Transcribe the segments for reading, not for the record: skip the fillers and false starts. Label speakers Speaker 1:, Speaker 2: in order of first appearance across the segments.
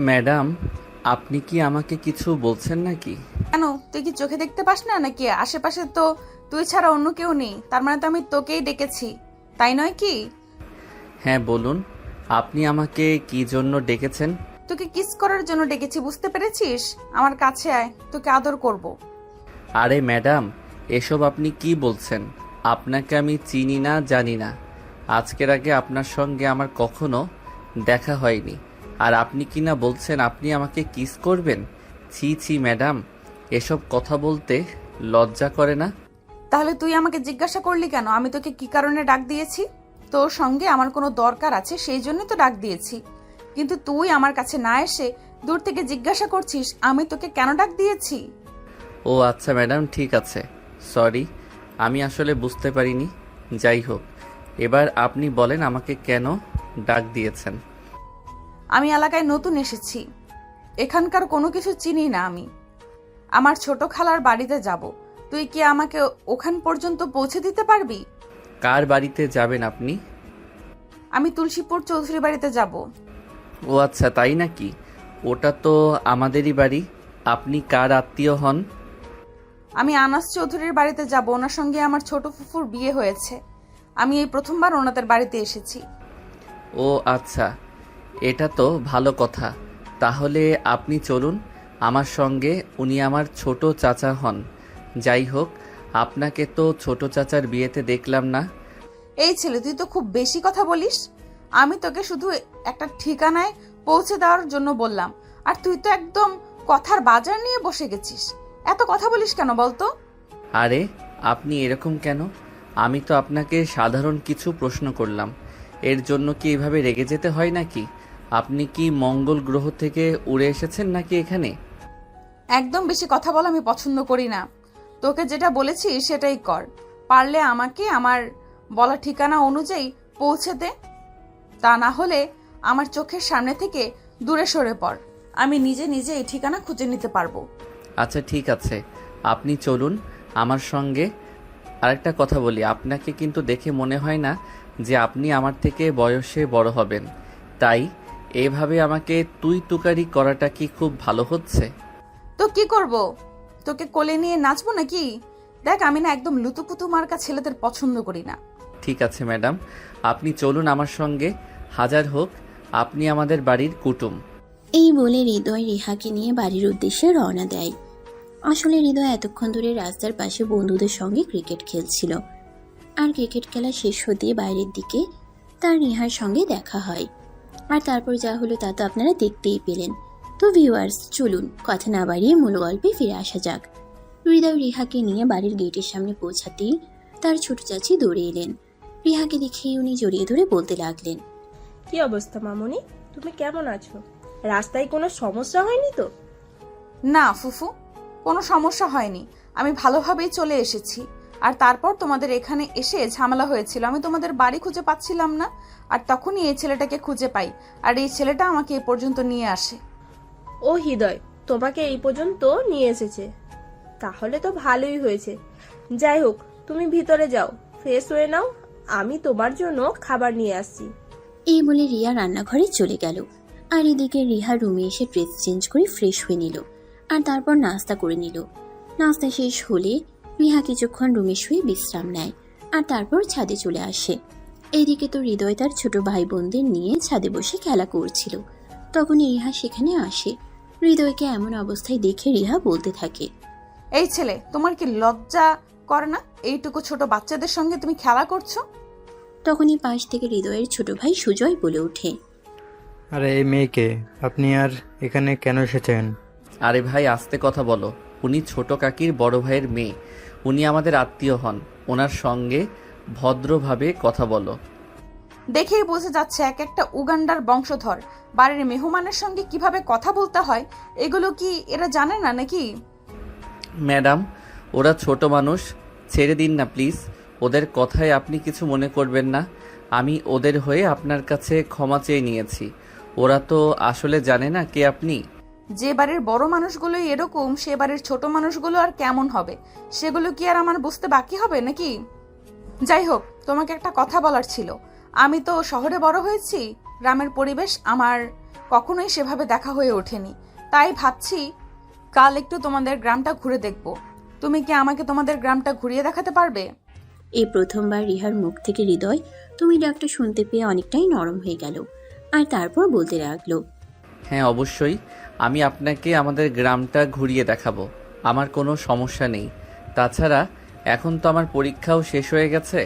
Speaker 1: Madam, আপনি কি আমাকে কিছু বলছেন নাকি?
Speaker 2: কেন, তুই কি চোখে দেখতে পাস না নাকি? আশেপাশে তো তুই ছাড়া অন্য কেউ নেই, তার মানে তো আমি তোকেই ডেকেছি, তাই নয় কি?
Speaker 1: হ্যাঁ বলুন, আপনি আমাকে কি জন্য ডেকেছেন?
Speaker 2: তোকে কিস করার জন্য ডেকেছি, বুঝতে পেরেছিস? আমার কাছে আয়, তোকে আদর করব।
Speaker 1: আরে ম্যাডাম, এসব আপনি কি বলছেন? আপনাকে আমি চিনি না, জানি না। আজকের আগে আপনার সঙ্গে আমার কখনো দেখা হয়নি, আর আপনি কি না বলছেন আপনি আমাকে কিস করবেন? ছি ছি ম্যাডাম, এসব কথা বলতে লজ্জা করে না?
Speaker 2: তাহলে তুই আমাকে জিজ্ঞাসা করলি কেন আমি তোকে কি কারণে ডাক দিয়েছি? তোর সঙ্গে আমার কোনো দরকার আছে সেই জন্য তো ডাক দিয়েছি, কিন্তু তুই আমার কাছে না এসে দূর থেকে জিজ্ঞাসা করছিস আমি তোকে কেন ডাক দিয়েছি।
Speaker 1: ও আচ্ছা ম্যাডাম, ঠিক আছে, সরি, আমি আসলে বুঝতে পারিনি। যাই হোক, এবার আপনি বলেন আমাকে কেন ডাক দিয়েছেন?
Speaker 2: আমি এলাকায় নতুন এসেছি, এখানকার কোনো কিছু চিনি না আমি। আমার ছোট খালার বাড়িতে যাব, তুই কি আমাকে ওখান পর্যন্ত পৌঁছে দিতে পারবি?
Speaker 1: কার বাড়িতে যাবেন আপনি?
Speaker 2: আমি তুলসীপুর চৌধুরী বাড়িতে যাব।
Speaker 1: ও আচ্ছা, তাই নাকি? ওটা তো আমাদেরই বাড়ি। আপনি কার আত্মীয় হন?
Speaker 2: আমি আনাস চৌধুরীর বাড়িতে যাব, ওনার সঙ্গে আমার ছোট ফুফুর বিয়ে হয়েছে। আমি এই প্রথমবার ওনাদের বাড়িতে এসেছি।
Speaker 1: ও আচ্ছা, এটা তো ভালো কথা। তাহলে আপনি চলুন আমার সঙ্গে, উনি আমার ছোট চাচা হন। যাই হোক, আপনাকে তো ছোট চাচার বিয়েতে দেখলাম না।
Speaker 2: এই ছেলে, তুই তো খুব বেশি কথা বলিস। আমি তোকে শুধু একটা ঠিকানায় পৌঁছে দেওয়ার জন্য বললাম, আর তুই তো একদম কথার বাজার নিয়ে বসে গেছিস। এত কথা বলিস কেন বলতো?
Speaker 1: আরে, আপনি এরকম কেন? আমি তো আপনাকে সাধারণ কিছু প্রশ্ন করলাম, এর জন্য কি এভাবে রেগে যেতে হয় নাকি? আপনি কি মঙ্গল গ্রহ থেকে উড়ে এসেছেন নাকি এখানে?
Speaker 2: একদম বেশি কথা বলা আমি পছন্দ করি না। তোকে যেটা বলেছি সেটাই কর। পারলে আমাকে আমার বলা ঠিকানা অনুযায়ী পৌঁছে দে, তা না হলে আমার চোখের সামনে থেকে দূরে সরে পড়। আমি নিজে নিজে এই ঠিকানা খুঁজে নিতে পারবো।
Speaker 1: আচ্ছা ঠিক আছে, আপনি চলুন আমার সঙ্গে। আরেকটা কথা বলি, আপনাকে কিন্তু দেখে মনে হয় না যে আপনি আমার থেকে বয়সে বড় হবেন। তাই এভাবে আমাকে তুই তুকারি করাটা কি খুব ভালো হচ্ছে?
Speaker 2: তো কি করব? তোকে কোলে নিয়ে নাচবো নাকি? দেখ, আমি না একদম লুতুপুতু মার্কা ছেলেদের পছন্দ করি না।
Speaker 1: ঠিক আছে ম্যাডাম, আপনি চলুন আমার সঙ্গে। হাজার হোক, আপনি আমাদের বাড়ির কুটুম।
Speaker 3: এই বলে হৃদয় রিহাকে নিয়ে বাড়ির উদ্দেশ্যে রওনা দেয়। আসলে হৃদয় এতক্ষণ ধরে রাস্তার পাশে বন্ধুদের সঙ্গে ক্রিকেট খেলছিল, আর ক্রিকেট খেলা শেষ হতে বাইরের দিকে তার রিহার সঙ্গে দেখা হয়। আর তারপর যা হলো তা তো আপনারা দেখতেই পেলেন। তো ভিউয়ার্স, চলুন কথা না বাড়িয়ে মূল গল্পে ফিরে আসা যাক। হৃদয় রিহাকে নিয়ে বাড়ির গেটের সামনে পৌঁছাতেই তার ছোট চাচি দৌড়ে এলেন। রিহাকে দেখেই উনি জড়িয়ে ধরে বলতে লাগলেন,
Speaker 4: কি অবস্থা মামুনি, তুমি কেমন আছো? রাস্তায় কোনো সমস্যা হয়নি তো?
Speaker 2: না ফুফু, কোনো সমস্যা হয়নি, আমি ভালোভাবেই চলে এসেছি। আর তারপর তোমাদের এখানে এসে ঝামেলা হয়েছিল, আমি তোমাদের বাড়ি খুঁজে পাচ্ছিলাম না, আর তখনই এই ছেলেটাকে খুঁজে পাই, আর এই ছেলেটা আমাকে এ পর্যন্ত নিয়ে আসে।
Speaker 4: ও হৃদয় তোমাকে এই পর্যন্ত নিয়ে এসেছে, তাহলে তো ভালোই হয়েছে। যাই হোক, তুমি ভিতরে যাও, ফ্রেশ হয়ে নাও, আমি তোমার জন্য খাবার নিয়ে আসছি।
Speaker 3: এই বলে রিয়া রান্নাঘরে চলে গেল। আর এদিকে রিহা রুমে এসে ড্রেস চেঞ্জ করে ফ্রেশ হয়ে নিল, আর তারপর নাস্তা করে নিল। নাস্তা শেষ হলে রিহা কিছুক্ষণ রুমে শুয়ে বিশ্রাম নেয়, আর তারপর ছাদে চলে আসে। এইদিকে তো হৃদয় তার ছোট ভাই বোনদের নিয়ে ছাদে বসে খেলা করছিল। তখনই রিহা সেখানে আসে। হৃদয়কে এমন অবস্থায় দেখে রিহা বলতে থাকে,
Speaker 2: এই ছেলে, তোমার কি লজ্জা করে না? এইটুকু ছোট বাচ্চাদের সঙ্গে তুমি খেলা করছো।
Speaker 3: তখনই পাশ থেকে হৃদয়ের ছোট ভাই সুজয় বলে ওঠে,
Speaker 5: আরে এই মেয়েকে আপনি আর এখানে কেন এসেছেন?
Speaker 1: আরে ভাই, আস্তে কথা বলো। উনি ছোট কাকির বড় ভাইয়ের মেয়ে, উনি আমাদের আত্মীয় হন। ওনার সঙ্গে ভদ্রভাবে কথা বলো।
Speaker 2: দেখেই বোঝা যাচ্ছে এক একটা উগান্ডার বংশধর। বাড়ির মেহমানের সঙ্গে কিভাবে কথা বলতে হয় এগুলো কি এরা জানে না নাকি?
Speaker 1: ম্যাডাম, ওরা ছোট মানুষ, ছেড়ে দিন না প্লিজ। ওদের কথায় আপনি কিছু মনে করবেন না। আমি ওদের হয়ে আপনার কাছে ক্ষমা চেয়ে নিয়েছি। ওরা তো আসলে জানে না কে আপনি।
Speaker 2: যে বাড়ির বড় মানুষগুলোই এরকম, সে বাড়ির ছোট মানুষগুলো আর কেমন হবে সেগুলো কি আর আমার বুঝতে বাকি হবে নাকি? যাই হোক, তোমাকে একটা কথা বলার ছিল। আমি তো শহরে বড় হয়েছি, গ্রামের পরিবেশ আমার কখনোই সেভাবে দেখা হয়ে ওঠেনি। তাই ভাবছি কাল একটু তোমাদের গ্রামটা ঘুরে দেখব। তুমি কি আমাকে তোমাদের গ্রামটা ঘুরিয়ে দেখাতে পারবে?
Speaker 3: এই প্রথমবার রিহার মুখ থেকে হৃদয় তুমি ডাকটা শুনতে পেয়ে অনেকটাই নরম হয়ে গেল, আর তারপর বলতে লাগলো,
Speaker 1: হ্যাঁ অবশ্যই, আমি আপনাকে আমাদের গ্রামটা ঘুরিয়ে দেখাবো, আমার কোনো সমস্যা নেই। তাছাড়া এখন তো আমার পরীক্ষাও শেষ হয়ে গেছে,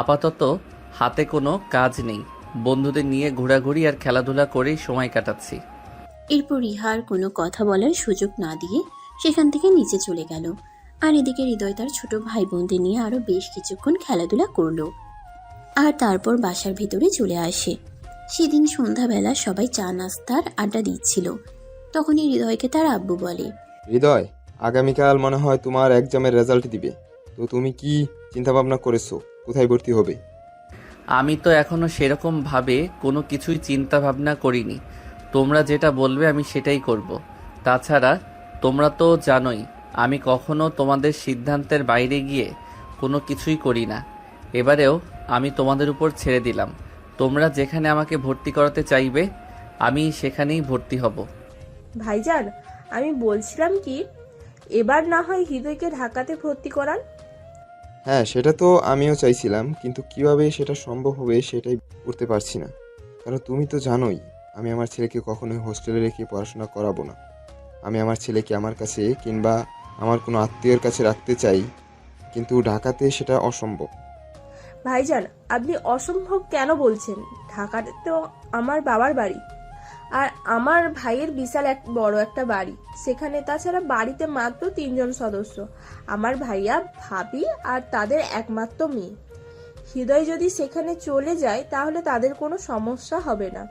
Speaker 1: আপাতত হাতে কোনো কাজ নেই, বন্ধুদের নিয়ে ঘোরাঘুরি আর খেলাধুলা করেই সময় কাটাচ্ছি।
Speaker 3: এরপর রিহার কোনো কথা বলার সুযোগ না দিয়ে সেখান থেকে নিচে চলে গেল। আর এদিকে হৃদয় তার ছোট ভাই বোনদের নিয়ে আরো বেশ কিছুক্ষণ খেলাধুলা করলো, আর তারপর বাসার ভিতরে চলে আসে। সেদিন সন্ধ্যাবেলা সবাই চা নাস্তার আড্ডা দিচ্ছিল। তখনই হৃদয়কে তার আব্বু বলে,
Speaker 6: হৃদয়, আগামীকাল মনে হয় তোমার এক্সামের রেজাল্ট দিবে, তো তুমি কি চিন্তা ভাবনা করেছো কোথায় ভর্তি হবে?
Speaker 1: আমি তো এখনো সেরকম ভাবে কোনো কিছুই চিন্তা ভাবনা করিনি, তোমরা যেটা বলবে আমি সেটাই করব। তাছাড়া তোমরা তো জানোই আমি কখনো তোমাদের সিদ্ধান্তের বাইরে গিয়ে কোনো কিছুই করি না। এবারেও আমি তোমাদের উপর ছেড়ে দিলাম, তোমরা যেখানে আমাকে ভর্তি করাতে চাইবে আমি সেখানেই ভর্তি হব।
Speaker 4: ভাইজান, আমি বলছিলাম কি, এবার না হয় হৃদয়কে ঢাকাতে ভর্তি করান।
Speaker 6: হ্যাঁ, সেটা তো আমিও চাইছিলাম, কিন্তু কিভাবে সেটা সম্ভব হবে সেটাই করতে পারছি না। কারণ তুমি তো জানোই আমি আমার ছেলেকে কখনোই হোস্টেলে রেখে পড়াশোনা করাবো না। আমি আমার ছেলেকে আমার কাছে কিংবা আমার কোনো আত্মীয়ের কাছে রাখতে চাই, কিন্তু ঢাকাতে সেটা অসম্ভব।
Speaker 4: ভাইজান, আপনি অসম্ভব কেন বলছেন? ঢাকাতে তো আমার বাবার বাড়ি, আর আমার ভাইয়ের বিশাল বড় একটা বাড়ি সেখানে। তাছাড়া বাড়িতে মাত্র 3 জন সদস্য, আমার ভাইয়া, ভাবি আর তাদের একমাত্র মেয়ে। হৃদয় যদি সেখানে চলে যায় তাহলে তাদের কোনো সমস্যা হবে না।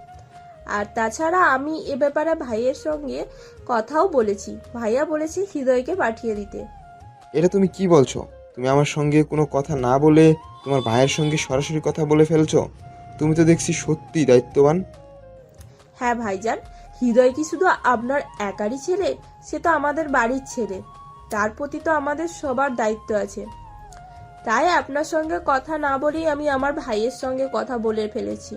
Speaker 4: আর তাছাড়া আমি এ ব্যাপারে ভাইয়ের সঙ্গে কথাও বলেছি, ভাইয়া বলেছে হৃদয়কে পাঠিয়ে দিতে।
Speaker 6: এটা তুমি কি বলছো? তুমি আমার সঙ্গে কোনো কথা না বলে তোমার ভাইয়ের সঙ্গে সরাসরি কথা বলে ফেলছো। তুমি তো দেখছি সত্যি দায়িত্ববান।
Speaker 4: হ্যাঁ ভাইজান, হৃদয় কি শুধু আপনার একারই ছেলে? সে তো আমাদের বাড়ির ছেলে, তার প্রতি তো আমাদের সবার দায়িত্ব আছে। তাই আপনার সঙ্গে কথা না বলেই আমি আমার ভাইয়ের সঙ্গে কথা বলে ফেলেছি।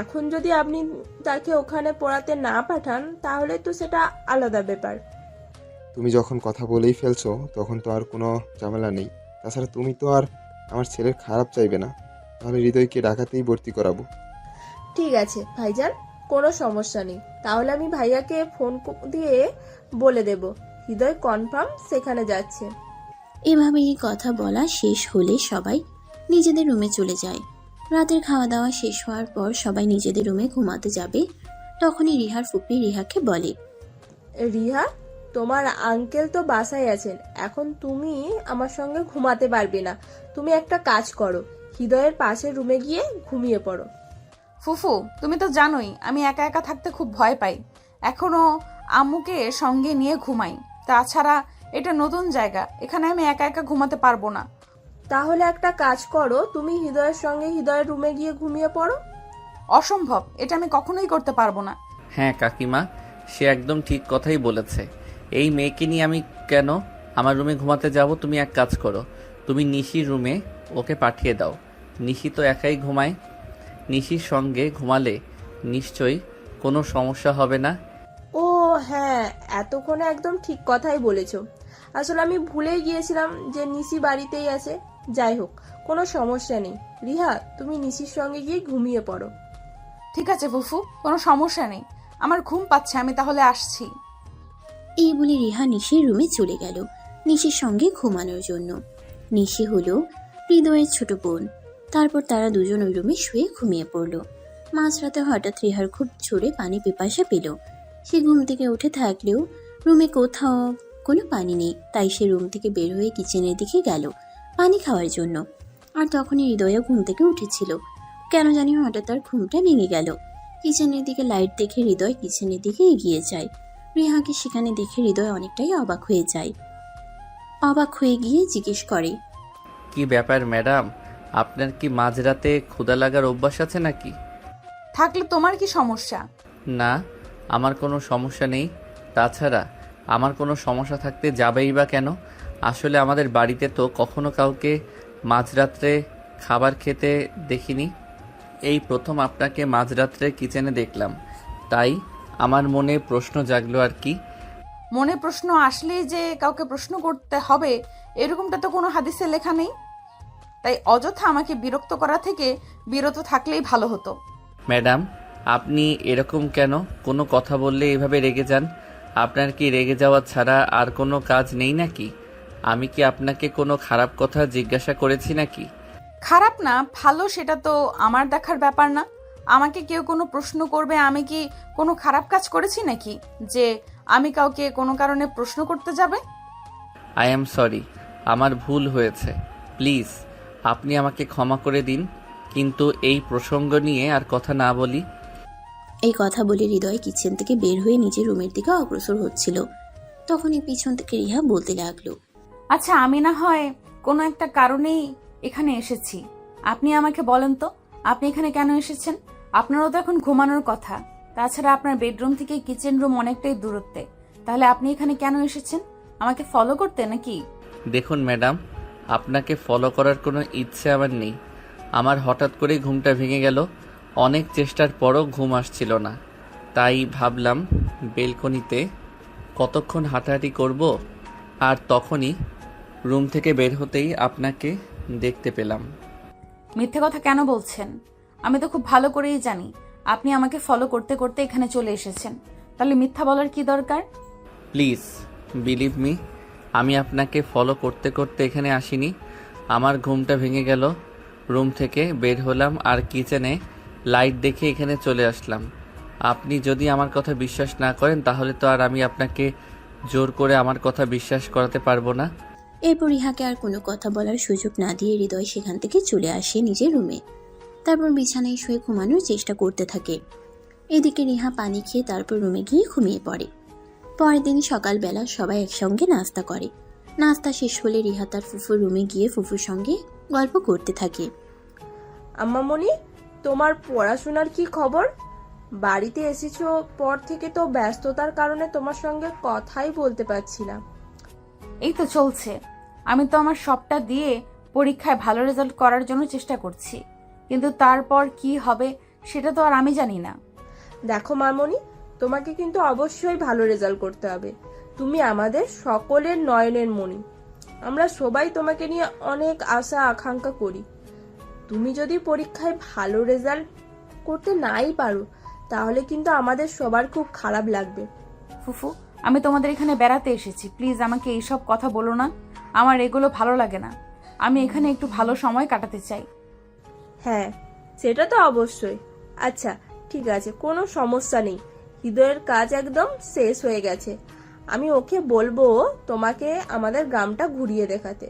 Speaker 4: এখন যদি আপনি তাকে ওখানে পড়াতে না পাঠান তাহলে তো সেটা আলাদা ব্যাপার।
Speaker 6: তুমি যখন কথা বলেই ফেলছো তখন তো আর কোনো ঝামেলা নেই। তাছাড়া তুমি তো আর আমার ছেলের খারাপ চাইবে না, তাহলে হৃদয়কে ঢাকাতেই ভর্তি করাবো।
Speaker 4: ঠিক আছে ভাইজান, কোনো সমস্যা নেই। তাহলে আমি ভাইয়াকে ফোন দিয়ে বলে দেব হৃদয় কনফার্ম সেখানে যাচ্ছে।
Speaker 3: এভাবেই কথা বলা শেষ হলে সবাই নিজেদের রুমে চলে যায়। রাতের খাওয়া দাওয়া শেষ হওয়ার পর সবাই নিজেদের রুমে ঘুমাতে যাবে। তখনই রিহার ফুপি রিহাকে বলে,
Speaker 4: রিহা, তোমার আঙ্কেল তো বাসায় আছেন, এখন তুমি আমার সঙ্গে ঘুমাতে পারবে না। তুমি একটা কাজ করো, হৃদয়ের পাশের রুমে গিয়ে ঘুমিয়ে পড়ো।
Speaker 2: ফুফু, তুমি তো জানোই আমি একা একা থাকতে খুব ভয় পাই, এখনো আম্মুকে সঙ্গে নিয়ে ঘুমাই। তাছাড়া এটা নতুন জায়গা, এখানে আমি একা একা ঘুমাতে পারবো না।
Speaker 4: তাহলে একটা কাজ করো, তুমি হৃদয়ের সঙ্গে হৃদয়ের রুমে গিয়ে ঘুমিয়ে পড়ো।
Speaker 2: অসম্ভব, এটা আমি কখনোই করতে পারবো না।
Speaker 1: হ্যাঁ কাকিমা, সে একদম ঠিক কথাই বলেছে। এই মেয়েকে নিয়ে আমি কেন আমার রুমে ঘুমাতে যাব? তুমি এক কাজ করো, তুমি নিশির রুমে ওকে পাঠিয়ে দাও। নিশি তো একাই ঘুমায়, নিশির সঙ্গে ঘুমালে নিশ্চয়ই কোনো সমস্যা হবে না।
Speaker 4: ও হ্যাঁ, এতক্ষণে একদম ঠিক কথাই বলেছো। আসলে আমি ভুলেই গিয়েছিলাম যে নিশি বাড়িতেই আছে। যাই হোক, কোনো সমস্যা নেই। রিহা, তুমি নিশির সঙ্গে গিয়ে ঘুমিয়ে পড়ো।
Speaker 2: ঠিক আছে ফুফু, কোনো সমস্যা নেই, আমার ঘুম পাচ্ছে, আমি তাহলে আসছি।
Speaker 3: এই বলে রিহা নিশির রুমে চলে গেল নিশির সঙ্গে ঘুমানোর জন্য। নিশি হলো হৃদয়ের ছোট বোন। তারপর তারা দুজন ওই রুমে শুয়ে ঘুমিয়ে পড়ল। মাঝরাতে হঠাৎ রিহার খুব জোরে পানি পিপাসা পেল। সে ঘুম থেকে উঠে থাকলেও রুমে কোথাও কোনো পানি নেই, তাই সে রুম থেকে বের হয়ে কিচেনের দিকে গেল পানি খাওয়ার জন্য। আর তখনই হৃদয়ও ঘুম থেকে উঠেছিল। কেন জানি হঠাৎ তার ঘুমটা ভেঙে গেল। কিচেনের দিকে লাইট দেখে হৃদয় কিচেনের দিকে এগিয়ে যায়। রিহাকে সেখানে দেখে হৃদয় অনেকটাই অবাক হয়ে যায়। অবাক হয়ে গিয়ে জিজ্ঞেস করে,
Speaker 1: কি ব্যাপার ম্যাডাম, আপনার কি মাঝরাতে ক্ষুধা লাগার অভ্যাস আছে নাকি?
Speaker 2: থাকলে তোমার কি সমস্যা?
Speaker 1: না, আমার কোনো সমস্যা নেই। তাছাড়া আমার কোনো সমস্যা থাকতে যাবেই বা কেন? আসলে আমাদের বাড়িতে তো কখনো কাউকে মাঝরাত্রে খাবার খেতে দেখিনি, এই প্রথম আপনাকে মাঝরাত্রে কিচেনে দেখলাম। তাই আমার মনে প্রশ্ন জাগলো আর কি।
Speaker 2: মনে প্রশ্ন আসলেই যে কাউকে প্রশ্ন করতে হবে এরকমটা তো কোনো হাদিসে লেখা নেই। তাই অযথা আমাকে বিরক্ত করা থেকে বিরত থাকলেই ভালো হতো।
Speaker 1: ম্যাডাম, আপনি এরকম কেন? কোনো কথা বললে এভাবে রেগে যান। আপনার কি রেগে যাওয়া ছাড়া আর কোনো কাজ নেই নাকি? আমি কি আপনাকে কোনো খারাপ কথা জিজ্ঞাসা করেছি নাকি?
Speaker 2: খারাপ না ভালো সেটা তো আমার দেখার ব্যাপার না। আমাকে কেউ কোনো প্রশ্ন করবে, আমি কি কোনো খারাপ কাজ করেছি নাকি যে আমি কাউকে কোনো কারণে প্রশ্ন করতে যাবে?
Speaker 1: আই অ্যাম সরি, আমার ভুল হয়েছে। প্লিজ আপনি আমাকে ক্ষমা করে দিন, কিন্তু এই প্রসঙ্গ নিয়ে আর কথা না বলি।
Speaker 3: এই কথা বলে হৃদয় কিচেন থেকে বের হয়ে নিজের রুমের দিকে অগ্রসর হচ্ছিল। তখনই পিছন থেকে রিহা বলতে লাগলো,
Speaker 2: আচ্ছা আমি না হয় কোনো একটা কারণেই এখানে এসেছি। আপনি আমাকে বলেন তো আপনি এখানে কেন এসেছেন? আপনারও তো এখন ঘুমানোর কথা। তাছাড়া আপনার বেডরুম থেকে কিচেন রুম অনেকটাই দূরত্বে। তাহলে আপনি এখানে কেন এসেছেন? আমাকে ফলো করতে নাকি?
Speaker 1: দেখুন ম্যাডাম, আপনাকে ফলো করার কোনো ইচ্ছে আমার নেই। আমার হঠাৎ করেই ঘুমটা ভেঙে গেল। অনেক চেষ্টার পরও ঘুম আসছিল না, তাই ভাবলাম বেলকনিতে কতক্ষণ হাঁটাহাঁটি করব। আর তখনই রুম থেকে বের হতেই আপনাকে দেখতে পেলাম।
Speaker 2: মিথ্যে কথা কেন বলছেন? আমি তো খুব ভালো করেই জানি আপনি আমাকে ফলো করতে করতে এখানে চলে এসেছেন। তাহলে মিথ্যা বলার কি দরকার?
Speaker 1: প্লিজ বিলিভ মি, আমি আপনাকে ফলো করতে করতে এখানে আসিনি। আমার ঘুমটা ভেঙে গেল, রুম থেকে বের হলাম আর কিচেনে লাইট দেখে এখানে চলে আসলাম। আপনি যদি আমার কথা বিশ্বাস না করেন তাহলে তো আর আমি আপনাকে জোর করে আমার কথা বিশ্বাস করাতে পারবো না।
Speaker 3: এরপর রিহাকে আর কোনো কথা বলার সুযোগ না দিয়ে হৃদয় সেখান থেকে চলে আসে নিজের রুমে। তারপর বিছানায় শুয়ে ঘুমানোর চেষ্টা করতে থাকে। এদিকে রিহা পানি খেয়ে তারপর রুমে গিয়ে ঘুমিয়ে পড়ে। পরের দিন সকালবেলা সবাই একসঙ্গে নাস্তা করে। নাস্তা শেষ হলে রিহা তার ফুফুর রুমে গিয়ে ফুফুর সঙ্গে গল্প করতে থাকে।
Speaker 4: আম্মামণি, তোমার পড়াশোনার কি খবর? বাড়িতে এসেছো পর থেকে তো ব্যস্ততার কারণে তোমার সঙ্গে কথাই বলতে পারছি না।
Speaker 2: এই তো চলছে। আমি তো আমার সবটা দিয়ে পরীক্ষায় ভালো রেজাল্ট করার জন্য চেষ্টা করছি, কিন্তু তারপর কি হবে সেটা তো আর আমি জানি না।
Speaker 4: দেখো মামনি, তোমাকে কিন্তু অবশ্যই ভালো রেজাল্ট করতে হবে। তুমি আমাদের সকলের নয়নের মণি। আমরা সবাই তোমাকে নিয়ে অনেক আশা আকাঙ্ক্ষা করি। তুমি যদি পরীক্ষায় ভালো রেজাল্ট করতে নাই পারো তাহলে কিন্তু আমাদের সবার খুব খারাপ লাগবে।
Speaker 2: ফুফু, আমি তোমাদের এখানে বেড়াতে এসেছি, প্লিজ আমাকে এইসব কথা বলো না। আমার এগুলো ভালো লাগে না। আমি এখানে একটু ভালো সময় কাটাতে চাই।
Speaker 4: হ্যাঁ, সেটা তো অবশ্যই। আচ্ছা ঠিক আছে, কোনো সমস্যা নেই। হৃদয়ের কাজ একদম শেষ হয়ে গেছে। আমি ওকে বলবো তোমাকে আমাদের গ্রামটা ঘুরিয়ে দেখাতে।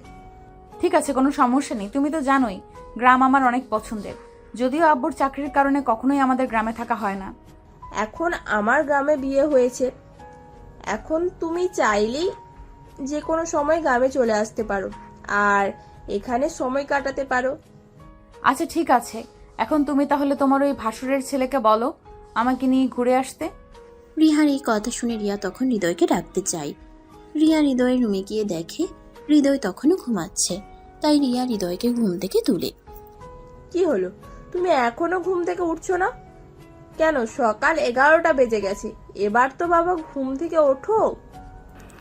Speaker 2: ঠিক আছে, কোনো সমস্যা নেই। তুমি তো জানোই গ্রাম আমার অনেক পছন্দের। যদিও আব্বুর চাকরির কারণে কখনোই আমাদের গ্রামে থাকা হয় না।
Speaker 4: এখন আমার গ্রামে বিয়ে হয়েছে, এখন তুমি চাইলেই যে কোনো সময় গ্রামে চলে আসতে পারো আর এখানে সময় কাটাতে পারো।
Speaker 2: আচ্ছা ঠিক আছে, এখন তুমি তাহলে তোমার ওই ভাসুরের ছেলেকে বলো আমাকে নিয়ে ঘুরে আসতে।
Speaker 3: রিহার এই কথা শুনে রিয়া তখন হৃদয়কে ডাকতে চায়। রিয়া হৃদয়ের রুমে গিয়ে দেখে হৃদয় তখনও ঘুমাচ্ছে। তাই রিয়া হৃদয়কে ঘুম থেকে তুলে।
Speaker 4: কি হলো, তুমি এখনো ঘুম থেকে উঠছো না কেন? সকাল 11টা বেজে গেছে, এবার তো বাবা ঘুম থেকে ওঠো।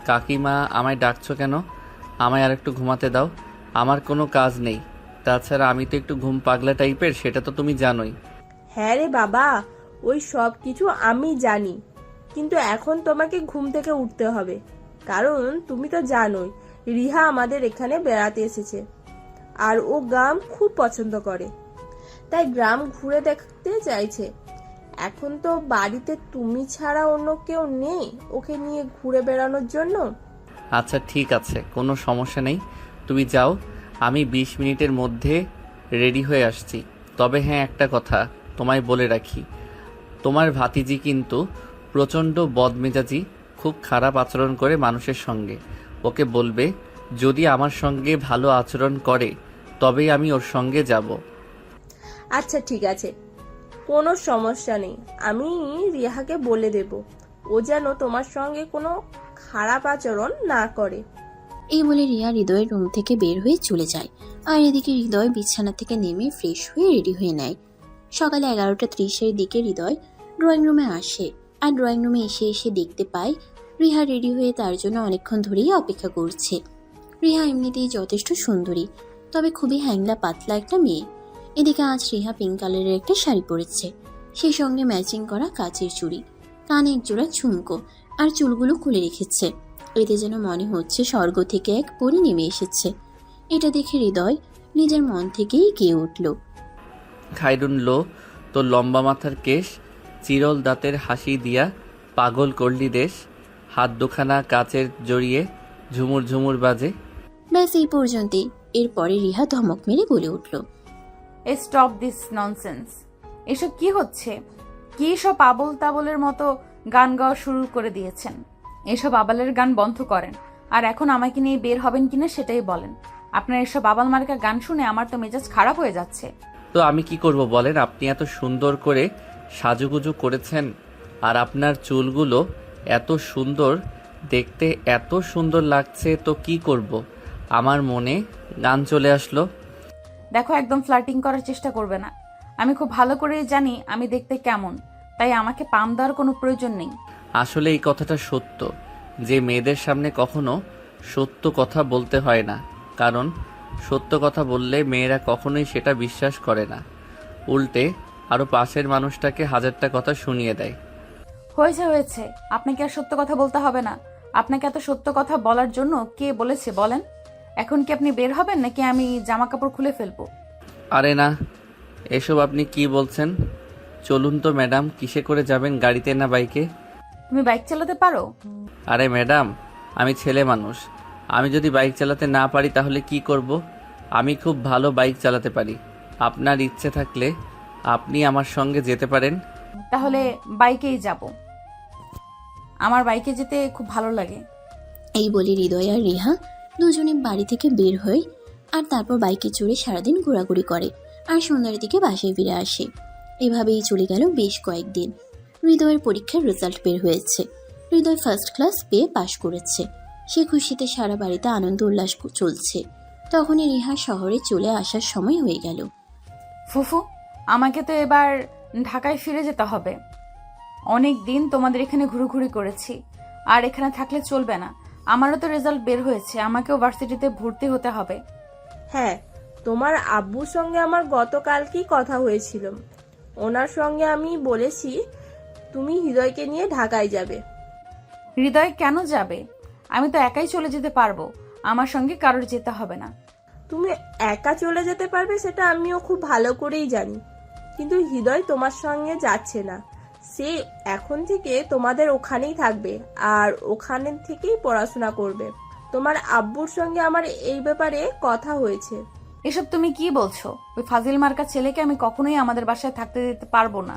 Speaker 1: কাকিমা, আমায় ডাকছো কেন? আমায় আর একটু ঘুমাতে দাও। আমার কোনো কাজ নেই। তাছাড়া আমি তো একটু ঘুম পাগলা টাইপের, সেটা তো তুমি জানোই।
Speaker 4: হ্যাঁ রে বাবা, ওই সব কিছু আমি জানি, কিন্তু এখন তোমাকে ঘুম থেকে উঠতে হবে। কারণ তুমি তো জানোই রিহা আমাদের এখানে বেড়াতে এসেছে আর ও গ্রাম খুব পছন্দ করে, তাই গ্রাম ঘুরে দেখতে চাইছে। এখন তো বাড়িতে তুমি ছাড়া অন্য কেউ নেই ওকে নিয়ে ঘুরে বেড়ানোর জন্য।
Speaker 1: আচ্ছা ঠিক আছে, কোনো সমস্যা নেই, তুমি যাও। আমি 20 মিনিটের মধ্যে রেডি হয়ে আসছি। তবে হ্যাঁ, একটা কথা তোমায় বলে রাখি, তোমার ভাতিজি কিন্তু প্রচণ্ড বদমেজাজি, খুব খারাপ আচরণ করে মানুষের সঙ্গে। ওকে বলবে যদি আমার সঙ্গে ভালো আচরণ করে তবেই আমি ওর সঙ্গে যাব।
Speaker 4: আচ্ছা ঠিক আছে, কোনো সমস্যা নেই। আমি রিহাকে বলে দেব ও যেন তোমার সঙ্গে কোনো খারাপ আচরণ না করে।
Speaker 3: এই বলে রিয়া হৃদয়ের রুম থেকে বের হয়ে চলে যায়। আর এদিকে হৃদয় বিছানা থেকে নেমে ফ্রেশ হয়ে রেডি হয়ে নেয়। সকালে 11:30-এর দিকে হৃদয় ড্রয়িং রুমে আসে আর ড্রয়িং রুমে এসে এসে দেখতে পায় রিহা রেডি হয়ে তার জন্য অনেকক্ষণ ধরেই অপেক্ষা করছে। রিহা এমনিতেই যথেষ্ট সুন্দরী, তবে খুবই হ্যাংলা পাতলা একটা মেয়ে। এদিকে আজ রিহা পিঙ্ক কালারের একটা শাড়ি পরেছে, সেই সঙ্গে ম্যাচিং করা কাচের চুড়ি, কানের জোড়া ঝুমকো আর চুলগুলো খুলে রেখেছে। এতে যেন মনে হচ্ছে স্বর্গ থেকে এক পরী নেমে এসেছে। এটা দেখে হৃদয় নিজের মন থেকেই গেয়ে উঠল।
Speaker 1: খাইরুন লো, তোর লম্বা মাথার কেশ, চিরল দাঁতের হাসি দিয়া পাগল করলি দেশ, হাত দুখানা কাচের জড়িয়ে ঝুমুর ঝুমুর বাজে।
Speaker 3: ব্যাস এই পর্যন্তই। এরপরে রিহা ধমক মেরে বলে উঠল,
Speaker 2: স্টপ দিস ননসেন্স। এসব কি হচ্ছে? কি সব আবল তাবলের মতো গান গাওয়া শুরু করে দিয়েছেন? এসব আবালের গান বন্ধ করেন, আর এখন আমাকে নিয়ে বের হবেন কিনা সেটাই বলেন। আপনার এসব আবাল মার্কা গান শুনে আমার তো মেজাজ খারাপ হয়ে যাচ্ছে।
Speaker 1: তো আমি কি করব বলেন? আপনি এত সুন্দর করে সাজুগুজু করেছেন, আর আপনার চুলগুলো এত সুন্দর, দেখতে এত সুন্দর লাগছে, তো কি করব? আমার মনে গান চলে আসলো।
Speaker 2: দেখো, একদম ফ্লার্টিং করার চেষ্টা করবে না। আমি খুব ভালো করেই জানি আমি দেখতে কেমন, তাই আমাকে পাম দেওয়ার কোনো প্রয়োজন নেই।
Speaker 1: আসলে এই কথাটা সত্য যে মেয়েদের সামনে কখনো সত্য কথা বলতে হয় না, কারণ সত্য কথা বললে মেয়েরা কখনোই সেটা বিশ্বাস করে না, উল্টে আরও পাশের মানুষটাকে হাজারটা কথা শুনিয়ে দেয়।
Speaker 2: হয়েছে হয়েছে, আপনাকে আর সত্য কথা বলতে হবে না। আপনাকে এত সত্য কথা বলার জন্য কে বলেছে বলেন? এখন কি আপনি বের হবেন নাকি আমি জামা কাপড় খুলে ফেলবো?
Speaker 1: আরে না, এসব আপনি কি বলছেন? চলুন তো ম্যাডাম, কিসে করে যাবেন, গাড়িতে না বাইকে?
Speaker 2: তুমি বাইক চালাতে পারো?
Speaker 1: আরে ম্যাডাম, আমি ছেলে মানুষ, আমি যদি বাইক চালাতে না পারি তাহলে কি করব? আমি খুব ভালো বাইক চালাতে পারি। আপনার ইচ্ছে থাকলে আপনি আমার সঙ্গে যেতে পারেন।
Speaker 2: তাহলে বাইকেই যাব, আমার বাইকে যেতে খুব ভালো লাগে।
Speaker 3: এই বলে হৃদয় আর রিহা দুজনে বাড়ি থেকে বের হয় আর তারপর বাইকে চড়ে সারাদিন ঘোরাঘুরি করে আর সন্ধ্যার দিকে বাসায় ফিরে আসে। এভাবেই চলে গেল বেশ কয়েকদিন। হৃদয়ের পরীক্ষার রেজাল্ট বের হয়েছে। হৃদয় ফার্স্ট ক্লাস পেয়ে পাশ করেছে। সে খুশিতে সারা বাড়িতে আনন্দ উল্লাস চলছে। তখনই রিহা শহরে চলে আসার সময় হয়ে গেল।
Speaker 2: ফুফু, আমাকে তো এবার ঢাকায় ফিরে যেতে হবে। অনেক দিন তোমাদের এখানে ঘুরোঘুরি করেছি, আর এখানে থাকলে চলবে না। আমারও তো রেজাল্ট বের হয়েছে, আমাকেও ভার্সিটিতে ভর্তি হতে হবে।
Speaker 4: হ্যাঁ, তোমার আব্বুর সঙ্গে আমার গতকালকেই কথা হয়েছিল। ওনার সঙ্গে আমি বলেছি তুমি হৃদয়কে নিয়ে ঢাকায় যাবে।
Speaker 2: হৃদয় কেন যাবে? আমি তো একাই চলে যেতে পারবো, আমার সঙ্গে কারোর যেতে হবে না।
Speaker 4: তুমি একা চলে যেতে পারবে সেটা আমিও খুব ভালো করেই জানি, কিন্তু হৃদয় তোমার সঙ্গে যাচ্ছে না। সে এখন থেকে তোমাদের ওখানেই থাকবে আর ওখানে থেকেই পড়াশোনা করবে। তোমার আব্বুর সঙ্গে আমার এই ব্যাপারে কথা হয়েছে।
Speaker 2: এসব তুমি কি বলছো? ওই ফাজিল মার্কা ছেলেকে আমি কখনোই আমাদের বাসায় থাকতে দিতে পারবো না।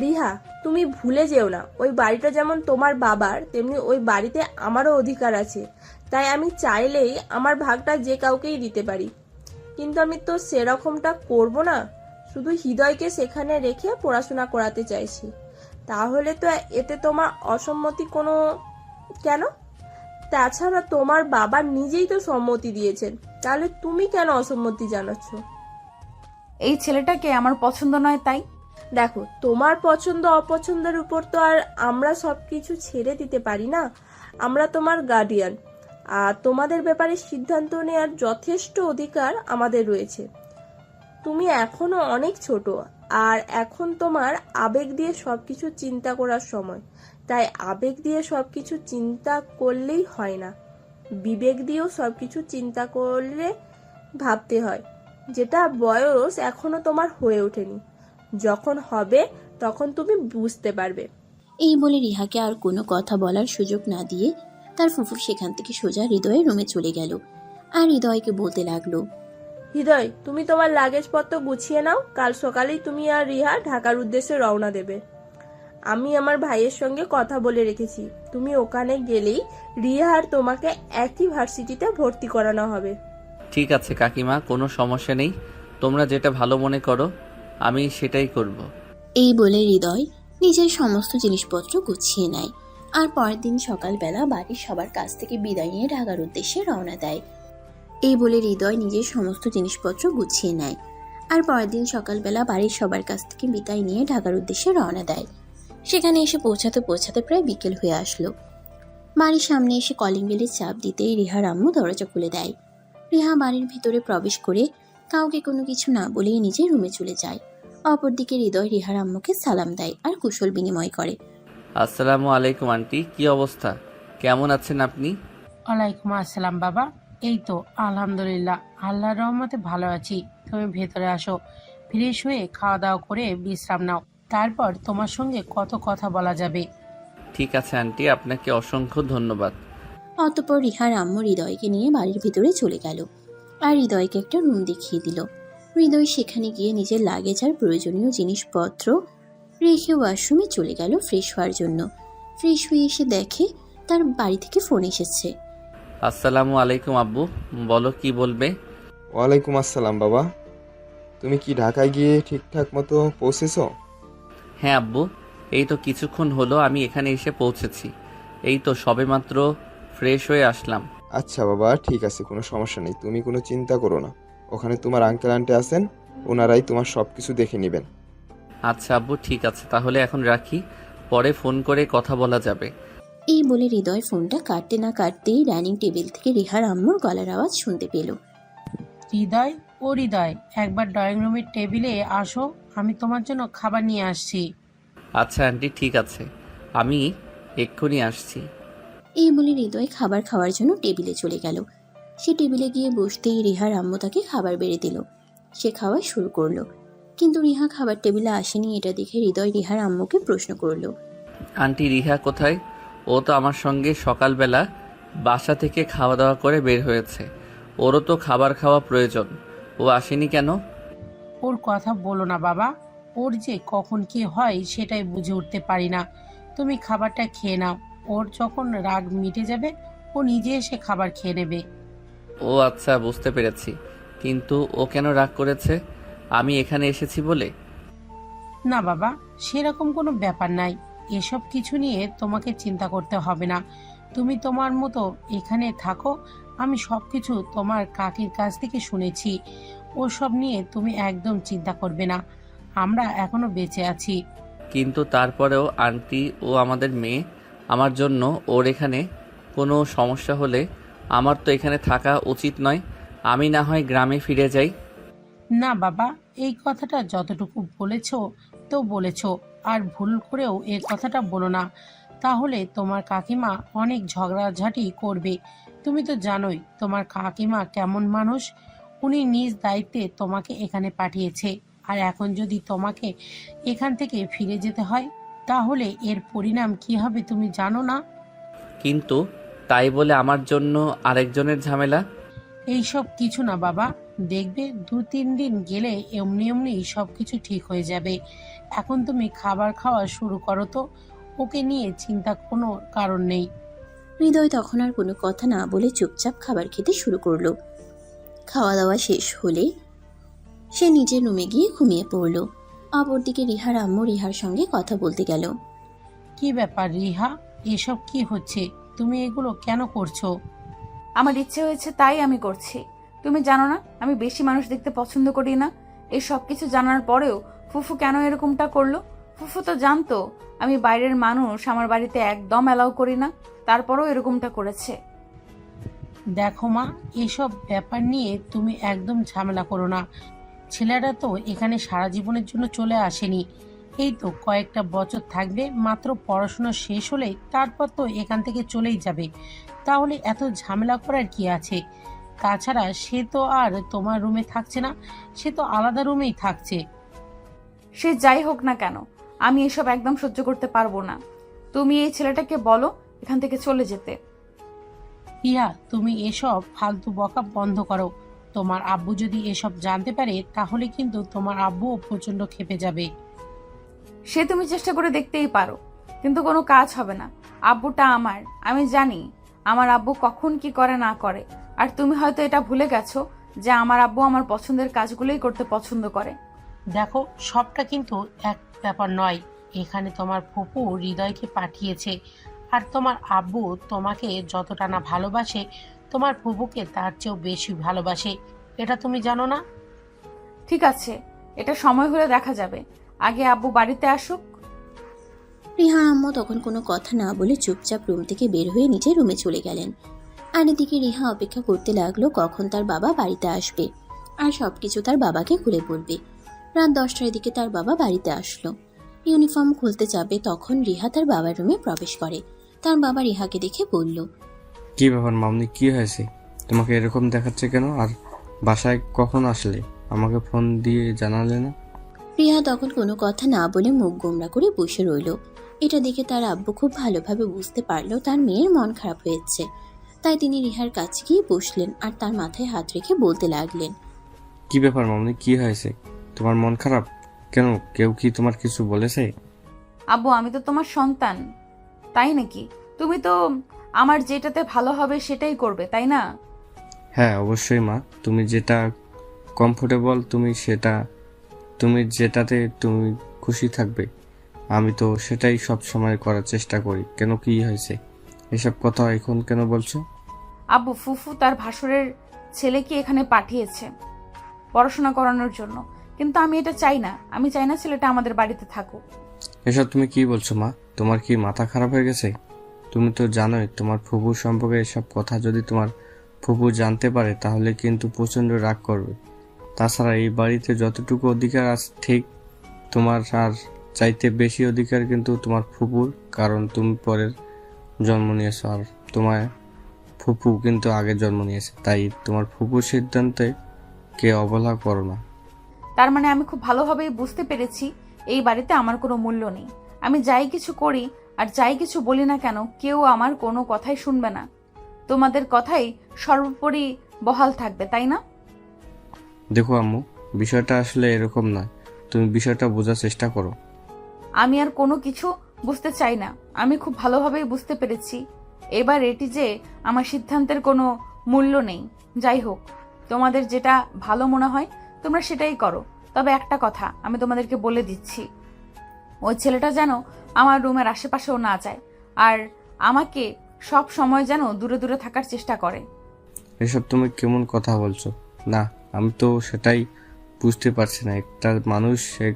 Speaker 4: রিহা, তুমি ভুলে যেও না, ওই বাড়িটা যেমন তোমার বাবার, তেমনি ওই বাড়িতে আমারও অধিকার আছে। তাই আমি চাইলেই আমার ভাগটা যে কাউকেই দিতে পারি, কিন্তু আমি তো সেরকমটা করব না। শুধু হৃদয়কে সেখানে রেখে পড়াশোনা করাতে চাইছি। তাহলে তো এতে তোমার অসম্মতি কোনো কেন? তাছাড়া তোমার বাবা নিজেই তো সম্মতি দিয়েছেন, তাহলে তুমি কেন অসম্মতি জানাচ্ছ?
Speaker 2: এই ছেলেটাকে আমার পছন্দ নয় তাই।
Speaker 4: দেখো, তোমার পছন্দ অপছন্দের উপর তো আর আমরা সবকিছু ছেড়ে দিতে পারি না। আমরা তোমার গার্ডিয়ান, আর তোমাদের ব্যাপারে সিদ্ধান্ত নেওয়ার যথেষ্ট অধিকার আমাদের রয়েছে। তুমি এখনো অনেক ছোট, আর এখন তোমার আবেগ দিয়ে সবকিছু চিন্তা করার সময়। তাই আবেগ দিয়ে সবকিছু চিন্তা করলেই হয় না, বিবেক দিয়েও সবকিছু চিন্তা করলে ভাবতে হয়, যেটা বয়স এখনো তোমার হয়ে ওঠেনি। যখন হবে তখন তুমি বুঝতে পারবে।
Speaker 3: এই বলে রিহাকে আর কোনো কথা বলার সুযোগ না দিয়ে তার ফুফু সেখান থেকে সোজা হৃদয়ের রুমে চলে গেল আর হৃদয়কে বলতে লাগলো,
Speaker 4: হৃদয়, তুমি তোমার লাগেজপত্র গুছিয়ে নাও। কাল সকালেই তুমি আর রিহা ঢাকার উদ্দেশ্যে রওনা দেবে। আমি আমার ভাইয়ের সঙ্গে কথা বলে রেখেছি, তুমি ওখানে গেলেই রিহা আর তোমাকে একই ভার্সিটিতে ভর্তি করানো হবে।
Speaker 1: ঠিক আছে কাকিমা, কোনো সমস্যা নেই, তোমরা যেটা ভালো মনে করো আমি সেটাই করব।
Speaker 3: এই বলে হৃদয় নিজের সমস্ত জিনিসপত্র গুছিয়ে নেয় আর পরের দিন সকালবেলা বাড়ির সবার কাছ থেকে বিদায় নিয়ে ঢাকার উদ্দেশ্যে রওনা দেয়। এই বলে হৃদয় নিজের সমস্ত জিনিসপত্র গুছিয়ে নেয় আর পরের দিন সকালবেলা বাড়ির সবার কাছ থেকে বিদায় নিয়ে ঢাকার উদ্দেশ্যে রওনা দেয়। সেখানে এসে পৌঁছাতে পৌঁছাতে প্রায় বিকেল হয়ে আসলো। বাড়ির সামনে এসে কলিং বেলের চাপ দিতেই রিহার আম্মু দরজা খুলে দেয়। রিহা বাড়ির ভিতরে প্রবেশ করে কাউকে কোনো কিছু না বলেই নিজের রুমে চলে যায়। অপরদিকে হৃদয় রিহার আম্মুকে সালাম দেয় আর কুশল বিনিময় করে।
Speaker 1: আসসালামু আলাইকুম আন্টি, কি অবস্থা? কেমন আছেন আপনি?
Speaker 7: ওয়ালাইকুম আসসালাম বাবা। এই তো আলহামদুলিল্লাহ, আল্লাহর রহমতে ভালো আছি। তুমি ভেতরে আসো, ফ্রেশ হয়ে খাওয়া দাওয়া করে বিশ্রাম নাও, তারপর তোমার সঙ্গে কত কথা বলা যাবে।
Speaker 1: ঠিক আছে আন্টি, আপনাকে অসংখ্য ধন্যবাদ।
Speaker 3: অতঃপর রিহার আম্মু হৃদয়কে নিয়ে বাড়ির ভিতরে চলে গেল আর হৃদয়কে একটা রুম দেখিয়ে দিল। হৃদয় সেখানে গিয়ে নিজের লাগেজ আর প্রয়োজনীয় জিনিসপত্র রেখে ওয়াশরুমে চলে গেল ফ্রেশ হওয়ার জন্য। ফ্রেশ হয়ে এসে দেখে তার বাড়ি থেকে ফোন এসেছে।
Speaker 1: আসসালামু আলাইকুম আব্বু, বলো কি বলবে?
Speaker 6: ওয়ালাইকুম আসসালাম বাবা। তুমি কি ঢাকায় গিয়ে ঠিকঠাক মতো পৌঁছেছো?
Speaker 1: হ্যাঁ আব্বু, এই তো কিছুক্ষণ হলো আমি এখানে এসে পৌঁছেছি। এই তো সবেমাত্র ফ্রেশ হয়ে আসলাম।
Speaker 6: আচ্ছা বাবা, ঠিক আছে, কোনো সমস্যা নেই, তুমি কোনো চিন্তা করো না। ওখানে তোমার আঙ্কেল আন্টি আছেন, ওনারাই তোমার সব কিছু দেখে নেবেন।
Speaker 1: আচ্ছা আব্বু, ঠিক আছে, তাহলে এখন রাখি, পরে ফোন করে কথা বলা যাবে।
Speaker 3: এই বলে হৃদয় ফোনটা কাটতে না কাটতেই ডাইনিং টেবিল থেকে রিহার আম্মুর গলার আওয়াজ শুনতে পেল।
Speaker 7: হৃদয়, ও হৃদয়, একবার ড্রয়িং রুমের টেবিলে আসো, আমি তোমার জন্য খাবার নিয়ে আসছি।
Speaker 1: আচ্ছা আন্টি, ঠিক আছে, আমি এক্ষুনি আসছি।
Speaker 3: এই বলে হৃদয় খাবার খাওয়ার জন্য টেবিলে চলে গেল। সে টেবিলে গিয়ে বসতেই রিহার আম্মু তাকে খাবার বেড়ে দিল। সে খাওয়া শুরু করলো, কিন্তু রিহা খাবার টেবিলে আসেনি। এটা দেখে হৃদয় রিহার আম্মুকে প্রশ্ন করলো।
Speaker 1: আন্টি রিহা কোথায়? ও তো আমার সঙ্গে সকালবেলা বাসা থেকে খাওয়া দাওয়া করে বের হয়েছে, ওরও তো খাবার খাওয়া প্রয়োজন, ও আসেনি কেন?
Speaker 7: ওর কথা বলো না বাবা, ওর যে কখন কি হয় সেটাই বুঝে উঠতে পারি না। তুমি খাবারটা খেয়ে নাও, ওর যখন রাগ মিটে যাবে ও নিজে এসে খাবার খেয়ে নেবে।
Speaker 1: ও আচ্ছা, বুঝতে পেরেছি, কিন্তু ও কেন রাগ করেছে? আমি এখানে এসেছি বলে?
Speaker 7: না বাবা, সেরকম কোনো ব্যাপার নাই, এসব কিছু নিয়ে তোমাকে চিন্তা করতে হবে না। তুমি তোমার মতো এখানে থাকো, আমি সব কিছু তোমার কাকির কাছ থেকে শুনেছি। ওসব নিয়ে তুমি একদম চিন্তা করবে না, আমরা এখনো বেঁচে আছি।
Speaker 1: কিন্তু তারপরেও আন্টি, ও আমাদের মেয়ে, আমার জন্য ওর এখানে কোনো সমস্যা হলে আমার তো এখানে থাকা উচিত নয়। আমি না হয় গ্রামে ফিরে যাই।
Speaker 7: না বাবা, এই কথাটা যতটুকু বলেছো তো বলেছো, আর ভুল করেও এই কথাটা বলো না, তাহলে তোমার কাকিমা অনেক ঝগড়াঝাটি করবে। তুমি তো জানোই তোমার কাকিমা কেমন মানুষ, উনি নিজ দায়িত্বে তোমাকে এখানে পাঠিয়েছে, আর এখন যদি তোমাকে এখান থেকে ফিরে যেতে হয় তাহলে এর পরিণাম কি হবে তুমি জানো না?
Speaker 1: কিন্তু তাই বলে আমার জন্য আরেকজনের ঝামেলা?
Speaker 7: এইসব কিছু না বাবা, দেখবে 2-3 দিন গেলে এমনি এমনি সব কিছু ঠিক হয়ে যাবে। এখন তুমি খাবার খাওয়া শুরু করো তো, ওকে নিয়ে চিন্তা কোনো কারণ নেই।
Speaker 3: হৃদয় তখন আর কোনো কথা না বলে চুপচাপ খাবার খেতে শুরু করলো। খাওয়া দাওয়া শেষ হলে সে নিজের রুমে গিয়ে ঘুমিয়ে পড়ল। অপরদিকে রিহার আম্মু রিহার সঙ্গে কথা বলতে গেল।
Speaker 7: কি ব্যাপার রিহা, এসব কি হচ্ছে? তুমি এগুলো কেন করছো?
Speaker 2: আমার ইচ্ছে হয়েছে তাই আমি করছি। তুমি জানো না আমি বেশি মানুষ দেখতে পছন্দ করি না। এই সব কিছু জানার পরেও ফুফু কেন এরকমটা করলো? ফুফু তো জানতো আমি বাইরের মানুষ আমার বাড়িতে একদম অ্যালাউ করি না, তারপরেও এরকমটা করেছে।
Speaker 7: দেখো মা, এসব ব্যাপার নিয়ে তুমি একদম ঝামেলা করো না। ছেলেরা তো এখানে সারা জীবনের জন্য চলে আসেনি, এই তো কয়েকটা বছর থাকবে, মাত্র পড়াশোনা শেষ হলেই তারপর তো এখান থেকে চলেই যাবে। তাহলে এত ঝামেলা করার কি আছে? তাছাড়া সে তো আর তোমার রুমে থাকছে না, সে তো আলাদা রুমেই থাকছে।
Speaker 2: সে যাই হোক না কেন, আমি এসব একদম সহ্য করতে পারবো না। তুমি এই ছেলেটাকে বলো এখান থেকে চলে যেতে।
Speaker 7: ইয়া, তুমি এসব ফালতু বকা বন্ধ করো। তোমার আব্বু যদি এসব জানতে পারে তাহলে কিন্তু তোমার আব্বুও প্রচন্ড ক্ষেপে যাবে।
Speaker 2: সে তুমি চেষ্টা করে দেখতেই পারো, কিন্তু কোনো কাজ হবে না। আব্বুটা আমার, আমি জানি আমার আব্বু কখন কি করে না করে। আর তুমি হয়তো এটা ভুলে গেছো যে আমার আব্বু আমার পছন্দের কাজগুলোই করতে পছন্দ করে।
Speaker 7: দেখো, সবটা কিন্তু এক ব্যাপার নয়। এখানে তোমার ফুপু হৃদয়কে পাঠিয়েছে, আর তোমার আব্বু তোমাকে যতটা না ভালোবাসে তোমার ফুপুকে তার চেয়েও বেশি ভালোবাসে, এটা তুমি জানো না?
Speaker 2: ঠিক আছে, এটা সময় হলে দেখা যাবে, আগে আব্বু বাড়িতে আসুক।
Speaker 3: রিহার আম্মু তখন কোনো কথা না বলে চুপচাপ রুম থেকে বের হয়ে নিজের রুমে চলে গেলেন। আর এদিকে রিহা অপেক্ষা করতে লাগলো কখন তার বাবা বাড়িতে আসবে আর সবকিছু তার বাবাকে খুলে বলবে। রাত 10টার দিকে তার বাবা বাড়িতে আসলো। ইউনিফর্ম খুলতে যাবে তখন রিহা তার বাবার রুমে প্রবেশ করে। তার বাবা রিহাকে দেখে বলল,
Speaker 8: কি ব্যাপার মামনি, কি হয়েছে? তোমাকে এরকম দেখাচ্ছে কেন? আর বাসায় কখন আসলে? আমাকে ফোন দিয়ে জানালে না?
Speaker 3: রিহা তখন কোনো কথা না বলে মুখ গোমড়া করে বসে রইল। এটা দেখে তার আব্বু খুব ভালোভাবে বুঝতে পারলো তার মেয়ের মন খারাপ হয়েছে। তাই তিনি রিহার কাছে গিয়ে বসলেন আর তার মাথায় হাত রেখে বলতে লাগলেন,
Speaker 8: কি ব্যাপার মামনি, কি হয়েছে? তোমার মন খারাপ কেন? কেউ কি তোমার কিছু বলেছে?
Speaker 2: আব্বু, আমি তো তোমার সন্তান, তাই নাকি? তুমি তো আমার যেটাতে ভালো হবে সেটাই করবে, তাই না?
Speaker 8: হ্যাঁ অবশ্যই মা, তুমি যেটা কমফোর্টেবল তুমি যেটাতে তুমি খুশি থাকবে, আমি তো সেটাই সব সময় করার চেষ্টা করি। কেন, কি হয়েছে? এসব কথা এখন কেন বলছো?
Speaker 2: আব্বু, ফুফু তার ভাসুরের ছেলেকে এখানে পাঠিয়েছে পড়াশোনা করানোর জন্য, কিন্তু আমি এটা চাই না। আমি চাই না ছেলেটা আমাদের বাড়িতে থাকুক।
Speaker 8: এসব তুমি কি বলছো মা? তোমার কি মাথা খারাপ হয়ে গেছে? তুমি তো জানোই তোমার ফুফু সম্পর্কে এসব কথা যদি তোমার ফুফু জানতে পারে তাহলে কিন্তু প্রচন্ড রাগ করবে। তাছাড়া এই বাড়িতে যতটুকু অধিকার আছে ঠিক তোমার আর চাইতে বেশি অধিকার কিন্তু তোমার ফুপুর, কারণ তুমি পরের জন্ম নিয়েছো আর তোমার ফুপু কিন্তু আগে জন্ম নিয়েছে। তাই তোমার ফুপুর সিদ্ধান্তে কে অবহেলা করো না।
Speaker 2: তার মানে আমি খুব ভালোভাবেই বুঝতে পেরেছি এই বাড়িতে আমার কোনো মূল্য নেই। আমি যাই কিছু করি আর যাই কিছু বলি না কেন, কেউ আমার কোনো কথাই শুনবে না। তোমাদের কথাই সর্বোপরি বহাল থাকবে, তাই না?
Speaker 8: দেখো আম্মু, বিষয়টা আসলে এরকম নয়, তুমি বিষয়টা বোঝার চেষ্টা করো।
Speaker 2: আমি আর কোনো কিছু বুঝতে চাই না। আমি খুব ভালোভাবেই বুঝতে পেরেছি এবার এটি যে আমার সিদ্ধান্তের কোনো মূল্য নেই। যাই হোক, তোমাদের যেটা ভালো মনে হয় তোমরা সেটাই করো। তবে একটা কথা আমি তোমাদেরকে বলে দিচ্ছি, ওই ছেলেটা যেন আমার রুমের আশেপাশেও না যায় আর আমাকে সব সময় যেন দূরে দূরে থাকার চেষ্টা করে।
Speaker 8: এসব তুমি কেমন কথা বলছো? না, আমি তো সেটাই বুঝতে পারছি না। একটা মানুষ এক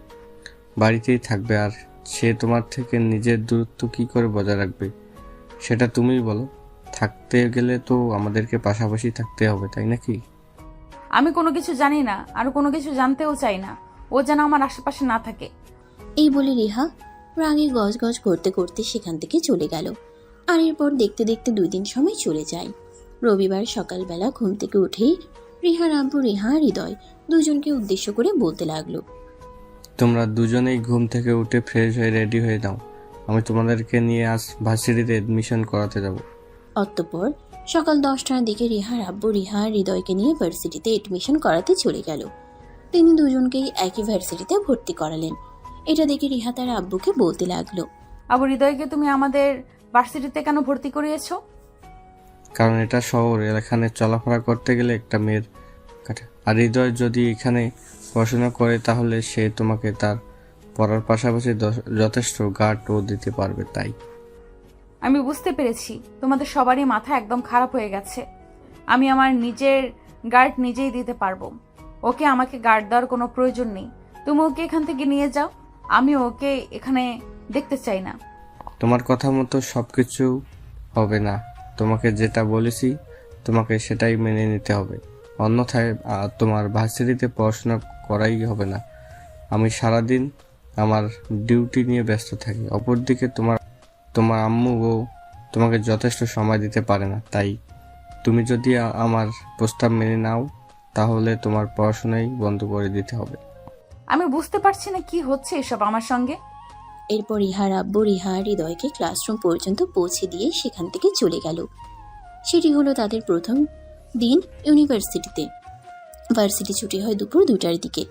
Speaker 8: বাড়িতেই থাকবে আর সে তোমার থেকে নিজের দূরত্ব কি করে বজায় রাখবে সেটা তুমিই বলো। থাকতে গেলে তো আমাদেরকে পাশাপাশি থাকতে হবে, তাই নাকি?
Speaker 2: আমি কোনো কিছু জানি না আর কোনো কিছু জানতেও চাই না। ও যেন আমার আশেপাশে না থাকে।
Speaker 3: এই বলে রিহা রাগে গজগজ করতে করতে সেখান থেকে চলে গেল। আর এরপর দেখতে দেখতে 2 দিন সময় চলে যায়। রবিবার সকালবেলা ঘুম থেকে উঠেই রিহার আব্বু রিহা আর হৃদয় দুজনকে উদ্দেশ্য করে বলতে লাগলো,
Speaker 8: তোমরা দুজনেই ঘুম থেকে উঠে ফ্রেশ হয়ে রেডি হয়ে নাও, আমি তোমাদেরকে নিয়ে আজ ভার্সিটিতে এডমিশন করাতে যাব।
Speaker 3: অতঃপর সকাল 10টার দিকে রিহার আব্বু রিহা আর হৃদয়কে নিয়ে ভার্সিটিতে এডমিশন করাতে চলে গেল। তিনি দুজনকেই একই ভার্সিটিতে ভর্তি করালেন। এটা দেখে রিহা তার আব্বুকে বলতে লাগলো,
Speaker 2: আবার হৃদয়কে তুমি আমাদের ভার্সিটিতে কেন ভর্তি করিয়েছো?
Speaker 8: কারণ এটা শহর, এখানে চলাফেরা করতে গেলে একটা মেয়ের কাটে। আর হৃদয় যদি এখানে পড়াশোনা করে তাহলে সে তোমাকে তার পড়ার পাশাপাশি যথেষ্ট গার্ডও দিতে পারবে। তাই
Speaker 2: আমি বুঝতে পেরেছি তোমাদের সবারই মাথা একদম খারাপ হয়ে গেছে। আমি আমার নিজের গার্ড নিজেই দিতে পারবো। ওকে আমাকে গার্ড দেওয়ার কোনো প্রয়োজন নেই। তুমি ওকে এখান থেকে নিয়ে যাও। আমি ওকে এখানে দেখতে চাই না।
Speaker 8: তোমার কথা মতো সবকিছু হবে না। তোমাকে যেটা বলেছি তোমাকে সেটাই মেনে নিতে হবে, অন্যথায় তোমার ভার্সিটিতে পড়াশোনা করাই হবে না। আমি সারাদিন আমার ডিউটি নিয়ে ব্যস্ত থাকি। অপরদিকে তোমার আম্মু ও তোমাকে যথেষ্ট সময় দিতে পারে না। তাই তুমি যদি আমার প্রস্তাব মেনে নাও তাহলে তোমার পড়াশোনাই বন্ধ করে দিতে হবে।
Speaker 2: আমি বুঝতে পারছি না কি হচ্ছে এসব আমার সঙ্গে।
Speaker 3: এরপর রিহার আব্বু রিহা আর হৃদয়কে ক্লাসরুম পর্যন্ত পৌঁছে দিয়ে সেখান থেকে চলে গেল। সেটি হলো তাদের প্রথম দিন ইউনিভার্সিটিতে। ভার্সিটি ছুটি হয় দুপুর 2টার দিকে।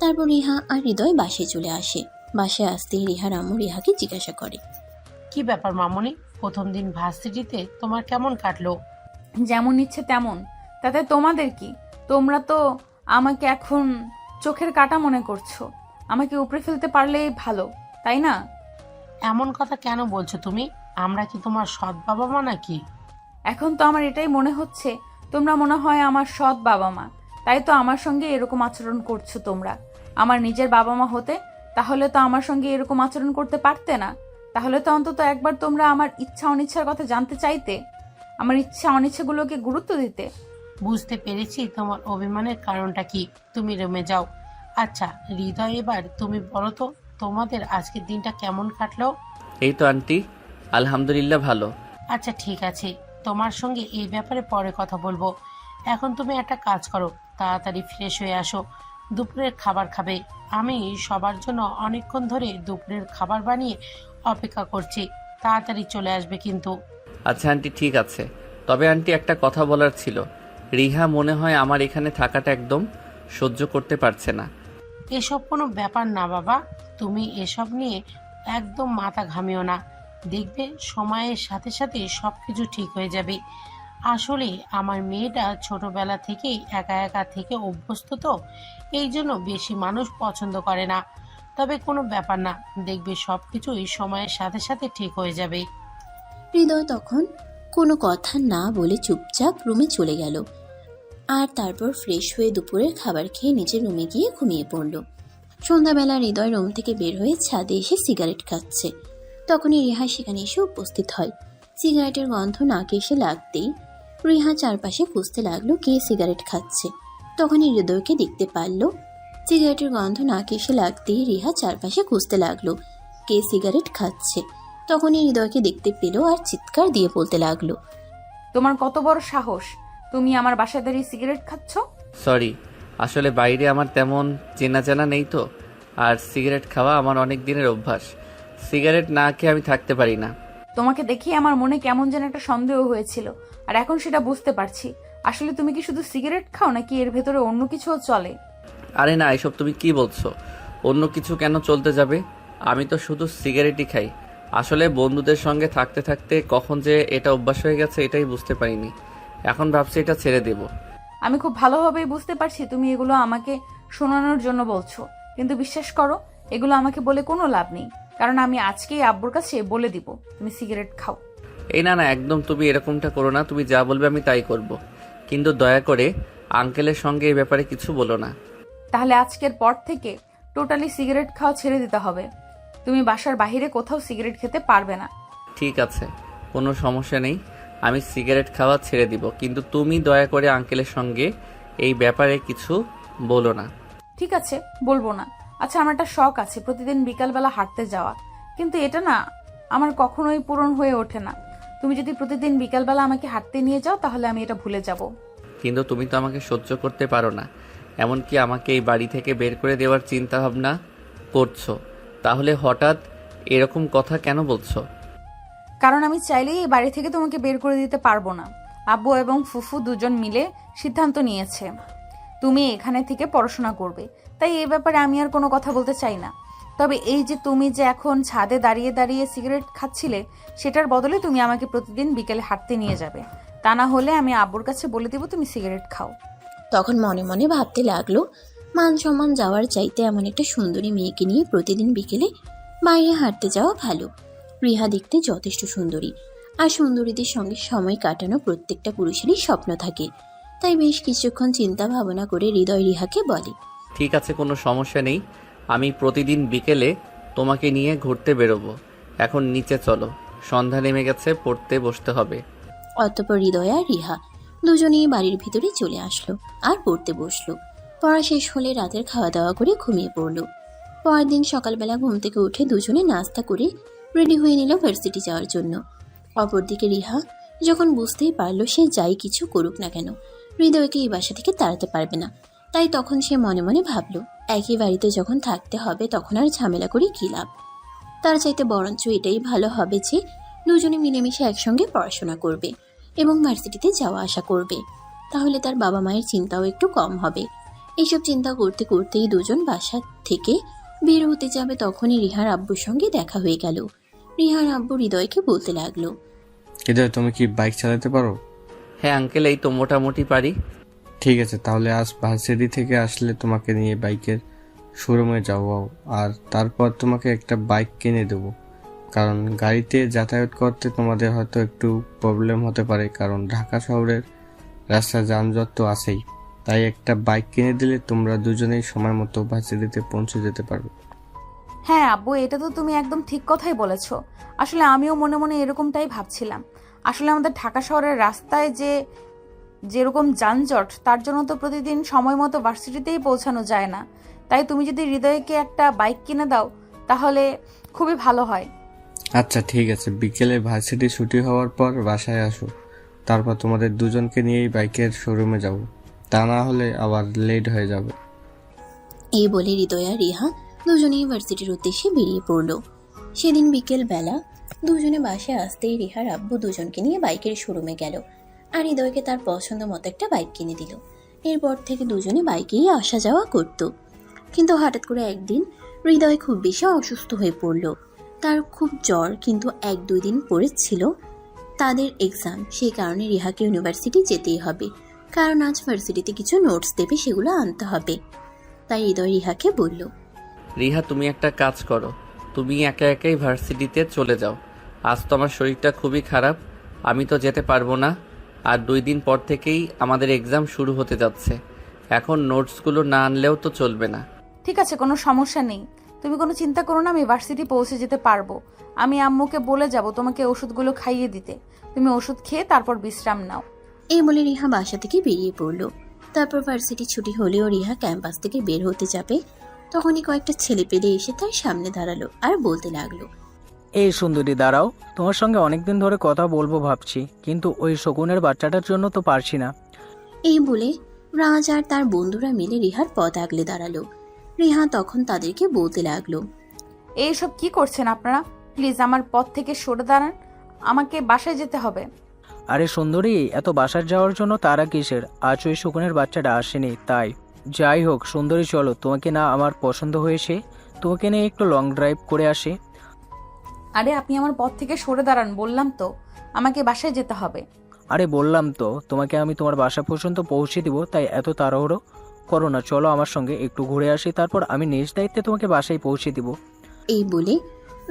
Speaker 3: তারপর রিহা আর হৃদয় বাসায় চলে আসে। বাসায় আসতেই রিহার আম্মু রিহাকে জিজ্ঞাসা করে,
Speaker 7: কি ব্যাপার মামনি, প্রথম দিন ভার্সিটিতে তোমার কেমন কাটলো?
Speaker 2: যেমন ইচ্ছে তেমন, তাতে তোমাদের কি? তোমরা তো আমাকে এখন চোখের কাঁটা মনে করছো। আমাকে উপরে ফেলতে পারলেই ভালো, তাই না?
Speaker 7: এমন কথা কেন বলছো তুমি? আমরা কি তোমার সৎ বাবা মা নাকি?
Speaker 2: এখন তো আমার এটাই মনে হচ্ছে তোমরা মনে হয় আমার সৎ বাবা মা, তাই তো আমার সঙ্গে এরকম আচরণ করছো। তোমরা আমার নিজের বাবা মা হতে তাহলে তো আমার সঙ্গে এরকম আচরণ করতে পারতে না, তাহলে তো অন্তত একবার তোমরা আমার ইচ্ছা অনিচ্ছার কথা জানতে চাইতে, আমার ইচ্ছা অনিচ্ছাগুলোকে গুরুত্ব দিতে।
Speaker 7: বুঝতে পেরেছি তোমার অভিমানের কারণটা কি। তুমি রুমে যাও। আচ্ছা হৃদয়, এবার তুমি বলো তো তোমাদের আজকের দিনটা কেমন কাটলো?
Speaker 1: এই তো আন্টি, আলহামদুলিল্লাহ ভালো।
Speaker 7: আচ্ছা ঠিক আছে, তোমার সঙ্গে এই ব্যাপারে পরে কথা বলবো। এখন তুমি একটা কাজ করো, তাড়াতাড়ি ফ্রেশ হয়ে আসো, দুপুরের খাবার খাবে। আমি সবার জন্য অনেকক্ষণ ধরে দুপুরের খাবার বানিয়ে অপেক্ষা করছি, তাড়াতাড়ি চলে আসবে কিন্তু।
Speaker 1: আচ্ছা আন্টি ঠিক আছে। তবে আন্টি একটা কথা বলার ছিল, রিহা মনে হয় আমার এখানে থাকাটা একদম সহ্য করতে পারছে না।
Speaker 7: এসব কোনো ব্যাপার না বাবা, তুমি এসব নিয়ে একদম মাথা ঘামিও না, দেখবে সময়ের সাথে সাথে সব কিছু ঠিক হয়ে যাবে। আসলে আমার মেয়েটা ছোটবেলা থেকেই একা একা থেকে অভ্যস্ত, তো এই জন্য বেশি মানুষ পছন্দ করে না। তবে কোনো ব্যাপার না, দেখবে সব কিছুই সময়ের সাথে সাথে ঠিক হয়ে যাবে।
Speaker 3: হৃদয় তখন কোনো কথা না বলে চুপচাপ রুমে চলে গেল। আর তারপর ফ্রেশ হয়ে দুপুরের খাবার খেয়ে নিজের রুমে গিয়ে ঘুমিয়ে পড়ল। সন্ধ্যাবেলা হৃদয় রুম থেকে বের হয়ে ছাদে এসে সিগারেট খাচ্ছে। তখনই রিহা সেখানে এসে উপস্থিত হয়। সিগারেটের গন্ধ নাকে এসে লাগতেই রিহা চারপাশে খুঁজতে লাগলো কে সিগারেট খাচ্ছে। তখনই হৃদয়কে দেখতে পারল। সিগারেটের গন্ধ নাকে এসে লাগতেই রিহা চারপাশে খুঁজতে লাগলো কে সিগারেট খাচ্ছে। তখনই হৃদয়কে দেখতে পেল আর চিৎকার দিয়ে বলতে লাগলো,
Speaker 2: তোমার কত বড় সাহস, তুমি আমার বাসায় দাঁড়িয়ে সিগারেট খাচ্ছ?
Speaker 1: সরি, আসলে বাইরে আমার তেমন চেনা জানা নেই তো, আর সিগারেট খাওয়া আমার অনেক দিনের অভ্যাস। সিগারেট না খেয়ে আমি থাকতে পারি না।
Speaker 2: তোমাকে দেখে আমার মনে কেমন যেন একটা সন্দেহ হয়েছিল, আর এখন সেটা বুঝতে পারছি। আসলে তুমি কি শুধু সিগারেট খাও নাকি এর ভেতরে অন্য কিছুও চলে?
Speaker 1: আরে না, এসব তুমি কি বলছো? অন্য কিছু কেন চলতে যাবে? আমি তো শুধু সিগারেটই খাই। আসলে বন্ধুদের সঙ্গে থাকতে থাকতে কখন যে এটা অভ্যাস হয়ে গেছে এটাই বুঝতে পারিনি। এখন ভাবছি এটা ছেড়ে দেব।
Speaker 2: আমি খুব ভালোভাবেই বুঝতে পারছি তুমি এগুলো আমাকে শোনানোর জন্য বলছো, কিন্তু বিশ্বাস করো এগুলো আমাকে বলে কোনো লাভ নেই, কারণ আমি আজকেই আব্বুর কাছে বলে দিব তুমি সিগারেট খাও।
Speaker 1: এই না না, একদম তুমি এরকমটা করো না। তুমি যা বলবে আমি তাই করব, কিন্তু দয়া করে আঙ্কেলের সঙ্গে এই ব্যাপারে কিছু বলো না।
Speaker 2: তাহলে আজকের পর থেকে টোটালি সিগারেট খাওয়া ছেড়ে দিতে হবে। তুমি বাসার বাইরে কোথাও সিগারেট খেতে পারবে না।
Speaker 1: ঠিক আছে, কোনো সমস্যা নেই, আমি সিগারেট খাওয়া ছেড়ে দিব, কিন্তু তুমি দয়া করে আঙ্কেলের সঙ্গে এই ব্যাপারে কিছু বলো না।
Speaker 2: ঠিক আছে, বলবো না। আচ্ছা, আমার একটা শখ আছে প্রতিদিন বিকালবেলা হাঁটতে যাওয়া, কিন্তু এটা না আমার কখনোই পূরণ হয়ে ওঠে না। তুমি যদি প্রতিদিন বিকালবেলা আমাকে হাঁটতে নিয়ে যাও তাহলে আমি এটা ভুলে যাব।
Speaker 1: কিন্তু তুমি তো আমাকে সহ্য করতে পারো না, এমনকি আমাকে এই বাড়ি থেকে বের করে দেওয়ার চিন্তা ভাবনা করছো। তাহলে হঠাৎ এরকম কথা কেন বলছো?
Speaker 2: কারণ আমি চাইলেই এই বাড়ি থেকে তোমাকে বের করে দিতে পারবো না। আব্বু এবং ফুফু দুজন মিলে সিদ্ধান্ত নিয়েছে তুমি এখানে থেকে পড়াশোনা করবে, তাই এই ব্যাপারে আমি আর কোনো কথা বলতে চাই না। তবে এই যে তুমি যে এখন ছাদে দাঁড়িয়ে দাঁড়িয়ে সিগারেট খাচ্ছিলে, সেটার বদলে তুমি আমাকে প্রতিদিন বিকেলে হাঁটতে নিয়ে যাবে, তা না হলে আমি আব্বুর কাছে বলে দিব তুমি সিগারেট খাও।
Speaker 3: তখন মনে মনে ভাবতে লাগলো, মান সম্মান যাওয়ার চাইতে এমন একটা সুন্দরী মেয়েকে নিয়ে প্রতিদিন বিকেলে বাইরে হাঁটতে যাওয়া ভালো। রিহা দেখতে যথেষ্ট সুন্দরী, আর সুন্দরীদের সঙ্গে সময় কাটানো প্রত্যেকটা পুরুষেরই স্বপ্ন থাকে। তাই বেশ কিছুক্ষণ চিন্তা ভাবনা করে হৃদয় রিহাকে বলে,
Speaker 1: ঠিক আছে, কোনো সমস্যা নেই, আমি প্রতিদিন বিকেলে তোমাকে নিয়ে ঘুরতে বেরোবো। এখন নিচে চলো, সন্ধ্যা নেমে গেছে, পড়তে বসতে হবে।
Speaker 3: অতঃপর হৃদয় আর রিহা দুজনেই বাড়ির ভিতরে চলে আসলো আর পড়তে বসলো। পড়া শেষ হলে রাতের খাওয়া দাওয়া করে ঘুমিয়ে পড়লো। পরের দিন সকালবেলা ঘুম থেকে উঠে দুজনে নাস্তা করে রেডি হয়ে নিল ভার্সিটি যাওয়ার জন্য। অপরদিকে রিহা যখন বুঝতেই পারলো সে যাই কিছু করুক না কেন হৃদয়কে এই বাসা থেকে তাড়াতে পারবে না, তাই তখন সে মনে মনে ভাবলো, একই বাড়িতে যখন থাকতে হবে তখন আর ঝামেলা করে কী লাভ। তার চাইতে বরঞ্চ এটাই ভালো হবে যে দুজনে মিলেমিশে একসঙ্গে পড়াশোনা করবে এবং ভার্সিটিতে যাওয়া আসা করবে, তাহলে তার বাবা মায়ের চিন্তাও একটু কম হবে। এইসব চিন্তা করতে করতেই দুজন বাসা থেকে বের হতে যাবে, তখনই রিহার আব্বুর সঙ্গে দেখা হয়ে গেল। রিহার আব্বু হৃদয়কে বলতে লাগলো,
Speaker 8: হৃদয়, তুমি কি বাইক চালাতে পারো?
Speaker 1: হ্যাঁ আঙ্কেল, এই তো মোটামুটি পারি।
Speaker 8: ঠিক আছে, তাহলে আজ ভার্সিটি থেকে আসলে তোমাকে নিয়ে বাইকের শোরুমে যাবো, আর তারপর তোমাকে একটা বাইক কিনে দেবো। কারণ গাড়িতে যাতায়াত করতে তোমাদের হয়তো একটু প্রবলেম হতে পারে, কারণ ঢাকা শহরের রাস্তা যানজট তো আছেই। তাই একটা বাইক কিনে দিলে তোমরা দুজনেই সময় মতো ভার্সিটিতে পৌঁছে যেতে পারবে।
Speaker 2: হ্যাঁ আব্বু, এটা তো তুমি একদম ঠিক কথাই বলেছো। আসলে আমিও মনে মনে এরকমটাই ভাবছিলাম। আসলে আমাদের ঢাকা শহরের রাস্তায় যেরকম যানজট, তার জন্য তো প্রতিদিন সময় মতো ভার্সিটিতেই পৌঁছানো যায় না। তাই তুমি যদি হৃদয়কে একটা বাইক কিনে দাও তাহলে খুবই ভালো হয়।
Speaker 8: আচ্ছা ঠিক আছে, বিকেলে ভার্সিটি ছুটি হওয়ার পর বাসায় আসো, তারপর তোমাদের দুজনকে নিয়েই বাইকের শোরুমে যাব, তা না হলে আবার লেট হয়ে যাবে।
Speaker 3: এই বলে হৃদয় আর রিহা দুজনেই ভার্সিটির উদ্দেশ্যে বেরিয়ে পড়ল। সেদিন বিকেল বেলা দুজনে বাসায় আসতেই রিহার আব্বু দুজনকে নিয়ে বাইকের শোরুমে গেল আর হৃদয়কে তার পছন্দ মতো একটা বাইক কিনে দিল। এরপর থেকে দুজনে বাইকেই আসা যাওয়া করত। কিন্তু হঠাৎ করে একদিন হৃদয় খুব বেশি অসুস্থ হয়ে পড়ল। তার খুব জ্বর, কিন্তু 1-2 দিন পরে ছিল তাদের এক্সাম। সেই কারণে রিহাকে ইউনিভার্সিটি যেতেই হবে, কারণ আজ ভার্সিটিতে কিছু নোটস দেবে, সেগুলো আনতে হবে। তাই হৃদয় রিহাকে বলল,
Speaker 1: রিহা, তুমি একটা কাজ করো, তুমি একা একাই ভার্সিটিতে চলে যাও। আজ তো আমার শরীরটা খুবই খারাপ, আমি তো যেতে পারবো না। আর 2 দিন পর থেকেই আমাদের এক্সাম শুরু হতে যাচ্ছে, এখন নোটসগুলো না আনলেও তো চলবে না।
Speaker 2: ঠিক আছে, কোনো সমস্যা নেই, তুমি কোনো চিন্তা করো না, আমি ভার্সিটি পৌঁছে যেতে পারবো। আমি আম্মুকে বলে যাব তোমাকে ওষুধগুলো খাইয়ে দিতে। তুমি ওষুধ খেয়ে তারপর বিশ্রাম নাও।
Speaker 3: এই বলে রিহা বাসা থেকে বেরিয়ে পড়ল। তারপর ভার্সিটি ছুটি হলেও রিহা ক্যাম্পাস থেকে বের হতে যাবে, তখনই কয়েকটা ছেলে পেলে এসে তার সামনে দাঁড়ালো আর বলতে লাগলো,
Speaker 9: এই সুন্দরী দাঁড়াও, তোমার সঙ্গে অনেকদিন ধরে কথা বলবো ভাবছি, কিন্তু ওই শকুনের বাচ্চাটার জন্য তো পারছি না।
Speaker 3: এই বলে রাজ আর তার বন্ধুরা মিলে রিহার পথ আগলে দাঁড়ালো। রিহা তখন তাদেরকে বলতে লাগলো,
Speaker 2: এইসব কি করছেন আপনারা? প্লিজ আমার পথ থেকে সরে দাঁড়ান, আমাকে বাসায় যেতে হবে।
Speaker 9: আরে সুন্দরী, এত বাসার যাওয়ার জন্য তারা কিসের? আজ ওই শকুনের বাচ্চাটা আসেনি তাই। যাই হোক সুন্দরী, চলো, তোমাকে না আমার পছন্দ হয়েছে, তোমাকে নিয়ে একটু লং ড্রাইভ করে আসি।
Speaker 2: আরে আপনি আমার পথ থেকে সরে দাঁড়ান, বললাম তো আমাকে বাসায় যেতে হবে।
Speaker 9: আরে বললাম তো তোমাকে আমি তোমার বাসা পর্যন্ত পৌঁছে দিব, তাই এত তাড়াহুড়ো করো না, চলো আমার সঙ্গে একটু ঘুরে আসি, তারপর আমি নিজ দায়িত্বে তোমাকে বাসায় পৌঁছে দিব।
Speaker 3: এই বলে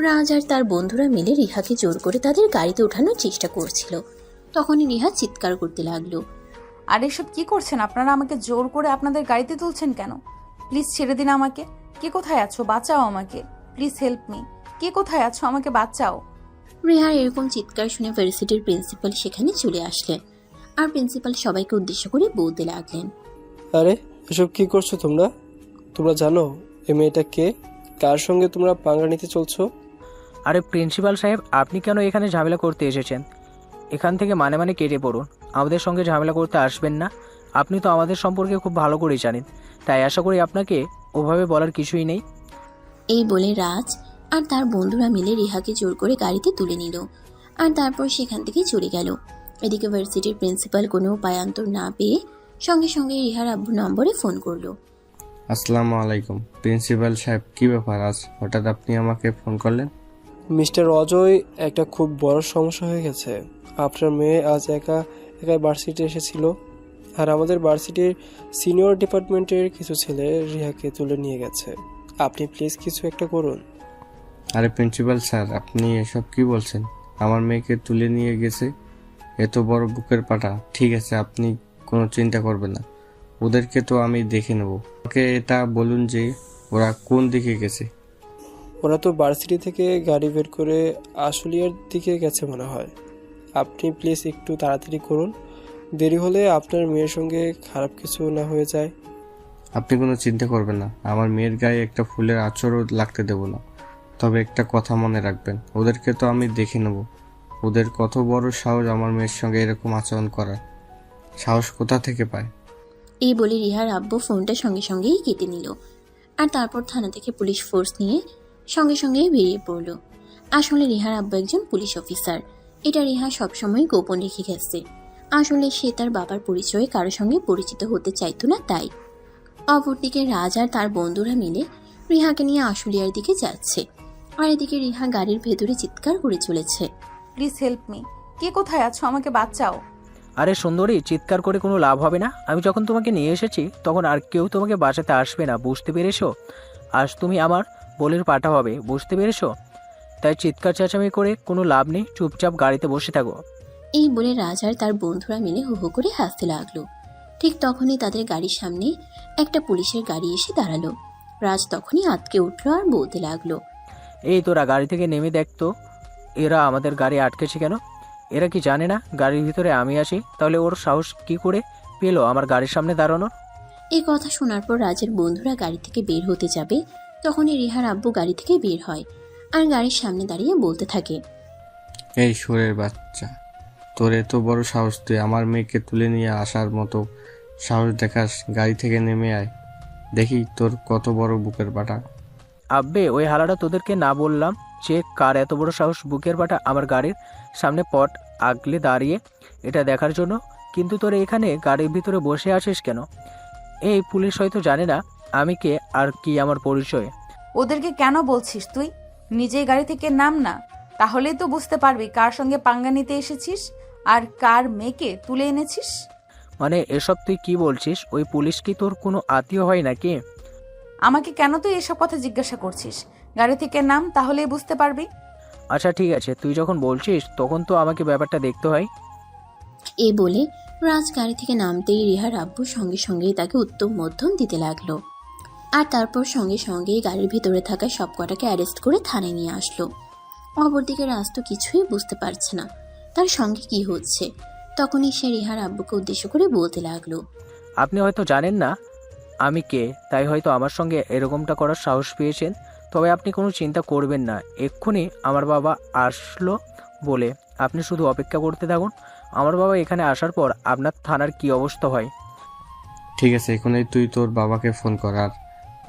Speaker 3: রাজ আর তার বন্ধুরা মিলে রিহাকে জোর করে তাদের গাড়িতে ওঠানোর চেষ্টা করছিল। তখনই রিহা চিৎকার করতে লাগলো,
Speaker 2: আর এসব কি করছেন আপনারা? আমাকে জোর করে আপনাদের গাড়িতে তুলছেন কেন? প্লিজ ছেড়ে দিন আমাকে। কে কোথায় আছো? বাঁচাও আমাকে, প্লিজ হেল্প মি। কে কোথায় আছো? আমাকে বাঁচাও।
Speaker 3: রিহার এরকম চিৎকার শুনে ভার্সিটির প্রিন্সিপাল সেখানে চলে আসলেন আর প্রিন্সিপাল সবাইকে উদ্দেশ্য করে বলতে লাগলেন,
Speaker 10: আরে এসব কি করছো তোমরা? তোমরা জানো এই মেয়েটা কে? কার সঙ্গে তোমরা পাঙ্গা নিতে চলছো?
Speaker 9: আরে প্রিন্সিপাল সাহেব, আপনি কেন এখানে ঝামেলা করতে এসেছেন? এখান থেকে মানে কেটে পড়ুন, আমাদের সঙ্গে ঝামেলা করতে আসবেন না। আপনি তো আমাদের সম্পর্কে খুব ভালো করেই জানেন, তাই আশা করি আপনাকে ওভাবে বলার কিছুই নেই।
Speaker 3: এই বলে রাজ আর তার বন্ধুরা মিলে রিহাকে জোর করে গাড়িতে তুলে নিল আর তারপর সেখান থেকে চলে গেল। এদিকে ভার্সিটির প্রিন্সিপাল কোনো উপায়ান্তর না পেয়ে সঙ্গে সঙ্গে রিহার আব্বুর নম্বরে ফোন করলো।
Speaker 8: আসসালামু আলাইকুম প্রিন্সিপাল সাহেব, কি ব্যাপার আজ হঠাৎ আপনি আমাকে ফোন করলেন?
Speaker 10: মিস্টার অজয়, একটা খুব বড় সমস্যা হয়ে গেছে। আপনার মেয়ে আজ একা একাই ভার্সিটি এসেছিল, আর আমাদের ভার্সিটির সিনিয়র ডিপার্টমেন্টের কিছু ছেলে রিহাকে তুলে নিয়ে গেছে। আপনি প্লিজ কিছু একটা করুন।
Speaker 8: আরে প্রিন্সিপাল স্যার, আপনি এসব কি বলছেন? আমার মেয়েকে তুলে নিয়ে গেছে? এত বড় বুকের পাটা। ঠিক আছে, আপনি কোনো চিন্তা করবেন না, ওদেরকে তো আমি দেখে নেব। ওকে এটা বলুন যে ওরা কোন দিকে গেছে।
Speaker 10: ওরা তো ভার্সিটি থেকে গাড়ি বের করে আশুলিয়ার দিকে গেছে মনে হয়। আপনি প্লিজ একটু তাড়াতাড়ি করুন, দেরি হলে আপনার মেয়ের সঙ্গে খারাপ কিছু না হয়ে যায়।
Speaker 8: আপনি কোনো চিন্তা করবেন না, আমার মেয়ের গায়ে একটা ফুলের আঁচড়ও লাগতে দেব না। তবে একটা কথা মনে রাখবেন, ওদেরকে তো আমি দেখে নেব। ওদের কত বড় সাহস আমার মেয়ের সঙ্গে এরকম আচরণ করার, সাহস কোথা থেকে পায়?
Speaker 3: এই বলে রিহার আব্বু ফোনটা সঙ্গে সঙ্গেই কেটে নিল আর তারপর থানা থেকে পুলিশ ফোর্স নিয়ে সঙ্গে সঙ্গেই বেরিয়ে পড়ল। আসলে রিহার আব্বু একজন পুলিশ অফিসার, এটা রিহা সবসময় গোপন রেখে গেছে। আসলে সে তার বাবার পরিচয়ে কারো সঙ্গে পরিচিত হতে চাইতো না, তাই। অপরদিকে রাজ আর তার বন্ধুরা মিলে রিহাকে নিয়ে আশুলিয়ার দিকে যাচ্ছে আর এদিকে রিহা গাড়ির ভেতরে চিৎকার করে চলেছে,
Speaker 2: প্লিজ হেল্প মি। কে কোথায় আছো? আমাকে বাঁচাও।
Speaker 9: আরে সুন্দরী, চিৎকার করে কোনো লাভ হবে না। আমি যখন তোমাকে নিয়ে এসেছি তখন আর কেউ তোমাকে বাঁচাতে আসবে না, বুঝতে পেরেছো? আজ তুমি আমার বলির পাঠা হবে, বুঝতে পেরেছো? তাই চিৎকার চেঁচামেচি করে কোনো লাভ নেই, চুপচাপ গাড়িতে বসে থাকো।
Speaker 3: এই বলে রাজ আর তার বন্ধুরা মিলে হু হু করে হাসতে লাগলো। ঠিক তখনই তাদের গাড়ির সামনে একটা পুলিশের গাড়ি এসে দাঁড়ালো রাজ তখনই আটকে উঠলো আর বলতে লাগলো,
Speaker 9: এই তোরা গাড়ি থেকে নেমে দেখ তো, এরা আমাদের গাড়ি আটকেছে কেন? এরা কি জানে না গাড়ির ভিতরে আমি আছি? তাহলে ওর সাহস কি করে পেলো আমার গাড়ির সামনে দাঁড়ানোর?
Speaker 3: এই কথা শোনার পর রাজের বন্ধুরা গাড়ি থেকে বের হতে যাবে, তখনই রিহার আব্বু গাড়ি থেকে বের হয় আর গাড়ির সামনে দাঁড়িয়ে বলতে থাকে,
Speaker 8: এই সুরের বাচ্চা, তোর এত বড় সাহস, তুই আমার মেয়েকে তুলে নিয়ে আসার মতো সাহস দেখাস? গাড়ি থেকে নেমে আয়, দেখি তোর কত বড় বুকের পাটা।
Speaker 9: আব্বে, ওই হালাটা তোদেরকে না বললাম যে কার এত বড় সাহস বুকের পাটা আমার গাড়ির সামনে পট আগলে দাঁড়িয়ে এটা দেখার জন্য? কিন্তু তোরা এখানে গাড়ির ভিতরে বসে আছিস কেন? এই পুলিশ হয়তো জানে না আমি কে আর কি আমার পরিচয়।
Speaker 2: ওদেরকে কেন বলছিস তুই? নিজেই গাড়ি থেকে নাম না, তাহলেই তো বুঝতে পারবি কার সঙ্গে পাঙ্গা নিতে এসেছিস আর কার মেয়েকে তুলে এনেছিস।
Speaker 9: মানে এসব তুই কি বলছিস? ওই পুলিশ কি তোর কোনো আত্মীয় হয় নাকি?
Speaker 2: আমাকে কেন তুই এসব কথা জিজ্ঞাসা করছিস? গাড়ি থেকে নাম, তাহলেই বুঝতে পারবি।
Speaker 9: আচ্ছা ঠিক আছে, তুই যখন বলছিস তখন তো আমাকে ব্যাপারটা দেখতে হয়।
Speaker 3: এই বলে রাজ গাড়ি থেকে নামতেই রিহার আব্বু সঙ্গে সঙ্গেই তাকে উত্তম মধ্যম দিতে লাগলো। আর তারপর সঙ্গে সঙ্গেই গাড়ির ভিতরে থাকা সব কটাকে অ্যারেস্ট করে থানায় নিয়ে আসলো। অপরদিকে রাজ তো কিছুই বুঝতে পারছে না তার সঙ্গে কি হচ্ছে। তখনই সে রিহার আব্বুকে উদ্দেশ্য করে বলতে লাগলো,
Speaker 9: আপনি হয়তো জানেন না আমি কে, তাই হয়তো আমার সঙ্গে এরকমটা করার সাহস পেয়েছেন। তবে আপনি কোনো চিন্তা করবেন না, এক্ষুনি আমার বাবা আসলো বলে আপনি শুধু অপেক্ষা করতে থাকুন। আমার বাবা এখানে আসার পর আপনার থানার কি অবস্থা হয়।
Speaker 8: ঠিক আছে, এখনই তুই তোর বাবাকে ফোন কর আর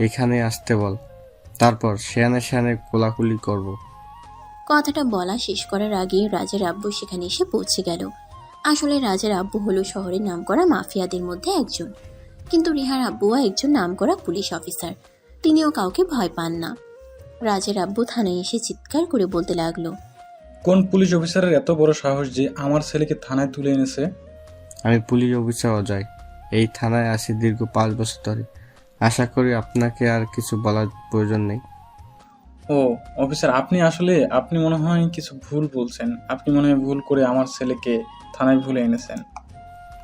Speaker 8: এখানে আসতে বল, তারপর সেয়ানে সেয়ানে কোলাকুলি করব।
Speaker 3: কথাটা বলা শেষ করার আগে রাজের আব্বু সেখানে এসে পৌঁছে গেল। আসলে রাজের আব্বু হলো শহরের নামকরা মাফিয়াদের মধ্যে একজন, কিন্তু রিহার আব্বুও একজন নামকরা পুলিশ অফিসার, তিনিও কাউকে ভয় পান না। রাজের আব্বু থানায় এসে চিৎকার করে বলতে লাগলো,
Speaker 11: কোন পুলিশ অফিসারের এত বড় সাহস যে আমার ছেলেকে থানায় তুলে এনেছে?
Speaker 8: আমি পুলিশ অফিসার অজয়, এই থানায় আসি দীর্ঘ 5 বছর ধরে। আশা করি আপনাকে আর কিছু বলার প্রয়োজন নেই।
Speaker 11: ও অফিসার, আপনি মনে হয় কিছু ভুল বলছেন। আপনি মনে হয় ভুল করে আমার ছেলেকে থানায় ভুলে এনেছেন।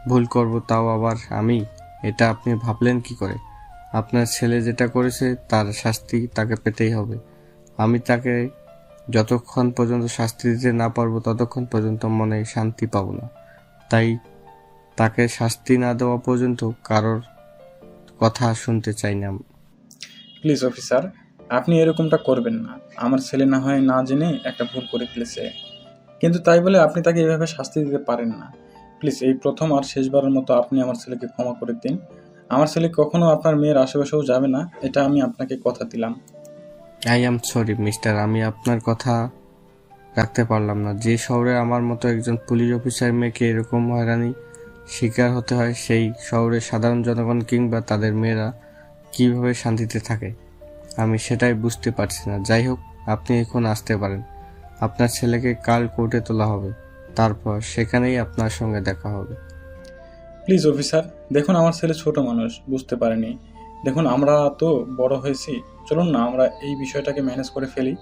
Speaker 8: ভুল করব তাও আবার আমি? এটা আপনি ভাবলেন কি করে? আপনার ছেলে যেটা করেছে তার শাস্তি তাকে পেতেই হবে। আমি তাকে যতক্ষণ পর্যন্ত শাস্তি দিতে না পারবো ততক্ষণ পর্যন্ত মনে শান্তি পাবো না। তাই তাকে শাস্তি না দেওয়া পর্যন্ত কারোর কথা শুনতে চাই না।
Speaker 11: প্লিজ অফিসার, আপনি এরকমটা করবেন না। আমার ছেলে না হয় না জেনে একটা ভুল করে ফেলেছে, কিন্তু তাই বলে আপনি তাকে এভাবে শাস্তি দিতে পারেন না। প্লিজ এই প্রথম আর শেষবারের মতো আপনি আমার ছেলেকে ক্ষমা করে দিন। আমার ছেলে কখনো আপনার মেয়ের আশেপাশেও যাবে না, এটা আমি আপনাকে কথা দিলাম।
Speaker 8: আই এম সরি মিস্টার, আমি আপনার কথা রাখতে পারলাম না। যে শহরে আমার মতো একজন পুলিশ অফিসার মেয়েকে এরকম হয়রানি শিকার হতে হয়, সেই শহরের সাধারণ জনগণ কিংবা তাদের মেয়েরা কিভাবে শান্তিতে থাকে আমি সেটাই বুঝতে পারছি না। যাই হোক, আপনি এখন আসতে পারেন। আপনার ছেলেকে কাল কোর্টে তোলা হবে, তারপর সেখানেই আপনার সঙ্গে দেখা হবে।
Speaker 11: প্লিজ অফিসার, দেখুন আমার ছেলে ছোট মানুষ, বুঝতে পারেনি। দেখুন আমরা তো বড় হয়েছি, চলুন না আমরা এই বিষয়টাকে ম্যানেজ করে ফেলি।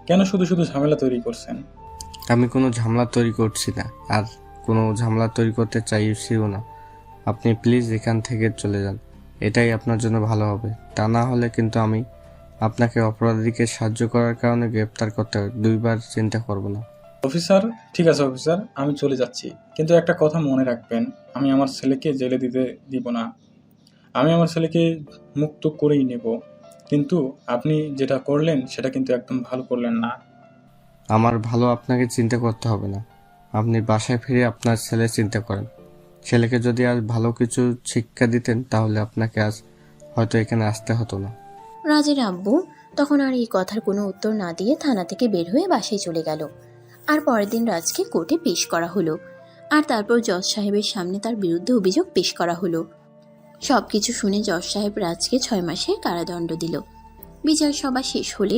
Speaker 11: কেন শুধু শুধু ঝামেলা তৈরি করছেন?
Speaker 8: আমি কোনো ঝামেলা তৈরি করছি না, আর কোনো ঝামেলা তৈরি করতে চাইছিও না। আপনি প্লিজ এখান থেকে চলে যান, এটাই আপনার জন্য ভালো হবে। তা না হলে কিন্তু আমি আপনাকে অপরাধীকে সাহায্য করার কারণে গ্রেপ্তার করতে 2 বার চিন্তা করব না।
Speaker 11: অফিসার, ঠিক আছে অফিসার, আমি চলে যাচ্ছি, কিন্তু একটা কথা মনে রাখবেন, আমি আমার ছেলেকে জেলে দিতে দিব না। আমি আমার ছেলেকে মুক্ত করেই নেব। কিন্তু আপনি যেটা করলেন সেটা কিন্তু একদম ভালো করলেন না।
Speaker 8: আমার ভালো আপনাকে চিন্তা করতে হবে না, আপনি বাসায় ফিরে আপনার ছেলে চিন্তা করেন। ছেলেকে যদি আজ ভালো কিছু শিক্ষা দিতেন তাহলে আপনাকে আজ হয়তো এখানে আসতে হতো না।
Speaker 3: রাজের আব্বু তখন আর এই কথার কোনো উত্তর না দিয়ে থানা থেকে বের হয়ে বাসায় চলে গেল। আর পরের দিন রাজকে কোর্টে পেশ করা হলো, আর তারপর জজ সাহেবের সামনে তার বিরুদ্ধে অভিযোগ পেশ করা হলো। সবকিছু শুনে জজ সাহেব রাজকে 6 মাসের কারাদণ্ড দিল। বিচার সভা শেষ হলে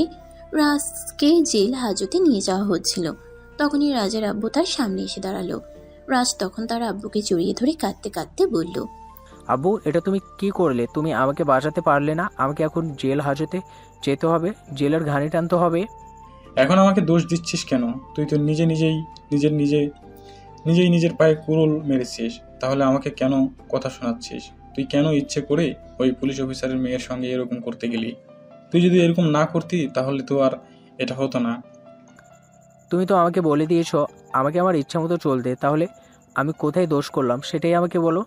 Speaker 3: রাজকে জেল হাজতে নিয়ে যাওয়া হচ্ছিল। তখনই রাজের আব্বু তার সামনে এসে দাঁড়ালো। রাজ তখন তার আব্বুকে জড়িয়ে ধরে কাঁদতে কাঁদতে বলল,
Speaker 9: আব্বু, এটা তুমি কি করলে? তুমি আমাকে বাঁচাতে পারলে না? আমাকে এখন জেল হাজতে যেতে হবে, জেলের ঘানি টানতে হবে।
Speaker 11: এখন আমাকে দোষ দিচ্ছিস কেন? তুই তো নিজের পায়ে কুড়ুল মেরেছিস, তাহলে আমাকে কেন কথা শোনাচ্ছিস? তুই কেন ইচ্ছে করে ওই পুলিশ অফিসারের মেয়ের সঙ্গে এরকম করতে গেলি? তুই যদি এরকম না করতি তাহলে তো আর এটা হতো না।
Speaker 9: তুমি তো আমাকে বলে দিয়েছো আমাকে আমার ইচ্ছা মতো চলতে, তাহলে আমি কোথায় দোষ করলাম সেটাই আমাকে বলো।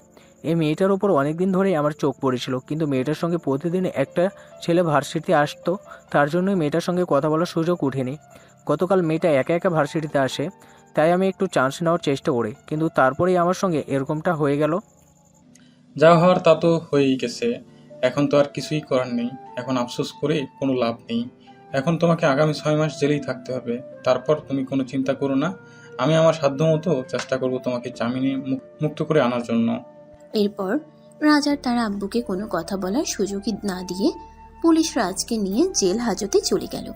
Speaker 9: এই মেয়েটার ওপর অনেকদিন ধরেই আমার চোখ পড়েছিল, কিন্তু মেয়েটার সঙ্গে প্রতিদিন একটা ছেলে ভার্সিটিতে আসতো, তার জন্যই মেয়েটার সঙ্গে কথা বলার সুযোগ উঠেনি। গতকাল মেয়েটা একা একা ভার্সিটিতে আসে, তাই আমি একটু চান্স নেওয়ার চেষ্টা করি, কিন্তু তারপরেই আমার সঙ্গে এরকমটা হয়ে গেল।
Speaker 11: যা হওয়ার তা তো হয়েই গেছে, এখন তো আর কিছুই করার নেই। এখন আফসোস করে কোনো লাভ নেই। এখন তোমাকে আগামী 6 মাস জেলেই থাকতে হবে। তারপর তুমি কোনো চিন্তা করো না, আমি আমার সাধ্যমতো চেষ্টা করব তোমাকে জামিনে মুক্ত করে আনার জন্য।
Speaker 3: এরপর রাজ আর তার আব্বুকে কোনো কথা বলার সুযোগই না দিয়ে পুলিশ রাজকে নিয়ে জেল হাজতে চলে গেল।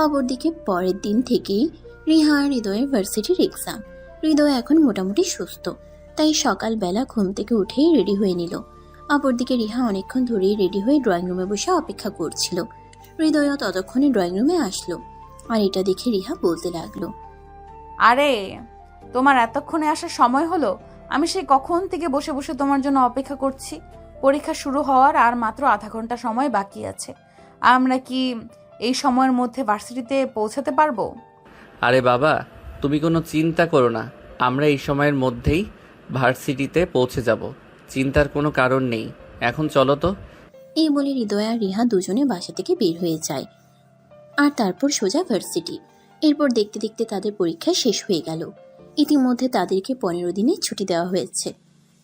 Speaker 3: অপরদিকে পরের দিন থেকেই রিহা আর হৃদয়ের ভার্সিটির এক্সাম। হৃদয় এখন মোটামুটি সুস্থ, তাই সকালবেলা ঘুম থেকে উঠেই রেডি হয়ে নিল। অপরদিকে রিহা অনেকক্ষণ ধরেই রেডি হয়ে ড্রয়িং রুমে বসে অপেক্ষা করছিল। হৃদয়ও ততক্ষণে ড্রয়িং রুমে আসলো, আর এটা দেখে রিহা বলতে লাগলো,
Speaker 2: আরে তোমার এতক্ষণে আসার সময় হলো? আমি সেই কখন থেকে বসে বসে তোমার জন্য অপেক্ষা করছি। পরীক্ষা শুরু হওয়ার আর মাত্র আধা ঘন্টা সময় বাকি আছে। আমরা কি এই সময়ের মধ্যে ভার্সিটিতে পৌঁছাতে পারবো?
Speaker 1: আরে বাবা, তুমি কোনো চিন্তা করো না, আমরা এই সময়ের মধ্যেই ভার্সিটিতে পৌঁছে যাব। চিন্তার কোনো কারণ নেই। এখন চলো তো।
Speaker 3: এই বলে হৃদয় আর রিহা দুজনে বাসা থেকে বের হয়ে যায়, আর তারপর সোজা ভার্সিটি। এরপর দেখতে দেখতে তাদের পরীক্ষা শেষ হয়ে গেল। ইতিমধ্যে তাদেরকে 15 দিনের ছুটি দেওয়া হয়েছে।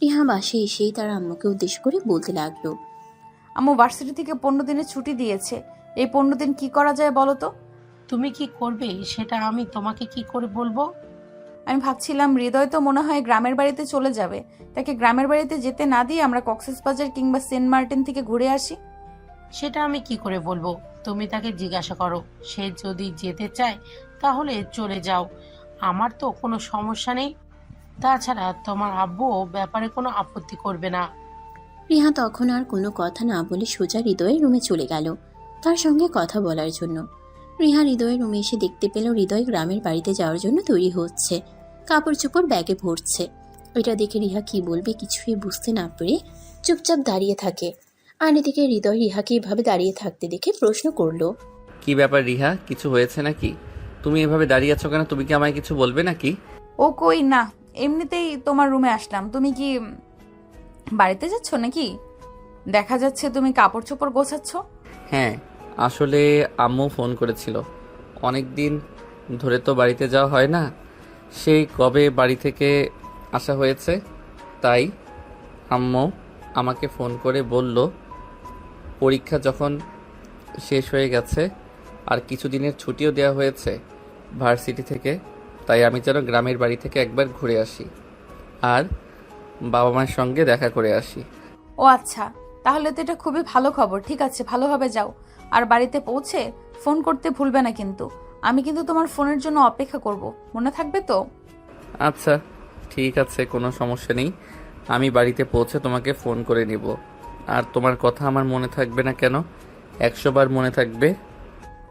Speaker 3: রিহা বাসে এসেই তার আম্মুকে উদ্দেশ্য করে বলতে লাগলো,
Speaker 2: আম্মু ভার্সিটি থেকে 15 দিনের ছুটি দিয়েছে। এই 15 দিন কি করা যায় বলো তো?
Speaker 7: তুমি কি করবে সেটা আমি তোমাকে কি করে বলবো?
Speaker 2: আমি ভাবছিলাম হৃদয় তো মনে হয় গ্রামের বাড়িতে চলে যাবে, তাকে গ্রামের বাড়িতে যেতে না দিয়ে আমরা কক্সবাজার কিংবা সেন্ট মার্টিন থেকে ঘুরে আসি।
Speaker 7: সেটা আমি কি করে বলবো? তুমি তাকে জিজ্ঞাসা করো, সে যদি যেতে চায় তাহলে চলে যাও, আমার তো কোনো সমস্যা নেই। তাছাড়া তোমার আব্বুও ব্যাপারে কোনো আপত্তি করবে না।
Speaker 3: রিহা তখন আর কোনো কথা না বলে সোজা হৃদয়ের রুমে চলে গেল তার সঙ্গে কথা বলার জন্য। রিহা হৃদয়ের রুমে এসে দেখতে পেল হৃদয় গ্রামের বাড়িতে যাওয়ার জন্য তৈরি হচ্ছে, কাপড় চোপড় ব্যাগে ভরছে। এটা দেখে রিহা কি বলবে কিছুই বুঝতে না পেরে চুপচাপ দাঁড়িয়ে থাকে। আর এদিকে হৃদয় রিহাকে এভাবে দাঁড়িয়ে থাকতে দেখে প্রশ্ন করলো,
Speaker 1: কি ব্যাপার রিহা, কিছু হয়েছে নাকি? তুমি এভাবে দাঁড়িয়ে আছো কেন? তুমি কি আমায় কিছু বলবে নাকি?
Speaker 2: ও কই না, এমনিতেই তোমার রুমে আসলাম। তুমি কি বাড়িতে যাচ্ছ নাকি? দেখা যাচ্ছে তুমি কাপড় চোপড় গোছাচ্ছ।
Speaker 1: হ্যাঁ, আসলে আম্মু ফোন করেছিল। অনেক দিন ধরে তো বাড়িতে যাওয়া হয় না, সেই কবে বাড়ি থেকে আসা হয়েছে, তাই আম্মু আমাকে ফোন করে বলল পরীক্ষা যখন শেষ হয়ে গেছে আর কিছুদিনের ছুটিও দেওয়া হয়েছে ভার্সিটি থেকে, তাই আমি যেন গ্রামের বাড়ি থেকে একবার ঘুরে আসি আর বাবা মায়ের সঙ্গে দেখা করে আসি।
Speaker 2: ও আচ্ছা, তাহলে তো এটা খুবই ভালো খবর। ঠিক আছে, ভালোভাবে যাও। আর বাড়িতে পৌঁছে ফোন করতে ভুলবে না কিন্তু। আমি কিন্তু তোমার ফোনের জন্য অপেক্ষা করব, মনে থাকবে তো?
Speaker 1: আচ্ছা ঠিক আছে, কোনো সমস্যা নেই। আমি বাড়িতে পৌঁছে তোমাকে ফোন করে নিব। আর তোমার কথা আমার মনে থাকবে না কেন? 100 বার মনে থাকবে।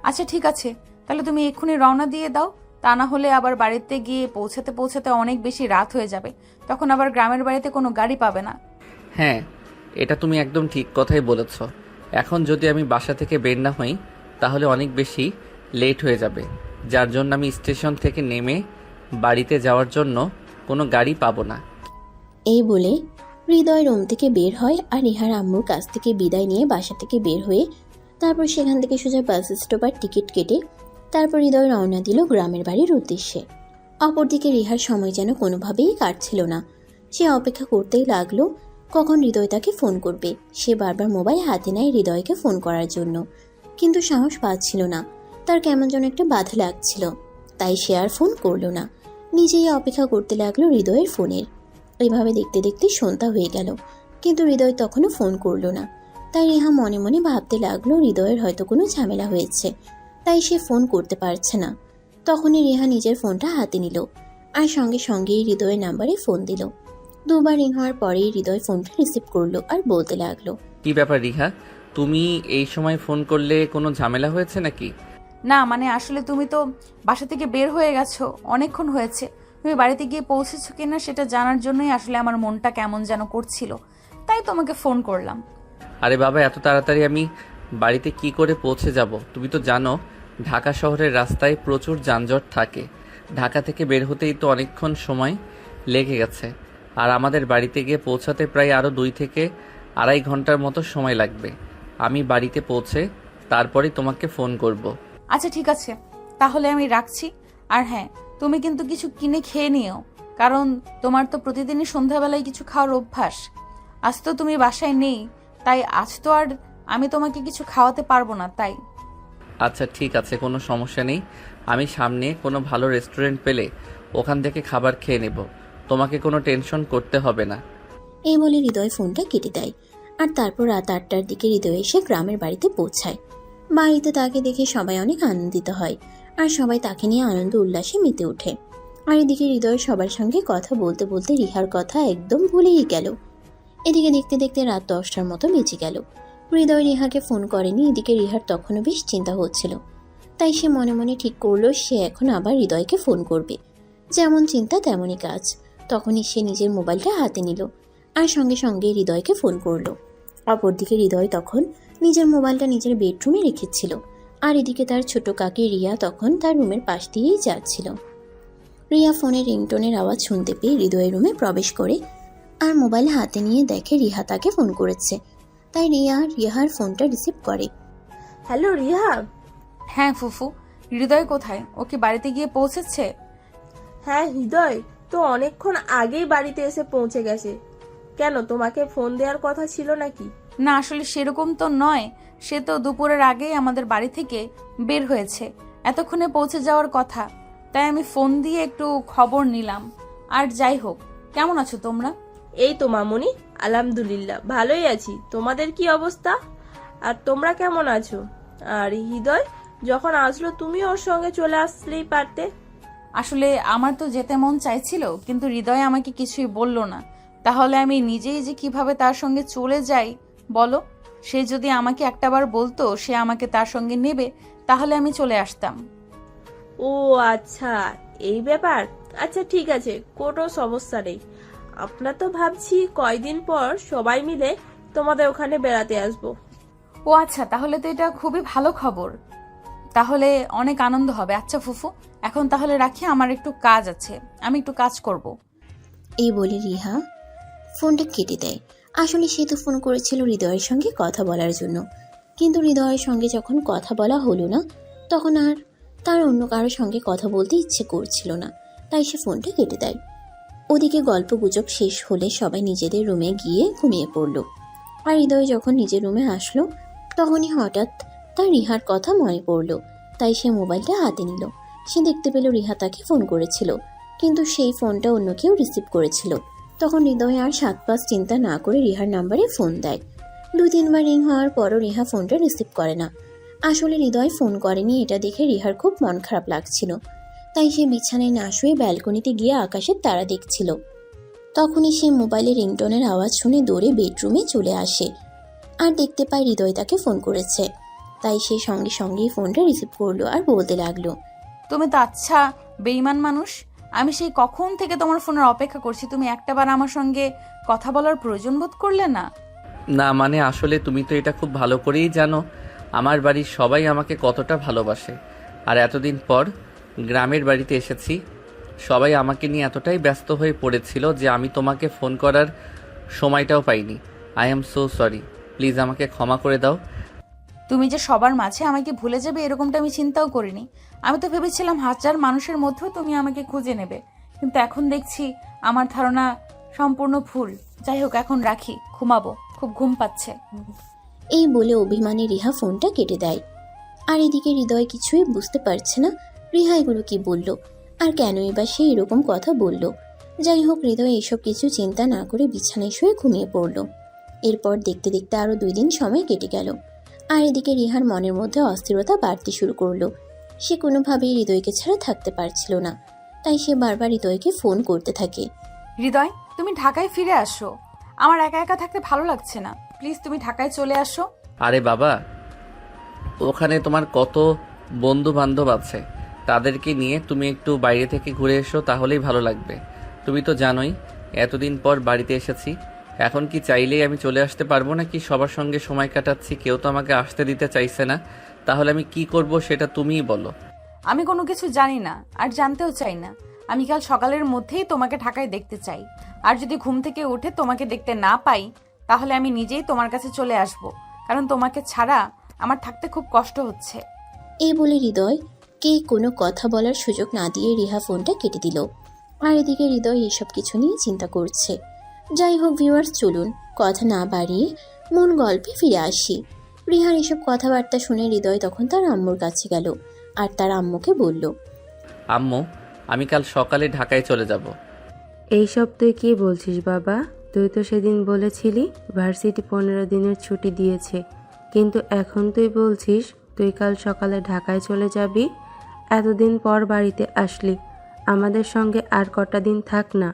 Speaker 2: আচ্ছা ঠিক আছে, তাহলে তুমি এক্ষুনি রওনা দিয়ে দাও। তা না হলে আবার বাড়িতে গিয়ে পৌঁছাতে পৌঁছাতে অনেক বেশি রাত হয়ে যাবে, তখন আবার গ্রামের বাড়িতে কোনো গাড়ি পাবে না।
Speaker 1: হ্যাঁ, এটা তুমি একদম ঠিক কথাই বলেছ। এখন যদি আমি বাসা থেকে বের না হই তাহলে অনেক বেশি লেট হয়ে যাবে, যার জন্য আমি স্টেশন থেকে নেমে বাড়িতে যাওয়ার জন্য কোনো গাড়ি পাবো না।
Speaker 3: এই বলে হৃদয় রুম থেকে বের হয় আর রিহার আম্মুর কাছ থেকে বিদায় নিয়ে বাসা থেকে বের হয়ে তারপর সেখান থেকে সোজা বাস স্টপের টিকিট কেটে তারপর হৃদয় রওনা দিল গ্রামের বাড়ির উদ্দেশ্যে। অপরদিকে রিহার সময় যেন কোনোভাবেই কাটছিল না। সে অপেক্ষা করতেই লাগলো কখন হৃদয় তাকে ফোন করবে। সে বারবার মোবাইল হাতে নেয় হৃদয়কে ফোন করার জন্য, কিন্তু সাহস পাচ্ছিল না। তার কেমন যেন একটা বাধা লাগছিল, তাই সে আর ফোন করলো না। নিজেই অপেক্ষা করতে লাগলো হৃদয়ের ফোনের। এইভাবে দেখতে দেখতে সন্ধ্যা হয়ে গেল, কিন্তু হৃদয় তখনও ফোন করলো না। তাই রিহা মনে মনে ভাবতে লাগলো হৃদয়ের হয়তো কোনো ঝামেলা হয়েছে, তাই সে ফোন করতে পারছে না। তখনই রিহা নিজের ফোনটা হাতে নিল আর সঙ্গে সঙ্গেই হৃদয়ের নাম্বারে ফোন দিল। দুবার রিং হওয়ার পরেই হৃদয় ফোনটা রিসিভ করলো আর বলতে লাগলো,
Speaker 1: কি ব্যাপার রিহা, তুমি এই সময় ফোন করলে? কোনো ঝামেলা হয়েছে নাকি?
Speaker 2: না মানে আসলে তুমি তো বাসা থেকে বের হয়ে গেছো, অনেকক্ষণ হয়েছে। তুমি বাড়িতে গিয়ে পৌঁছেছো কিনা সেটা জানার জন্যই আসলে আমার মনটা কেমন যেন করছিল। তাই তোমাকে ফোন করলাম।
Speaker 1: আরে বাবা, এত তাড়াতাড়ি আমি বাড়িতে কি করে পৌঁছে যাব? তুমি তো জানো ঢাকা শহরের রাস্তায় প্রচুর যানজট থাকে। ঢাকা থেকে বের হতেই তো অনেকক্ষণ সময় লেগে গেছে, আর আমাদের বাড়িতে গিয়ে পৌঁছাতে প্রায় আরও 2 থেকে 2.5 ঘন্টার মতো সময় লাগবে। আমি বাড়িতে পৌঁছে তারপরেই তোমাকে ফোন করব।
Speaker 2: আচ্ছা ঠিক আছে, তাহলে আমি রাখছি। আর হ্যাঁ, তুমি কিন্তু কিছু কিনে খেয়ে নিও, কারণ তোমার তো প্রতিদিনই সন্ধ্যাবেলায় কিছু খাওয়ার অভ্যাস। আজ তো তুমি বাসায় নেই, তাই আজ তো আর আমি তোমাকে কিছু খাওয়াতে পারবো না। তাই
Speaker 1: আচ্ছা ঠিক আছে, কোনো সমস্যা নেই। আমি সামনে কোনো ভালো রেস্টুরেন্ট পেলে ওখান থেকে খাবার খেয়ে নেব, তোমাকে কোনো টেনশন করতে হবে না।
Speaker 3: এই বলে হৃদয় ফোনটা কেটে দেয়। আর তারপর রাত 8টার দিকে হৃদয় এসে গ্রামের বাড়িতে পৌঁছায়। বাড়িতে তাকে দেখে সবাই অনেক আনন্দিত হয়, আর সবাই তাকে নিয়ে আনন্দ উল্লাসে মেতে ওঠে। আর এদিকে হৃদয় সবার সঙ্গে কথা বলতে বলতে রিহার কথা একদম ভুলেই গেল। এদিকে দেখতে দেখতে রাত 10টার মতো বেজে গেল। হৃদয় রিহাকে ফোন করেনি। এদিকে রিহার তখনও বেশ চিন্তা হচ্ছিল, তাই সে মনে মনে ঠিক করলো সে এখন আবার হৃদয়কে ফোন করবে। যেমন চিন্তা তেমনই কাজ। তখনই সে নিজের মোবাইলটা হাতে নিল আর সঙ্গে সঙ্গে হৃদয়কে ফোন করলো। অপরদিকে হৃদয় তখন নিজের মোবাইলটা নিজের বেডরুমে রেখেছিল, আর এদিকে তার ছোট কাকি রিয়া তখন তার রুমের পাশ দিয়েই যাচ্ছিল। রিয়া ফোনের রিংটোনের আওয়াজ শুনতে পেয়ে হৃদয়ের রুমে প্রবেশ করে আর মোবাইল হাতে নিয়ে দেখে রিহা তাকে ফোন করেছে। তাই রিহার ফোনটা রিসিভ করে।
Speaker 4: হ্যালো রিহা।
Speaker 2: হ্যাঁ ফুফু, হৃদয় কোথায়? ও কি বাড়িতে গিয়ে পৌঁছেছে?
Speaker 4: হ্যাঁ, হৃদয় তো অনেকক্ষণ আগেই বাড়িতে এসে পৌঁছে গেছে। কেন, তোমাকে ফোন দেওয়ার কথা ছিল নাকি?
Speaker 2: না, আসলে সেরকম তো নয়। সে তো দুপুরের আগেই আমাদের বাড়ি থেকে বের হয়েছে, এতক্ষণে পৌঁছে যাওয়ার কথা। তাই আমি ফোন দিয়ে একটু খবর নিলাম। আর যাই হোক, কেমন আছো তোমরা?
Speaker 4: এই তো মামুনি, আলহামদুলিল্লাহ ভালোই আছি। তোমাদের কি অবস্থা? আর তোমরা কেমন আছো? আর হৃদয় যখন আসলো তুমি ওর সঙ্গে চলে আসলেই পারতে।
Speaker 2: আসলে আমার তো যেতে মন চাইছিল, কিন্তু হৃদয় আমাকে কিছুই বলল না। তাহলে আমি নিজেই যে কিভাবে তার সঙ্গে চলে যাই বলো? সে যদি আমাকে একটাবার বলতো সে আমাকে তার সঙ্গে নেবে, তাহলে আমি চলে আসতাম।
Speaker 4: ও আচ্ছা, এই ব্যাপার। আচ্ছা ঠিক আছে, কোনো সমস্যা নেই। আপনার তো ভাবছি কয়দিন পর সবাই মিলে তোমাদের ওখানে বেড়াতে আসবো।
Speaker 2: ও আচ্ছা, তাহলে তো এটা খুবই ভালো খবর। তাহলে অনেক আনন্দ হবে। আচ্ছা ফুফু, এখন তাহলে রাখি, আমার একটু কাজ আছে, আমি একটু কাজ করব।
Speaker 3: এই বলে রিহা ফোনটা কেটে দেয়। আসলে সে তো ফোন করেছিল হৃদয়ের সঙ্গে কথা বলার জন্য, কিন্তু হৃদয়ের সঙ্গে যখন কথা বলা হলো না, তখন আর তার অন্য কারোর সঙ্গে কথা বলতে ইচ্ছে করছিল না, তাই সে ফোনটা কেটে দেয়। ওদিকে গল্প গুজব শেষ হলে সবাই নিজেদের রুমে গিয়ে ঘুমিয়ে পড়ল। আর হৃদয় যখন নিজের রুমে আসলো, তখনই হঠাৎ তার রিহার কথা মনে পড়লো, তাই সে মোবাইলটা হাতে নিল। সে দেখতে পেল রিহা তাকে ফোন করেছিল, কিন্তু সেই ফোনটা অন্য কেউ রিসিভ করেছিল। তখন হৃদয় আর 7-5 চিন্তা না করে রিহার নাম্বারে ফোন দেয়। 2-3 বার রিং হওয়ার পরও রিহা ফোনটা রিসিভ করে না। আসলে হৃদয় ফোন করেনি এটা দেখে রিহার খুব মন খারাপ লাগছিল, তাই সে বিছানায় না শুয়ে ব্যালকনিতে গিয়ে আকাশের তারা দেখছিল। তখনই সে মোবাইলে রিংটোনের আওয়াজ শুনে দৌড়ে বেডরুমে চলে আসে আর দেখতে পায় হৃদয় তাকে ফোন করেছে। তাই সে সঙ্গে সঙ্গেই ফোনটা রিসিভ করলো আর বলতে লাগলো,
Speaker 2: তুমি তো আচ্ছা বেঈমান মানুষ। আমি সেই কখন থেকে তোমার ফোনের অপেক্ষা করছি, তুমি একটাবার আমার সঙ্গে কথা বলার প্রয়োজন বোধ করলে না?
Speaker 1: না মানে আসলে তুমি তো এটা খুব ভালো করেই জানো আমার বাড়ির সবাই আমাকে কতটা ভালোবাসে। আর এতদিন পর গ্রামের বাড়িতে এসেছি, সবাই আমাকে নিয়ে এতটাই ব্যস্ত হয়ে পড়েছিল যে আমি তোমাকে ফোন করার সময়টাও পাইনি। I am so sorry, please আমাকে ক্ষমা করে দাও।
Speaker 2: তুমি যে সবার মাঝে আমাকে ভুলে যাবে এরকমটা আমি চিন্তাও করিনি। আমি তো ভেবেছিলাম 1000 মানুষের মধ্যেও তুমি আমাকে খুঁজে নেবে, কিন্তু এখন দেখছি আমার ধারণা সম্পূর্ণ ভুল। যাই হোক, এখন রাখি, ঘুমাবো, খুব ঘুম পাচ্ছে।
Speaker 3: এই বলে অভিমানী রিহা ফোনটা কেটে দেয়। আর এদিকে হৃদয় কিছুই বুঝতে পারছে না রিহা এগুলো কি বলল, আর কেনই বা সে এরকম কথা বলল। যাই হোক, হৃদয় এসব কিছু চিন্তা না করে বিছানায় শুয়ে ঘুমিয়ে পড়ল। এরপর দেখতে দেখতে আরো 2 দিন সময় কেটে গেল। আর এদিকে রিহার মনের মধ্যে অস্থিরতা বাড়তে শুরু করলো। সে কোনোভাবেই হৃদয়কে ছাড়া থাকতে পারছিল না, তাই সে বারবার হৃদয়কে ফোন করতে থাকে।
Speaker 2: হৃদয়, তুমি ঢাকায় ফিরে আসো, আমার একা একা থাকতে ভালো লাগছে না, প্লিজ তুমি ঢাকায় চলে আসো।
Speaker 1: আরে বাবা, ওখানে তোমার কত বন্ধু বান্ধব আছে, তাদেরকে নিয়ে তুমি একটু বাইরে থেকে ঘুরে এসো, তাহলেই ভালো লাগবে। তুমি তো জানোই এতদিন পর বাড়িতে এসেছি, এখন কি চাইলেই আমি চলে আসতে পারবো নাকি? সবার সঙ্গে সময় কাটাচ্ছি, কেউ তো আমাকে আসতে দিতে চাইছে না। তাহলে আমি কি করব সেটা তুমিই বলো।
Speaker 2: আমি কোনো কিছু জানি না আর জানতেও চাই না। আমি কাল সকালের মধ্যেই তোমাকে ঢাকায় দেখতে চাই। আর যদি ঘুম থেকে উঠে তোমাকে দেখতে না পাই, তাহলে আমি নিজেই তোমার কাছে চলে আসব, কারণ তোমাকে ছাড়া আমার থাকতে খুব কষ্ট হচ্ছে।
Speaker 3: এই বলে হৃদয়কে কোনো কথা বলার সুযোগ না দিয়ে রিহা ফোনটা কেটে দিল। আর এদিকে হৃদয় এসব কিছু নিয়ে চিন্তা করছে। যাই হোক ভিউয়ার্স, চলুন কথা না বাড়িয়ে মূল গল্পে ফিরে আসি। রিহার এসব কথাবার্তা শুনে হৃদয় তখন তার আম্মুর কাছে গেল আর তার আম্মুকে বলল,
Speaker 1: আম্মু, আমি কাল সকালে ঢাকায় চলে যাব।
Speaker 12: এইসব তুই কি বলছিস বাবা? তুই তো সেদিন বলেছিলি ভার্সিটি 15 দিনের ছুটি দিয়েছে, কিন্তু এখন তুই বলছিস তুই কাল সকালে ঢাকায় চলে যাবি। এতদিন পর বাড়িতে আসলি, আমাদের সঙ্গে আর কটা দিন থাক না।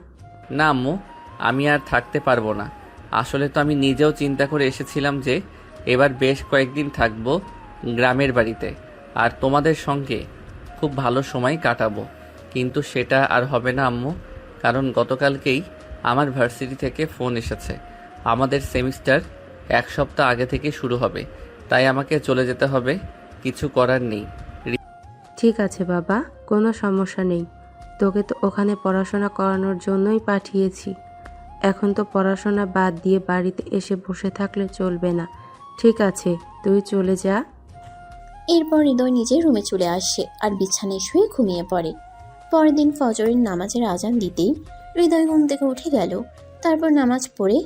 Speaker 1: না আম্মু, আমি আর থাকতে পারবো না। আসলে তো আমি নিজেও চিন্তা করে এসেছিলাম যে এবার বেশ কয়েকদিন থাকবো গ্রামের বাড়িতে আর তোমাদের সঙ্গে খুব ভালো সময় কাটাবো, কিন্তু সেটা আর হবে না আম্মু। কারণ গতকালকেই আমার ভার্সিটি থেকে ফোন এসেছে, আমাদের সেমিস্টার 1 সপ্তাহ আগে থেকে শুরু হবে, তাই আমাকে চলে যেতে হবে। কিছু করার নেই।
Speaker 12: ঠিক আছে বাবা, কোনো সমস্যা নেই। তোকে তো ওখানে পড়াশোনা করানোর জন্যই পাঠিয়েছি। এখন তো পড়াশোনা বাদ দিয়ে বাড়িতে এসে বসে থাকলে চলবে না। ঠিক আছে, তুই চলে যা।
Speaker 3: এরপর হৃদয় নিজের রুমে চলে আসে আর বিছানায় শুয়ে ঘুমিয়ে পড়ে। পরের দিন ফজরের নামাজের আজান দিতেই হৃদয় ঘুম থেকে উঠে গেল। তারপর নামাজ পড়ে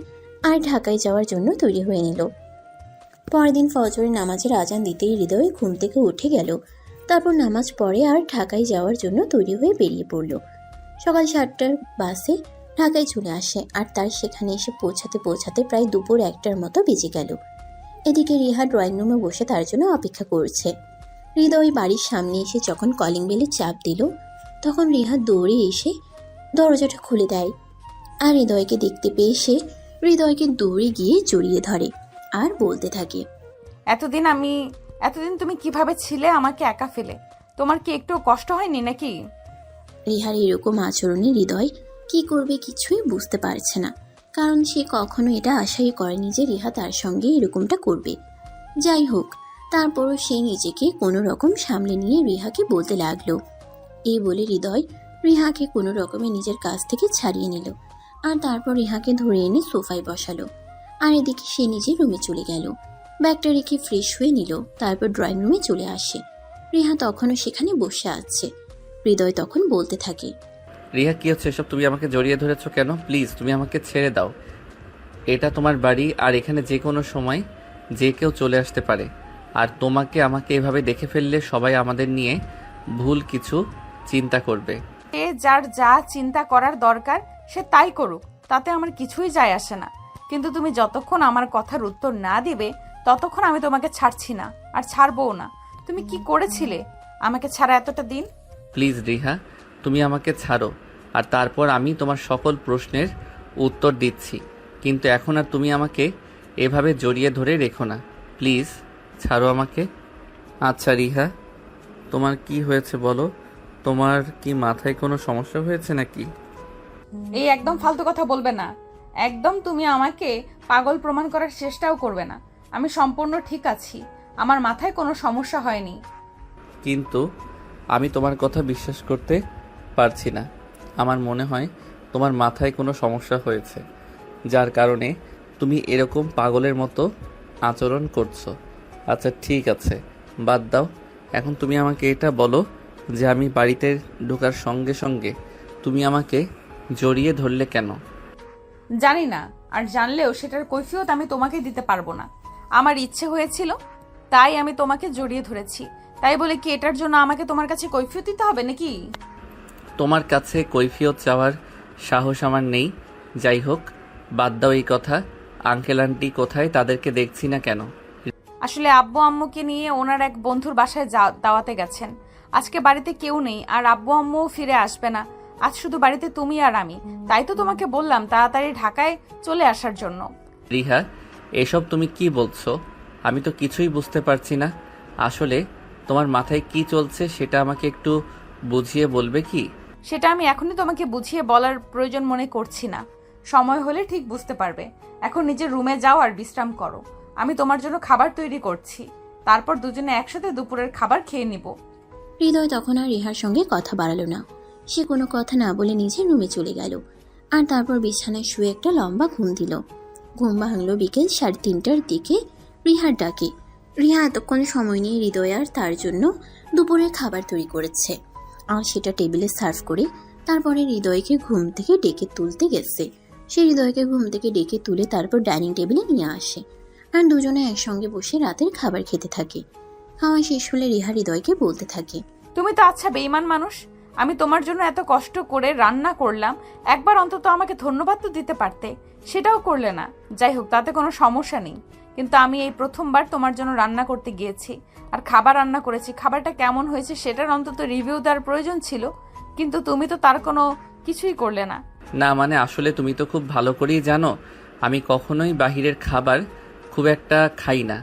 Speaker 3: আর ঢাকায় যাওয়ার জন্য তৈরি হয়ে নিল। পরের দিন ফজরের নামাজের আজান দিতেই হৃদয় ঘুম থেকে উঠে গেল। তারপর নামাজ পড়ে আর ঢাকায় যাওয়ার জন্য তৈরি হয়ে বেরিয়ে পড়ল। সকাল 7টার বাসে ঢাকায় চলে আসে আর তার সেখানে এসে পৌঁছাতে পৌঁছাতে প্রায় দুপুর 1টার মতো বেজে গেল। এদিকে রিহা ড্রয়িং রুমে বসে তার জন্য অপেক্ষা করছে। হৃদয় বাড়ির সামনে এসে যখন কলিং বেলে চাপ দিল, তখন রিহা দৌড়ে এসে দরজাটা খুলে দেয়। আর হৃদয়কে দেখতে পেয়ে সে হৃদয়কে দৌড়ে গিয়ে জড়িয়ে ধরে আর বলতে থাকে,
Speaker 2: এতদিন তুমি কিভাবে ছিলে আমাকে একা ফেলে? তোমার কি একটু কষ্ট হয়নি নাকি?
Speaker 3: রিহার এরকম আচরণে হৃদয় কি করবে কিছুই বুঝতে পারছে না, কারণ সে কখনো এটা আশাই করেনি যে রিহা তার সঙ্গে এরকমটা করবে। যাই হোক, তারপরও সে নিজেকে কোনো রকম সামলে নিয়ে রিহাকে বলতে লাগলো। এই বলে হৃদয় রিহাকে কোনো রকমে নিজের কাছ থেকে ছাড়িয়ে নিল আর তারপর রিহাকে ধরে এনে সোফায় বসালো। আর এদিকে সে নিজের রুমে চলে গেল, ব্যাগটা রেখে ফ্রেশ হয়ে নিল। তারপর ড্রয়িং রুমে চলে আসে। রিহা তখনও সেখানে বসে আছে। হৃদয় তখন বলতে থাকে,
Speaker 1: রিহা, কি হচ্ছে এসব? তুমি আমাকে জড়িয়ে ধরেছো কেন? প্লিজ তুমি আমাকে ছেড়ে দাও। এটা তোমার বাড়ি আর এখানে যে কোনো সময় যে কেউ চলে আসতে পারে। আর তোমাকে আমাকে এভাবে দেখে ফেললে সবাই আমাদের নিয়ে ভুল কিছু চিন্তা করবে।
Speaker 2: যার যা চিন্তা করার দরকার সে তাই করুক, তাতে আমার কিছুই যায় আসে না। কিন্তু তুমি যতক্ষণ আমার কথার উত্তর না দিবে ততক্ষণ আমি তোমাকে ছাড়ছি না আর ছাড়বও না। তুমি কি করেছিলে আমাকে ছাড়া এতটা দিন?
Speaker 1: প্লিজ রিহা, তুমি আমাকে ছাড়ো, আর তারপর আমি তোমার সকল প্রশ্নের উত্তর দিচ্ছি। কিন্তু এখন আর তুমি আমাকে এভাবে জড়িয়ে ধরে রেখো না। প্লিজ ছাড়ো আমাকে। আচ্ছা রিহা, তোমার কি হয়েছে বলো? তোমার কি মাথায় কোনো সমস্যা হয়েছে নাকি?
Speaker 2: এই একদম ফালতু কথা বলবে না। একদম তুমি আমাকে পাগল প্রমাণ করার চেষ্টাও করবে না। আমি সম্পূর্ণ ঠিক আছি, আমার মাথায় কোনো সমস্যা হয়নি।
Speaker 1: কিন্তু আমি তোমার কথা বিশ্বাস করতে পারছি না। আমার মনে হয় তোমার মাথায় কোনো সমস্যা হয়েছে, যার কারণে তুমি এরকম পাগলের মতো আচরণ করছো। আচ্ছা ঠিক আছে, বাদ দাও। এখন তুমি আমাকে এটা বলো যে আমি বাড়িতে ঢোকার সঙ্গে সঙ্গে তুমি আমাকে জড়িয়ে ধরলে কেন?
Speaker 2: জানি না, আর জানলেও সেটার কৈফিয়ত আমি তোমাকে দিতে পারবো না। আমার ইচ্ছে হয়েছিল তাই আমি তোমাকে জড়িয়ে ধরেছি। তাই বলে কি এটার জন্য আমাকে তোমার কাছে কৈফিয়ত দিতে হবে নাকি?
Speaker 1: তোমার কাছে কৈফিয়ত চাওয়ার সাহস আমার নেই। যাই হোক, বাদ দাও এই কথা। আঙ্কেল আন্টি কোথায়? তাদেরকে দেখছি না কেন?
Speaker 2: আসলে আব্বু আম্মুকে নিয়ে ওনার এক বন্ধুর বাসায় দাওয়াতে গেছেন। আজকে বাড়িতে কেউ নেই আর আব্বু আম্মুও ফিরে আসবে না। আজ শুধু বাড়িতে তুমি আর আমি। তাই তো তোমাকে বললাম তাড়াতাড়ি ঢাকায় চলে আসার জন্য।
Speaker 1: রিহা, এসব তুমি কি বলছো? আমি তো কিছুই বুঝতে পারছি না। আসলে তোমার মাথায় কি চলছে সেটা আমাকে একটু বুঝিয়ে বলবে কি?
Speaker 2: সেটা আমি এখনই তোমাকে বুঝিয়ে বলার প্রয়োজন মনে করছি না। সময় হলে ঠিক বুঝতে পারবে। এখন নিজের রুমে যাও আর বিশ্রাম করো। আমি তোমার জন্য খাবার তৈরি করছি, তারপর দুজনে একসাথে দুপুরের খাবার খেয়ে নিব।
Speaker 3: হৃদয় তখন আর রিহার সঙ্গে কথা বাড়ালো না। সে কোনো কথা না বলে নিজের রুমে চলে গেল আর তারপর বিছানায় শুয়ে একটা লম্বা ঘুম দিল। ঘুম ভাঙল বিকেল 3:30টার দিকে রিহার ডাকে। রিহা এতক্ষণ সময় নিয়ে হৃদয় আর তার জন্য দুপুরের খাবার তৈরি করেছে আর সেটা টেবিলে সার্ভ করে তারপরে হৃদয়কে ঘুম থেকে ডেকে তুলতে গেছে। সে হৃদয়কে ঘুম থেকে ডেকে তুলে তারপর ডাইনিং টেবিলে নিয়ে আসে আর দুজনে একসঙ্গে বসে রাতের খাবার খেতে থাকে। খাওয়া শেষ হলে রিহা হৃদয়কে বলতে থাকে,
Speaker 2: তুমি তো আচ্ছা বেঈমান মানুষ। আমি তোমার জন্য এত কষ্ট করে রান্না করলাম, একবার অন্তত আমাকে ধন্যবাদ তো দিতে পারতে, সেটাও করলে না। যাই হোক, তাতে কোনো সমস্যা নেই, কিন্তু আমি এই প্রথমবার তোমার জন্য রান্না করতে গিয়েছি আর খাবার রান্না করেছি। খাবারটা কেমন হয়েছে সেটার অন্তত রিভিউ দেওয়ার প্রয়োজন ছিল, কিন্তু তুমি তো তার কোনো কিছুই করলে না।
Speaker 1: না মানে আসলে তুমি তো খুব ভালো করেই জানো আমি কখনোই বাহিরের খাবার খুব একটা খাই না,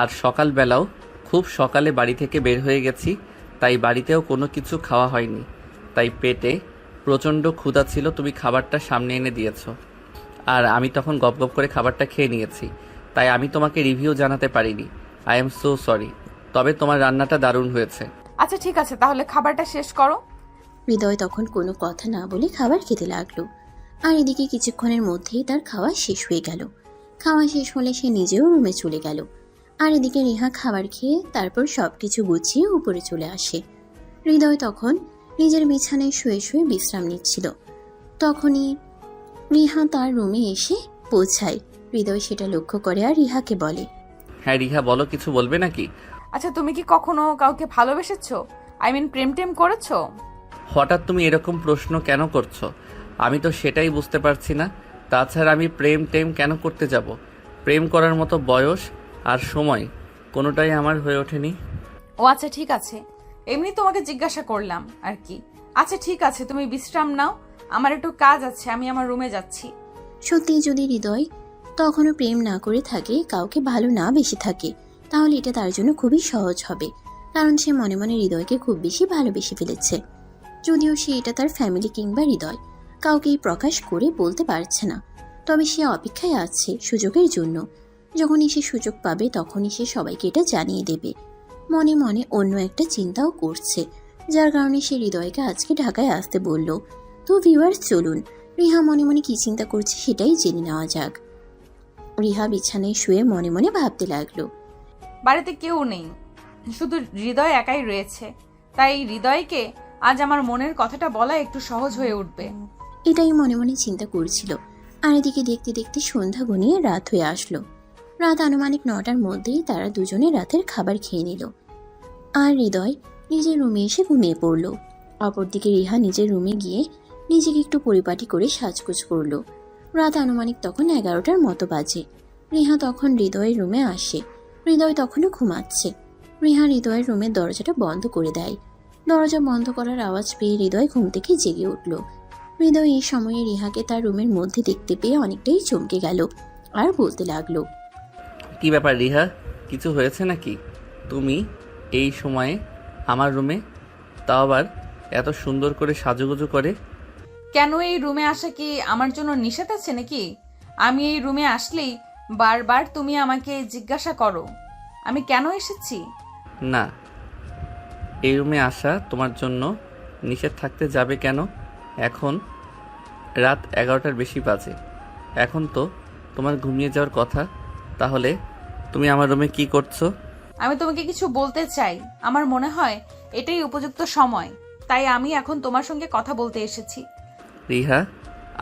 Speaker 1: আর সকালবেলাও খুব সকালে বাড়ি থেকে বের হয়ে গেছি, তাই বাড়িতেও কোনো কিছু খাওয়া হয়নি। তাই পেটে প্রচণ্ড ক্ষুধা ছিল, তুমি খাবারটা সামনে এনে দিয়েছো আর আমি তখন গপ গপ করে খাবারটা খেয়ে নিয়েছি, তাই আমি তোমাকে রিভিউ জানাতে পারিনি। আই এম সো সরি, তবে তোমার রান্নাটা দারুণ হয়েছে।
Speaker 2: আচ্ছা ঠিক আছে, তাহলে খাবারটা শেষ করো।
Speaker 3: হৃদয় তখন কোনো কথা না বলে খাবার খেতে লাগলো আর এদিকে কিছুক্ষণের মধ্যেই তার খাওয়া শেষ হয়ে গেল। খাওয়া শেষ হলে সে নিজেও রুমে চলে গেল আর এদিকে রিহা খাবার খেয়ে তারপর সবকিছু গুছিয়ে উপরে চলে আসে। হৃদয় তখন নিজের বিছানায় শুয়ে শুয়ে বিশ্রাম নিচ্ছিল। তখনই রিহা তার রুমে এসে পৌঁছায়। হৃদয় সেটা লক্ষ্য করে আর রিহাকে বলে,
Speaker 1: হ্যাঁ রিহা বলো, কিছু বলবে নাকি?
Speaker 2: আচ্ছা, তুমি কি কখনো কাউকে ভালোবেসেছো? আই মিন প্রেম টেম করেছো?
Speaker 1: হঠাৎ তুমি এরকম প্রশ্ন কেন করছো? আমি তো সেটাই বুঝতে পারছি না। তাছাড়া আমি প্রেম টেম কেন করতে যাব? প্রেম করার মতো বয়স আর সময় কোনোটাই আমার হয়ে ওঠেনি।
Speaker 2: ও আচ্ছা ঠিক আছে, এমনি তোমাকে জিজ্ঞাসা করলাম আর কি। আচ্ছা ঠিক আছে, তুমি বিশ্রাম নাও, আমার একটু কাজ আছে, আমি আমার রুমে যাচ্ছি।
Speaker 3: সত্যি যদি হৃদয় তখনও প্রেম না করে থাকে, কাউকে ভালো না বেশি থাকে, তাহলে এটা তার জন্য খুবই সহজ হবে, কারণ সে মনে মনে হৃদয়কে খুব বেশি ভালোবেসে ফেলেছে। যদিও সে এটা তার ফ্যামিলি কিংবা হৃদয় কাউকেই প্রকাশ করে বলতে পারছে না, তবে সে অপেক্ষায় আছে সুযোগের জন্য। যখনই সে সুযোগ পাবে তখনই সে সবাইকে এটা জানিয়ে দেবে। মনে মনে অন্য একটা চিন্তাও করছে, যার কারণে সে হৃদয়কে আজকে ঢাকায় আসতে বলল। তো ভিউয়ার্স, চলুন রিহা মনে মনে কি চিন্তা করছে সেটাই জেনে নেওয়া যাক। রিহা বিছানায় শুয়ে মনে মনে ভাবতে লাগলো,
Speaker 2: বাড়িতে কেউ নেই, শুধু হৃদয় একাই রয়েছে, তাই হৃদয়কে আজ আমার মনের কথাটা বলা একটু সহজ হয়ে উঠবে।
Speaker 3: এটাই মনে মনে চিন্তা করছিল। আর এদিকে দেখতে দেখতে সন্ধ্যা ঘনিয়ে রাত হয়ে আসলো। রাত আনুমানিক 9টার মধ্যেই তারা দুজনে রাতের খাবার খেয়ে নিল আর হৃদয় নিজের রুমে এসে ঘুমিয়ে পড়ল। অপরদিকে রিহা নিজের রুমে গিয়ে নিজেকে একটু পরিপাটি করে সাজগোজ করলো। রাত আনুমানিক তখন 11টার মতো বাজে। রিহা তখন হৃদয়ের রুমে আসে। হৃদয় তখনও ঘুমাচ্ছে। রিহা হৃদয়ের রুমের দরজাটা বন্ধ করে দেয়। দরজা বন্ধ করার আওয়াজ পেয়ে হৃদয় ঘুম থেকে জেগে উঠল। হৃদয় এই সময়ে রিহাকে তার রুমের মধ্যে দেখতে পেয়ে অনেকটাই চমকে গেল আর বলতে লাগলো,
Speaker 1: কি ব্যাপার রিহা, কিছু হয়েছে নাকি? তুমি এই সময়ে আমার রুমে, তাও আবার এত সুন্দর করে সাজুগুজু করে?
Speaker 2: কেন এই রুমে আসা কি আমার জন্য নিষেধ আছে নাকি? আমি এই রুমে আসলেই বারবার তুমি আমাকে জিজ্ঞাসা করো আমি কেন এসেছি।
Speaker 1: না, এই রুমে আসা তোমার জন্য নিষেধ থাকতে যাবে কেন? এখন রাত 11টার বেশি বাজে, এখন তো তোমার ঘুমিয়ে যাওয়ার কথা। তাহলে তুমি আমার রুমে কি করছো?
Speaker 2: আমি তোমাকে কিছু বলতে চাই, আমার মনে হয় এটাই উপযুক্ত সময়, তাই আমি এখন তোমার সঙ্গে কথা বলতে এসেছি।
Speaker 1: রিহা,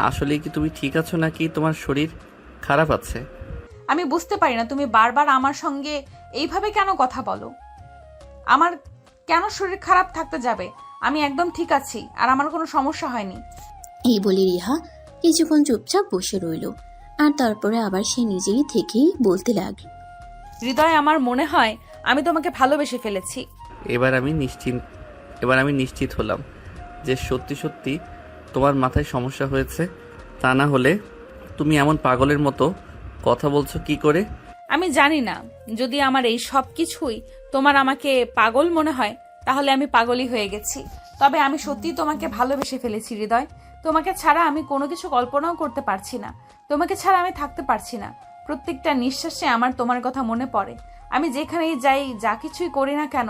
Speaker 1: আসলে কি তুমি ঠিক আছো নাকি তোমার শরীর খারাপ আছে?
Speaker 2: আমি বুঝতে পারি না তুমি বারবার আমার সঙ্গে এইভাবে কেন কথা বলো। আমার কেন শরীর খারাপ থাকতে যাবে? আমি একদম ঠিক আছি আর আমার কোনো সমস্যা হয়নি।
Speaker 3: এই বলে রিহা কিছুক্ষণ চুপচাপ বসে রইল আর তারপরে আবার সে নিজেই থেকেই বলতে লাগল,
Speaker 2: হৃদয়, আমার মনে হয় আমি তোমাকে ভালোবেসে ফেলেছি।
Speaker 1: এবার আমি নিশ্চিত হলাম যে সত্যি সত্যি তোমার মাথায় সমস্যা হয়েছে। তা না হলে তুমি এমন পাগলের মতো কথা বলছো কি করে?
Speaker 2: আমি জানি না, যদি আমার এই সব কিছুই তোমার আমাকে পাগল মনে হয় তাহলে আমি পাগলই হয়ে গেছি। তবে আমি সত্যিই তোমাকে ভালোবেসে ফেলেছি হৃদয়। তোমাকে ছাড়া আমি কোনো কিছু কল্পনাও করতে পারছি না। তোমাকে ছাড়া আমি থাকতে পারছি না। প্রত্যেকটা নিঃশ্বাসে আমার তোমার কথা মনে পড়ে। আমি যেখানেই যাই, যা কিছুই করি না কেন,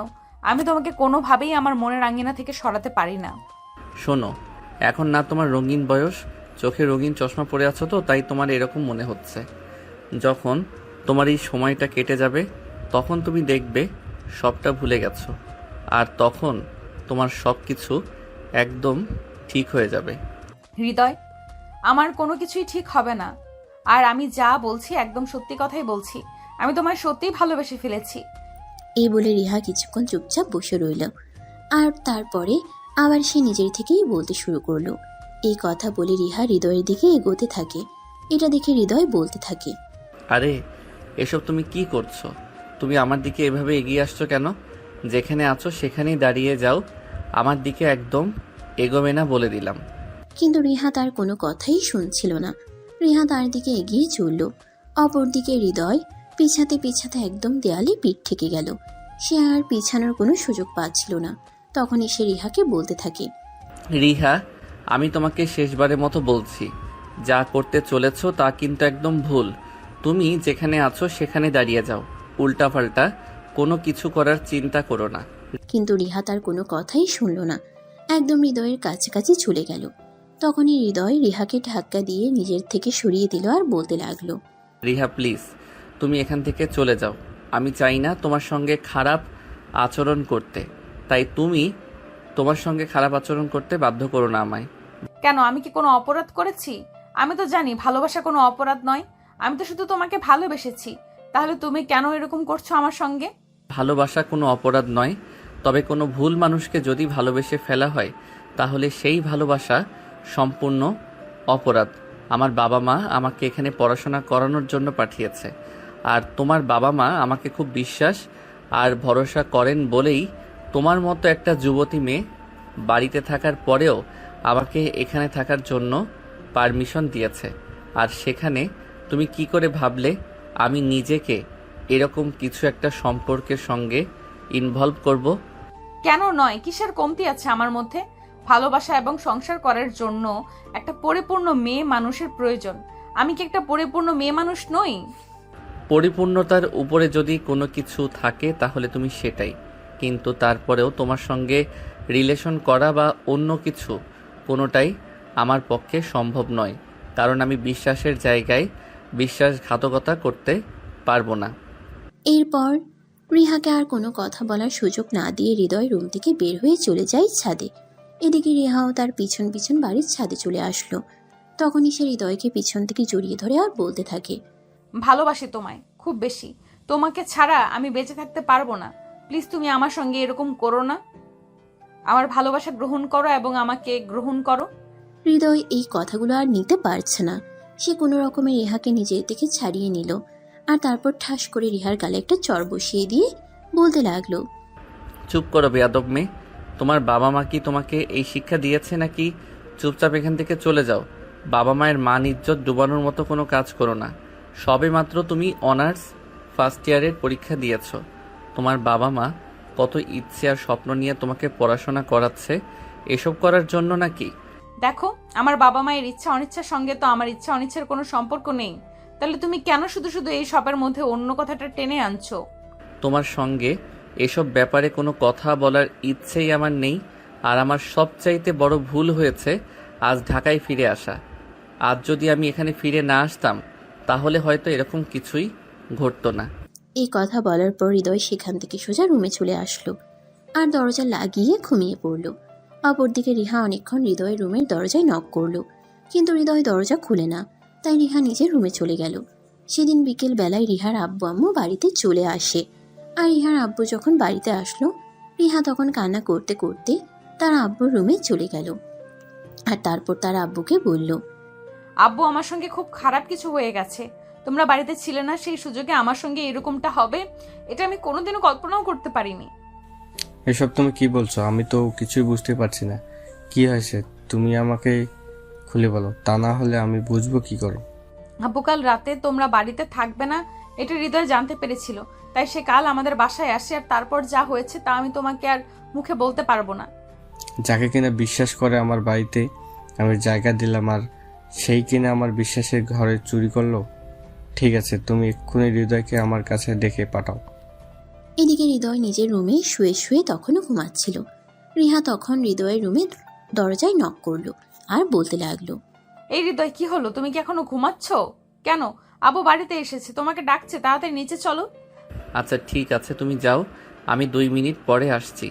Speaker 2: আমি তোমাকে কোনোভাবেই আমার মনের আঙ্গিনা থেকে সরাতে পারি না।
Speaker 1: শোনো, এখন না তোমার রঙিন বয়স, চোখে রঙিন চশমা পরে আছো তো তাই তোমার এরকম মনে হচ্ছে। যখন তোমার এই সময়টা কেটে যাবে তখন তুমি দেখবে সবটা ভুলে গেছো, আর তখন তোমার সব কিছু একদম ঠিক হয়ে যাবে।
Speaker 2: হৃদয়, আমার কোনো কিছুই ঠিক হবে না। আর আমি যা বলছি একদম সত্যি কথাই বলছি। আমি তোমায় সত্যিই ভালোবেসে ফেলেছি।
Speaker 3: এই বলে রিহা কিছুক্ষণ চুপচাপ বসে রইল, আর তারপরে আবার সে নিজের থেকেই বলতে শুরু করলো। এই কথা বলে রিহা হৃদয়ের দিকে এগোতে থাকে। এটা দেখে হৃদয় বলতে থাকে,
Speaker 1: আরে এসব তুমি কি করছো? তুমি আমার দিকে এভাবে এগিয়ে আসছো কেন? যেখানে আছো সেখানেই দাঁড়িয়ে যাও, আমার দিকে একদম এগোবে না বলে দিলাম।
Speaker 3: কিন্তু রিহা তার কোনো কথাই শুনছিল না। রিহা তার দিকে এগিয়ে চলল। অপরদিকে হৃদয় পিছাতে পিছাতে একদম দেয়ালে পিঠ ঠেকে গেল। সে আর পিছানোর কোনো সুযোগ পাচ্ছিল না। তখনই সে রিহাকে বলতে থাকে,
Speaker 1: রিহা, আমি তোমাকে শেষবারের মতো বলছি, যা করতে চলেছো তা কিন্তু একদম ভুল। তুমি যেখানে আছো সেখানে দাঁড়িয়ে যাও, উল্টাপাল্টা কোনো কিছু করার চিন্তা করো না।
Speaker 3: কিন্তু রিহা তার কোনো কথাই শুনল না। একদম হৃদয়ের কাছাকাছি চলে গেল। তখনই হৃদয় রিহাকে ধাক্কা দিয়ে নিজের থেকে সরিয়ে দিল আর বলতে লাগলো,
Speaker 1: রিহা প্লিজ, তুমি এখান থেকে চলে যাও। আমি চাই না তোমার সঙ্গে খারাপ আচরণ করতে, তাই তুমি তোমার সঙ্গে খারাপ আচরণ করতে বাধ্য করো না আমায়।
Speaker 2: কেন, আমি কি কোনো অপরাধ করেছি? আমি তো জানি ভালোবাসা কোনো অপরাধ নয়। আমি তো শুধু তোমাকে ভালোবেসেছি। তাহলে তুমি কেন এরকম করছো আমার সঙ্গে?
Speaker 1: ভালোবাসা কোনো অপরাধ নয়, তবে কোনো ভুল মানুষকে যদি ভালোবেসে ফেলা হয় তাহলে সেই ভালোবাসা সম্পূর্ণ অপরাধ। আমার বাবা মা আমাকে এখানে পড়াশোনা করানোর জন্য পাঠিয়েছে, আর তোমার বাবা মা আমাকে খুব বিশ্বাস আর ভরসা করেন বলেই তোমার মতো একটা যুবতী মেয়ে বাড়িতে থাকার পরেও আমাকে এখানে থাকার জন্য পারমিশন দিয়েছে। আর সেখানে তুমি কি করে ভাবলে আমি নিজেকে এরকম কিছু একটা সম্পর্কের সঙ্গে ইনভলভ করব?
Speaker 2: কেন নয়? কিসের কমতি আছে আমার মধ্যে? ভালোবাসা এবং সংসার করার জন্য একটা পরিপূর্ণ মেয়ে মানুষের প্রয়োজন। আমি কি একটা পরিপূর্ণ মেয়ে মানুষ নই?
Speaker 1: পরিপূর্ণতার উপরে যদি কোনো কিছু থাকে তাহলে তুমি সেটাই, কিন্তু তারপরেও তোমার সঙ্গে রিলেশন করা বা অন্য কিছু কোনোটাই আমার পক্ষে সম্ভব নয়, কারণ আমি বিশ্বাসের জায়গায় বিশ্বাসঘাতকতা করতে পারবো না।
Speaker 3: এরপর রিহাকে আর কোনো কথা বলার সুযোগ না দিয়ে হৃদয় রুম থেকে বের হয়ে চলে যায় ছাদে। এদিকে রিহাও তার পিছন পিছন বাড়ির ছাদে চলে আসলো। তখনই সে হৃদয়কে পিছন থেকে জড়িয়ে ধরে আর বলতে থাকে,
Speaker 2: ভালোবাসি তোমায় খুব বেশি। তোমাকে ছাড়া আমি বেঁচে থাকতে পারবো না। প্লিজ তুমি আমার সঙ্গে এরকম করো না। আমার ভালোবাসা গ্রহণ করো এবং আমাকে গ্রহণ করো।
Speaker 3: হৃদয় এই কথাগুলো আর নিতে পারছে না। সে কোনো রকমে রিহাকে নিজের থেকে ছাড়িয়ে নিল, আর তারপর ঠাস করে রিহার গালে একটা চড় বসিয়ে দিয়ে বলতে লাগলো,
Speaker 1: চুপ করো বেয়াদব মেয়ে, তোমার বাবা মা কি তোমাকে এই শিক্ষা দিয়েছে নাকি? চুপচাপ এখান থেকে চলে যাও। বাবা মায়ের মান ইজ্জত ডুবানোর মতো কোনো কাজ করো না। সবে মাত্র তুমি অনার্স ফার্স্ট ইয়ারের পরীক্ষা দিয়েছ। তোমার বাবা মা কত ইচ্ছে আর স্বপ্ন নিয়ে তোমাকে পড়াশোনা করাচ্ছে, এসব করার জন্য নাকি?
Speaker 2: দেখো, আমার বাবা মায়ের ইচ্ছা অনিচ্ছার সঙ্গে তো আমার ইচ্ছা অনিচ্ছার কোনো সম্পর্ক নেই। তাহলে তুমি কেন শুধু শুধু এই সবের মধ্যে অন্য কথাটা টেনে আনছো?
Speaker 1: তোমার সঙ্গে এসব ব্যাপারে কোনো কথা বলার ইচ্ছেই আমার নেই। আর আমার সবচাইতে বড় ভুল হয়েছে আজ ঢাকায় ফিরে আসা। আজ যদি আমি এখানে ফিরে না আসতাম তাহলে হয়তো এরকম কিছুই ঘটতো না।
Speaker 3: এই কথা বলার পর হৃদয় সেখান থেকে সোজা রুমে চলে আসলো আর দরজা লাগিয়ে ঘুমিয়ে পড়ল। অপরদিকে রিহা অনেকক্ষণ হৃদয়ের রুমের দরজায় নক করলো, কিন্তু হৃদয় দরজা খুলে না। তাই রিহা নিজের রুমে চলে গেল। সেদিন বিকেল বেলায় রিহার আব্বু আম্মু বাড়িতে চলে আসে। আর রিহার আব্বু যখন বাড়িতে আসলো, রিহা তখন কান্না করতে করতে তার আব্বুর রুমে চলে গেল। আর তারপর তার আব্বুকে বলল,
Speaker 2: আব্বু, আমার সঙ্গে খুব খারাপ কিছু হয়ে গেছে। তোমরা বাড়িতে ছিলে না, সেই সুযোগে আমার সঙ্গে এরকমটা হবে এটা আমি কোনোদিনও কল্পনাও করতে পারিনি।
Speaker 8: এসব তুমি কি বলছো? আমি তো কিছুই বুঝতে পারছি না। কি হয়েছে তুমি আমাকে খুলে বলো, তা না হলে আমি বুঝবো কি করে।
Speaker 2: আব্বু, কাল রাতে তোমরা বাড়িতে থাকবে না এটা হৃদয় জানতে পেরেছিল, তাই সে কাল আমাদের বাসায় আসে। আর তারপর যা হয়েছে তা আমি তোমাকে আর মুখে বলতে পারবো না।
Speaker 8: যাকে কিনা বিশ্বাস করে আমার বাড়িতে আমি জায়গা দিলাম আর সেই কিনা আমার বিশ্বাসের ঘরে চুরি করলো। ঠিক আছে, তুমি এক্ষুনি হৃদয়কে আমার কাছে ডেকে পাঠাও।
Speaker 3: এদিকে হৃদয় নিজের রুমে শুয়ে শুয়ে তখনও ঘুমাচ্ছিল। রিহা তখন হৃদয়ের রুমে দরজায় নক করলো আর বলতে লাগলো,
Speaker 2: এই হৃদয়, কি হলো? তুমি কি এখনো ঘুমাচ্ছ? কেন? আবু বাড়িতে এসেছে, তোমাকে ডাকছে, তাড়াতাড়ি নিচে চলো।
Speaker 1: আচ্ছা ঠিক আছে, তুমি যাও, আমি 2 মিনিট পরে আসছি।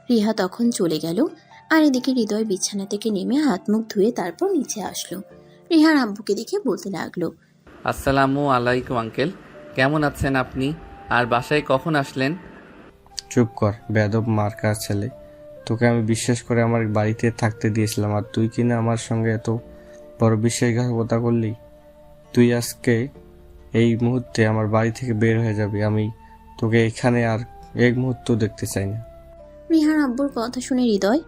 Speaker 3: রিহা তখন চলে গেল। আর এদিকে হৃদয় বিছানা থেকে নেমে হাত মুখ ধুয়ে তারপর নিচে আসলো। রিহার আব্বুকে দেখে বলতে লাগলো,
Speaker 1: আসসালামু আলাইকুম আঙ্কেল, কেমন আছেন আপনি? আর বাসায় কখন আসলেন?
Speaker 8: চুপ কর বেয়াদব মার্কার ছেলে, তোকে আমি বিশ্বাস করে আমার বাড়িতে থাকতে দিয়েছিলাম আর তুই কিনা আমার সঙ্গে এত বড় বিশ্বাসঘাতকতা করলি। তুই আজকে এই মুহূর্তে আমার বাড়ি থেকে বের হয়ে যাবি। আমি তোকে এখানে আর এক মুহূর্ত দেখতে চাই না।
Speaker 3: রিহার আব্বুর কথা শুনে হৃদয়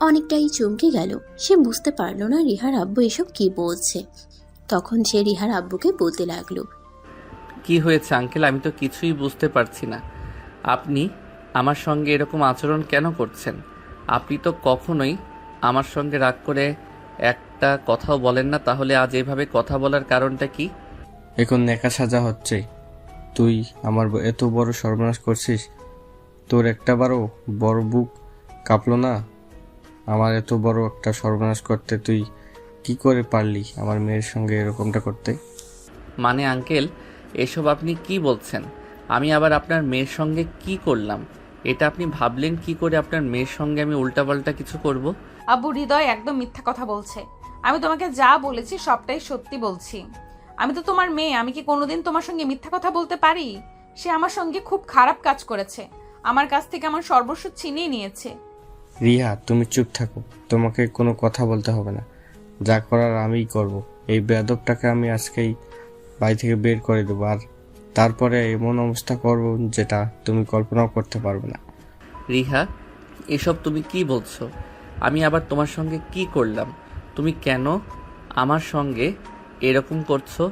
Speaker 3: অনেকটাই চমকে গেল। সে বুঝতে পারল না রিহার আব্বু এসব কি বলছে। তখন সে রিহার আব্বুকে বলতে লাগলো,
Speaker 1: কি হয়েছে আঙ্কেল? আমি তো কিছুই বুঝতে পারছি না। আপনি আমার সঙ্গে এরকম আচরণ কেন করছেন? আপনি তো কখনোই আমার সঙ্গে রাগ করে একটা কথাও বলেন না, তাহলে আজ এভাবে কথা বলার কারণটা কি?
Speaker 8: এখন নেকা সাজা হচ্ছে। তুই আমার এত বড় সর্বনাশ করছিস, তোর একটাবারও বড় বুক কাঁপলো না আমার এত বড় একটা সর্বনাশ করতে? তুই কি করে পারলি আমার মেয়ের সঙ্গে এরকমটা করতে?
Speaker 1: মানে আঙ্কেল, এসব আপনি কি বলছেন? আমি আবার আপনার মেয়ের সঙ্গে কি করলাম? এটা আপনি ভাবলেন কি করে আপনার মেয়ের সঙ্গে আমি উল্টাপাল্টা কিছু করব?
Speaker 2: আব্বু, হৃদয় একদম মিথ্যা কথা বলছে। আমি তোমাকে যা বলেছি সবটাই সত্যি বলছি। আমি তো তোমার মেয়ে, আমি কি কোনোদিন তোমার সঙ্গে মিথ্যা কথা বলতে পারি? সে আমার সঙ্গে খুব খারাপ কাজ করেছে, আমার কাছ থেকে আমার সর্বস্ব ছিনিয়ে নিয়েছে।
Speaker 8: রিয়া, তুমি চুপ থাকো, তোমাকে কোনো কথা বলতে হবে না। যা করার আমিই করব। এই বেয়াদবটাকে আমি আজকেই বাড়ি থেকে বের করে দেবো, আর তারপরে এমন অবস্থা করব যেটা তুমি কল্পনাও করতে পারবে না।
Speaker 1: রিহা, এসব তুমি কি বলছো? আমি আবার তোমার সঙ্গে কি করলাম? তুমি কেন আমার সঙ্গে এরকম করছো?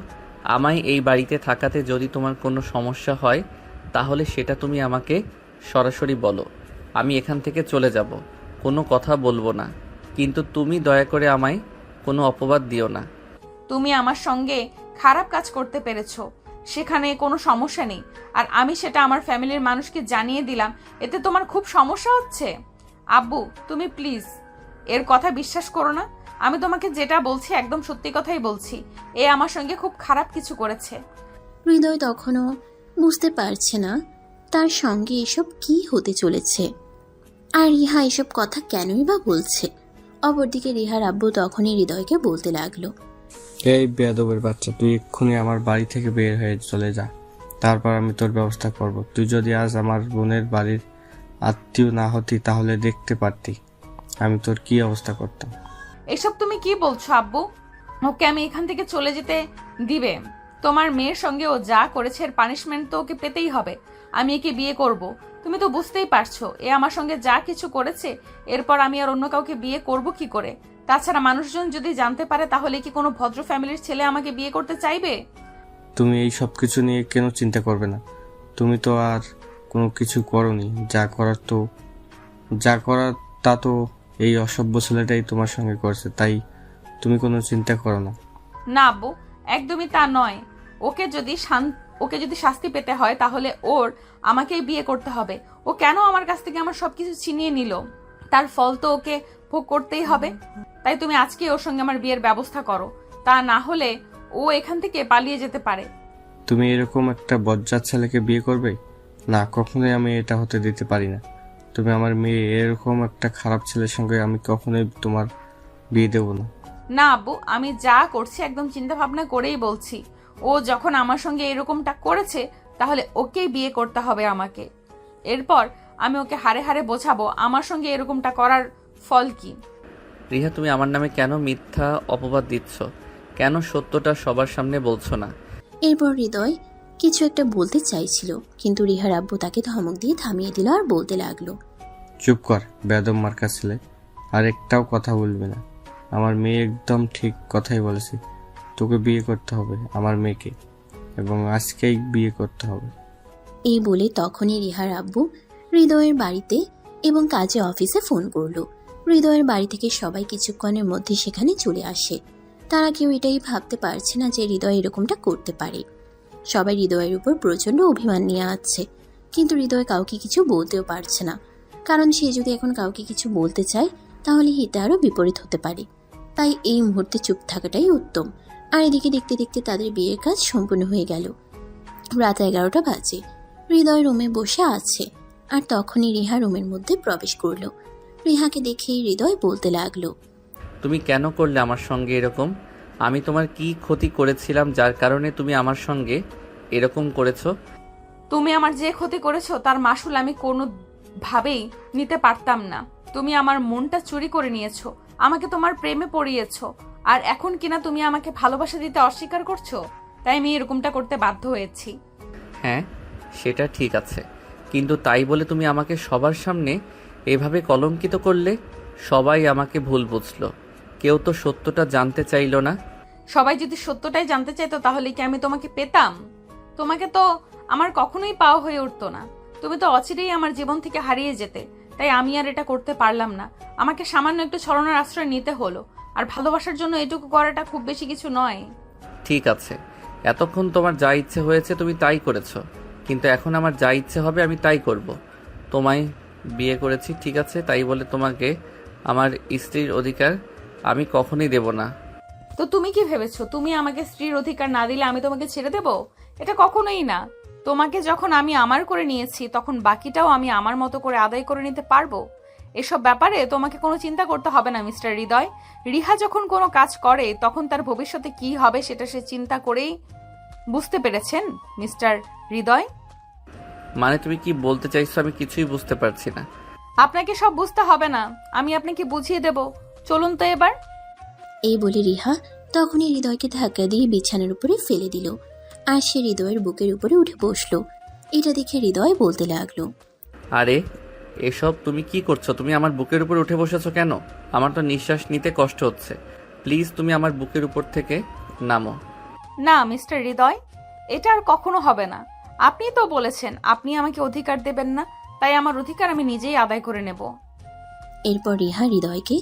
Speaker 1: আমায় এই বাড়িতে থাকাতে যদি তোমার কোনো সমস্যা হয় তাহলে সেটা তুমি আমাকে সরাসরি বলো, আমি এখান থেকে চলে যাব, কোনো কথা বলবো না। কিন্তু তুমি দয়া করে আমায় কোনো অপবাদ দিও না।
Speaker 2: তুমি আমার সঙ্গে খারাপ কাজ করতে পেরেছো, সেখানে কোনো সমস্যা নেই, আর আমি সেটা আমার ফ্যামিলির মানুষকে জানিয়ে দিলাম, এতে তোমার খুব সমস্যা হচ্ছে। আব্বু, তুমি প্লিজ এর কথা বিশ্বাস করো না। আমি তোমাকে যেটা বলছি একদম সত্যি কথাই বলছি। এ আমার সঙ্গে খুব খারাপ কিছু করেছে।
Speaker 3: হৃদয় তখনও বুঝতে পারছে না তার সঙ্গে এসব কি হতে চলেছে, আর রিহা এসব কথা কেনই বা বলছে। অপরদিকে রিহার আব্বু তখনই হৃদয়কে বলতে লাগলো,
Speaker 8: এই বেয়াদবের বাচ্চা, তুই এক্ষুনি আমার বাড়ি থেকে বের হয়ে চলে যা, তারপর আমি তোর ব্যবস্থা করব। তুই যদি আজ আমার বোনের বাড়ির আত্মীয় না হতি তাহলে দেখতে পারতি আমি তোর কি অবস্থা করতাম।
Speaker 2: এসব তুমি কি বলছো আব্বু? ওকে আমি এখান থেকে চলে যেতে দিবে? তোমার মেয়ের সঙ্গে ও যা করেছে এর পানিশমেন্ট তো ওকে পেতেই হবে। আমি একে বিয়ে করব, তুমি তো বুঝতেই পারছো। এ আমার সঙ্গে যা কিছু করেছে, এরপর আমি আর অন্য কাউকে বিয়ে করব কি করে? তাছাড়া মানুষজন যদি জানতে পারে তাহলে কি কোনো ভদ্র ফ্যামিলির ছেলে আমাকে বিয়ে করতে চাইবে?
Speaker 8: তুমি এই সব কিছু নিয়ে কেন চিন্তা করবে না? তুমি তো আর কোনো কিছু করনি, যা করার তা তো এই অসভ্য ছেলেটাই তোমার সঙ্গে করছে, তাই তুমি কোনো চিন্তা করো না।
Speaker 2: না আব্বু, একদমই তা নয়। ওকে যদি শাস্তি পেতে হয় তাহলে ওর আমাকেই বিয়ে করতে হবে। ও কেন আমার কাছ থেকে আমার সবকিছু ছিনিয়ে নিল? তার ফল তো ওকে ভোগ করতেই হবে। তাই তুমি আজকে ওর সঙ্গে আমার বিয়ের ব্যবস্থা করো, তা না হলে ও এখান থেকে পালিয়ে যেতে পারে।
Speaker 8: তুমি এরকম একটা বজ্জাত ছেলেকে বিয়ে করবে? না, কখনোই আমি এটা হতে দিতে পারি না। তুমি আমার মেয়ে, এরকম একটা খারাপ ছেলের সঙ্গে আমি কখনোই তোমার বিয়ে দেবো না।
Speaker 2: না আব্বু, আমি যা করছি একদম চিন্তা ভাবনা করেই বলছি। ও যখন আমার সঙ্গে এরকমটা করেছে তাহলে ওকেই বিয়ে করতে হবে আমাকে। এরপর আমি ওকে হারে হারে বোঝাবো আমার সঙ্গে এরকমটা করার ফল কি।
Speaker 1: রিহা, তুমি আমার নামে কেন মিথ্যা অপবাদ দিচ্ছ? কেন সত্যটা সবার সামনে বলছো না?
Speaker 3: এরপর হৃদয় কিছু একটা বলতে চাইছিল, কিন্তু রিহার আব্বু তাকে ধমক দিয়ে থামিয়ে দিল আর বলতে লাগলো,
Speaker 8: চুপ কর বেয়াদব মার্কা ছেলে, আর একটাও কথা বলবি না। আমার মেয়ে একদম ঠিক কথাই বলেছে, তোকে বিয়ে করতে হবে আমার মেয়েকে, এবং আজকেই বিয়ে করতে হবে।
Speaker 3: এই বলে তখনই রিহার আব্বু হৃদয়ের বাড়িতে এবং কাজে অফিসে ফোন করলো। হৃদয়ের বাড়ি থেকে সবাই কিছুক্ষণের মধ্যে সেখানে চলে আসে। তারা কেউ এটাই ভাবতে পারছে না যে হৃদয় এরকমটা করতে পারে। সবাই হৃদয়ের উপর প্রচণ্ড অভিমান নিয়ে আসছে, কিন্তু হৃদয় কাউকে কিছু বলতেও পারছে না, কারণ সে যদি এখন কাউকে কিছু বলতে চায় তাহলে হিতে আরও বিপরীত হতে পারে। তাই এই মুহূর্তে চুপ থাকাটাই উত্তম। আর এদিকে দেখতে দেখতে তাদের বিয়ের কাজ সম্পূর্ণ হয়ে গেল। রাত 11টা বাজে। হৃদয় রুমে বসে আছে, আর তখনই রিহা রুমের মধ্যে প্রবেশ করলো। রিহাকে দেখেই হৃদয় বলতে লাগলো,
Speaker 1: তুমি কেন করলে আমার সঙ্গে এরকম? আমি তোমার কি ক্ষতি করেছিলাম যার কারণে তুমি আমার সঙ্গে এরকম করেছো?
Speaker 2: তুমি আমার যে ক্ষতি করেছো তার মাসুল আমি কোনোভাবেই নিতে পারতাম না। তুমি আমার মনটা চুরি করে নিয়েছো, আমাকে তোমার প্রেমে পড়িয়েছো, আর এখন কিনা তুমি আমাকে ভালোবাসা দিতে অস্বীকার করছো। তাই আমি এরকমটা করতে বাধ্য হয়েছি।
Speaker 1: হ্যাঁ, সেটা ঠিক আছে, কিন্তু তাই বলে তুমি আমাকে সবার সামনে এভাবে কলঙ্কিত করলে। সবাই আমাকে ভুল বুঝলো, কেউ তো সত্যটা জানতে চাইলো না।
Speaker 2: সবাই যদি সত্যটাই জানতে চাইতো তাহলে কি আমি তোমাকে পেতাম? তোমাকে তো আমার কখনোই পাওয়া হয়ে উঠতো না। তুমি তো অচিরেই আমার জীবন থেকে হারিয়ে যেতে। তাই আমি আর এটা করতে পারলাম না। আমাকে সামান্য একটু ছলনার আশ্রয় নিতে হলো। আর ভালোবাসার জন্য এটুকু করাটা খুব বেশি কিছু নয়।
Speaker 1: ঠিক আছে, এতক্ষণ তোমার যা ইচ্ছে হয়েছে তুমি তাই করেছো, কিন্তু এখন আমার যা ইচ্ছে হবে আমি তাই করব। তোমায় বিয়ে করেছি, ঠিক আছে, তাই বলে তোমাকে আমার স্ত্রীর অধিকার আমি কখনোই দেব না।
Speaker 2: তো তুমি কি ভেবেছো তুমি আমাকে স্ত্রীর অধিকার না দিলে আমি তোমাকে ছেড়ে দেব? এটা কখনোই না। তোমাকে যখন আমি আমার করে নিয়েছি তখন বাকিটাও আমি আমার মতো করে আদায় করে নিতে পারবো। এসব ব্যাপারে তোমাকে কোনো চিন্তা করতে হবে না মিস্টার হৃদয়। রিহা যখন কোনো কাজ করে তখন তার ভবিষ্যতে কি হবে সেটা সে চিন্তা করেই বুঝতে পেরেছেন মিস্টার হৃদয়।
Speaker 1: মানে তুমি কি বলতে চাইছো? আমি কিছুই বুঝতে পারছি না।
Speaker 2: আপনাকে সব বুঝতে হবে না, আমি আপনাকে বুঝিয়ে দেব। চলুন তো এবার।
Speaker 3: এই বলে রিহা তখনই হৃদয়কে ধাক্কা দিয়ে বিছানার উপরে ফেলে দিল, আর সে হৃদয়ের বুকের উপরে উঠে বসলো। এটা দেখে হৃদয় বলতে লাগলো,
Speaker 1: আরে এসব তুমি কি করছো? তুমি আমার বুকের উপর উঠে বসেছো কেন? আমার তো নিঃশ্বাস নিতে কষ্ট হচ্ছে। প্লিজ তুমি আমার বুকের উপর থেকে নামো।
Speaker 2: না মিস্টার হৃদয়, এটা আর কখনো হবে না। আপনি তো বলেছেন আপনি আমাকে অধিকার দেবেন না, তাই আমার অধিকার আমি নিজেই আদায় করে নেব।
Speaker 3: এরপর রিহা হৃদয়কে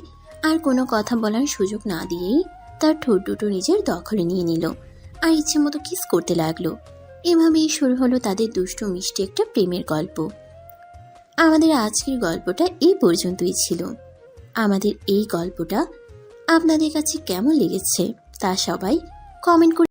Speaker 3: আর কোনো কথা বলার সুযোগ না দিয়েই তার ঠোঁট দুটো নিজের দখলে নিয়ে নিল, আর ইচ্ছে মতো কিস করতে লাগলো। এভাবেই শুরু হলো তাদের দুষ্টু মিষ্টি একটা প্রেমের গল্প। আমাদের আজকের গল্পটা এই পর্যন্তই ছিল। আমাদের এই গল্পটা আপনাদের কাছে কেমন লেগেছে তা সবাই কমেন্ট করে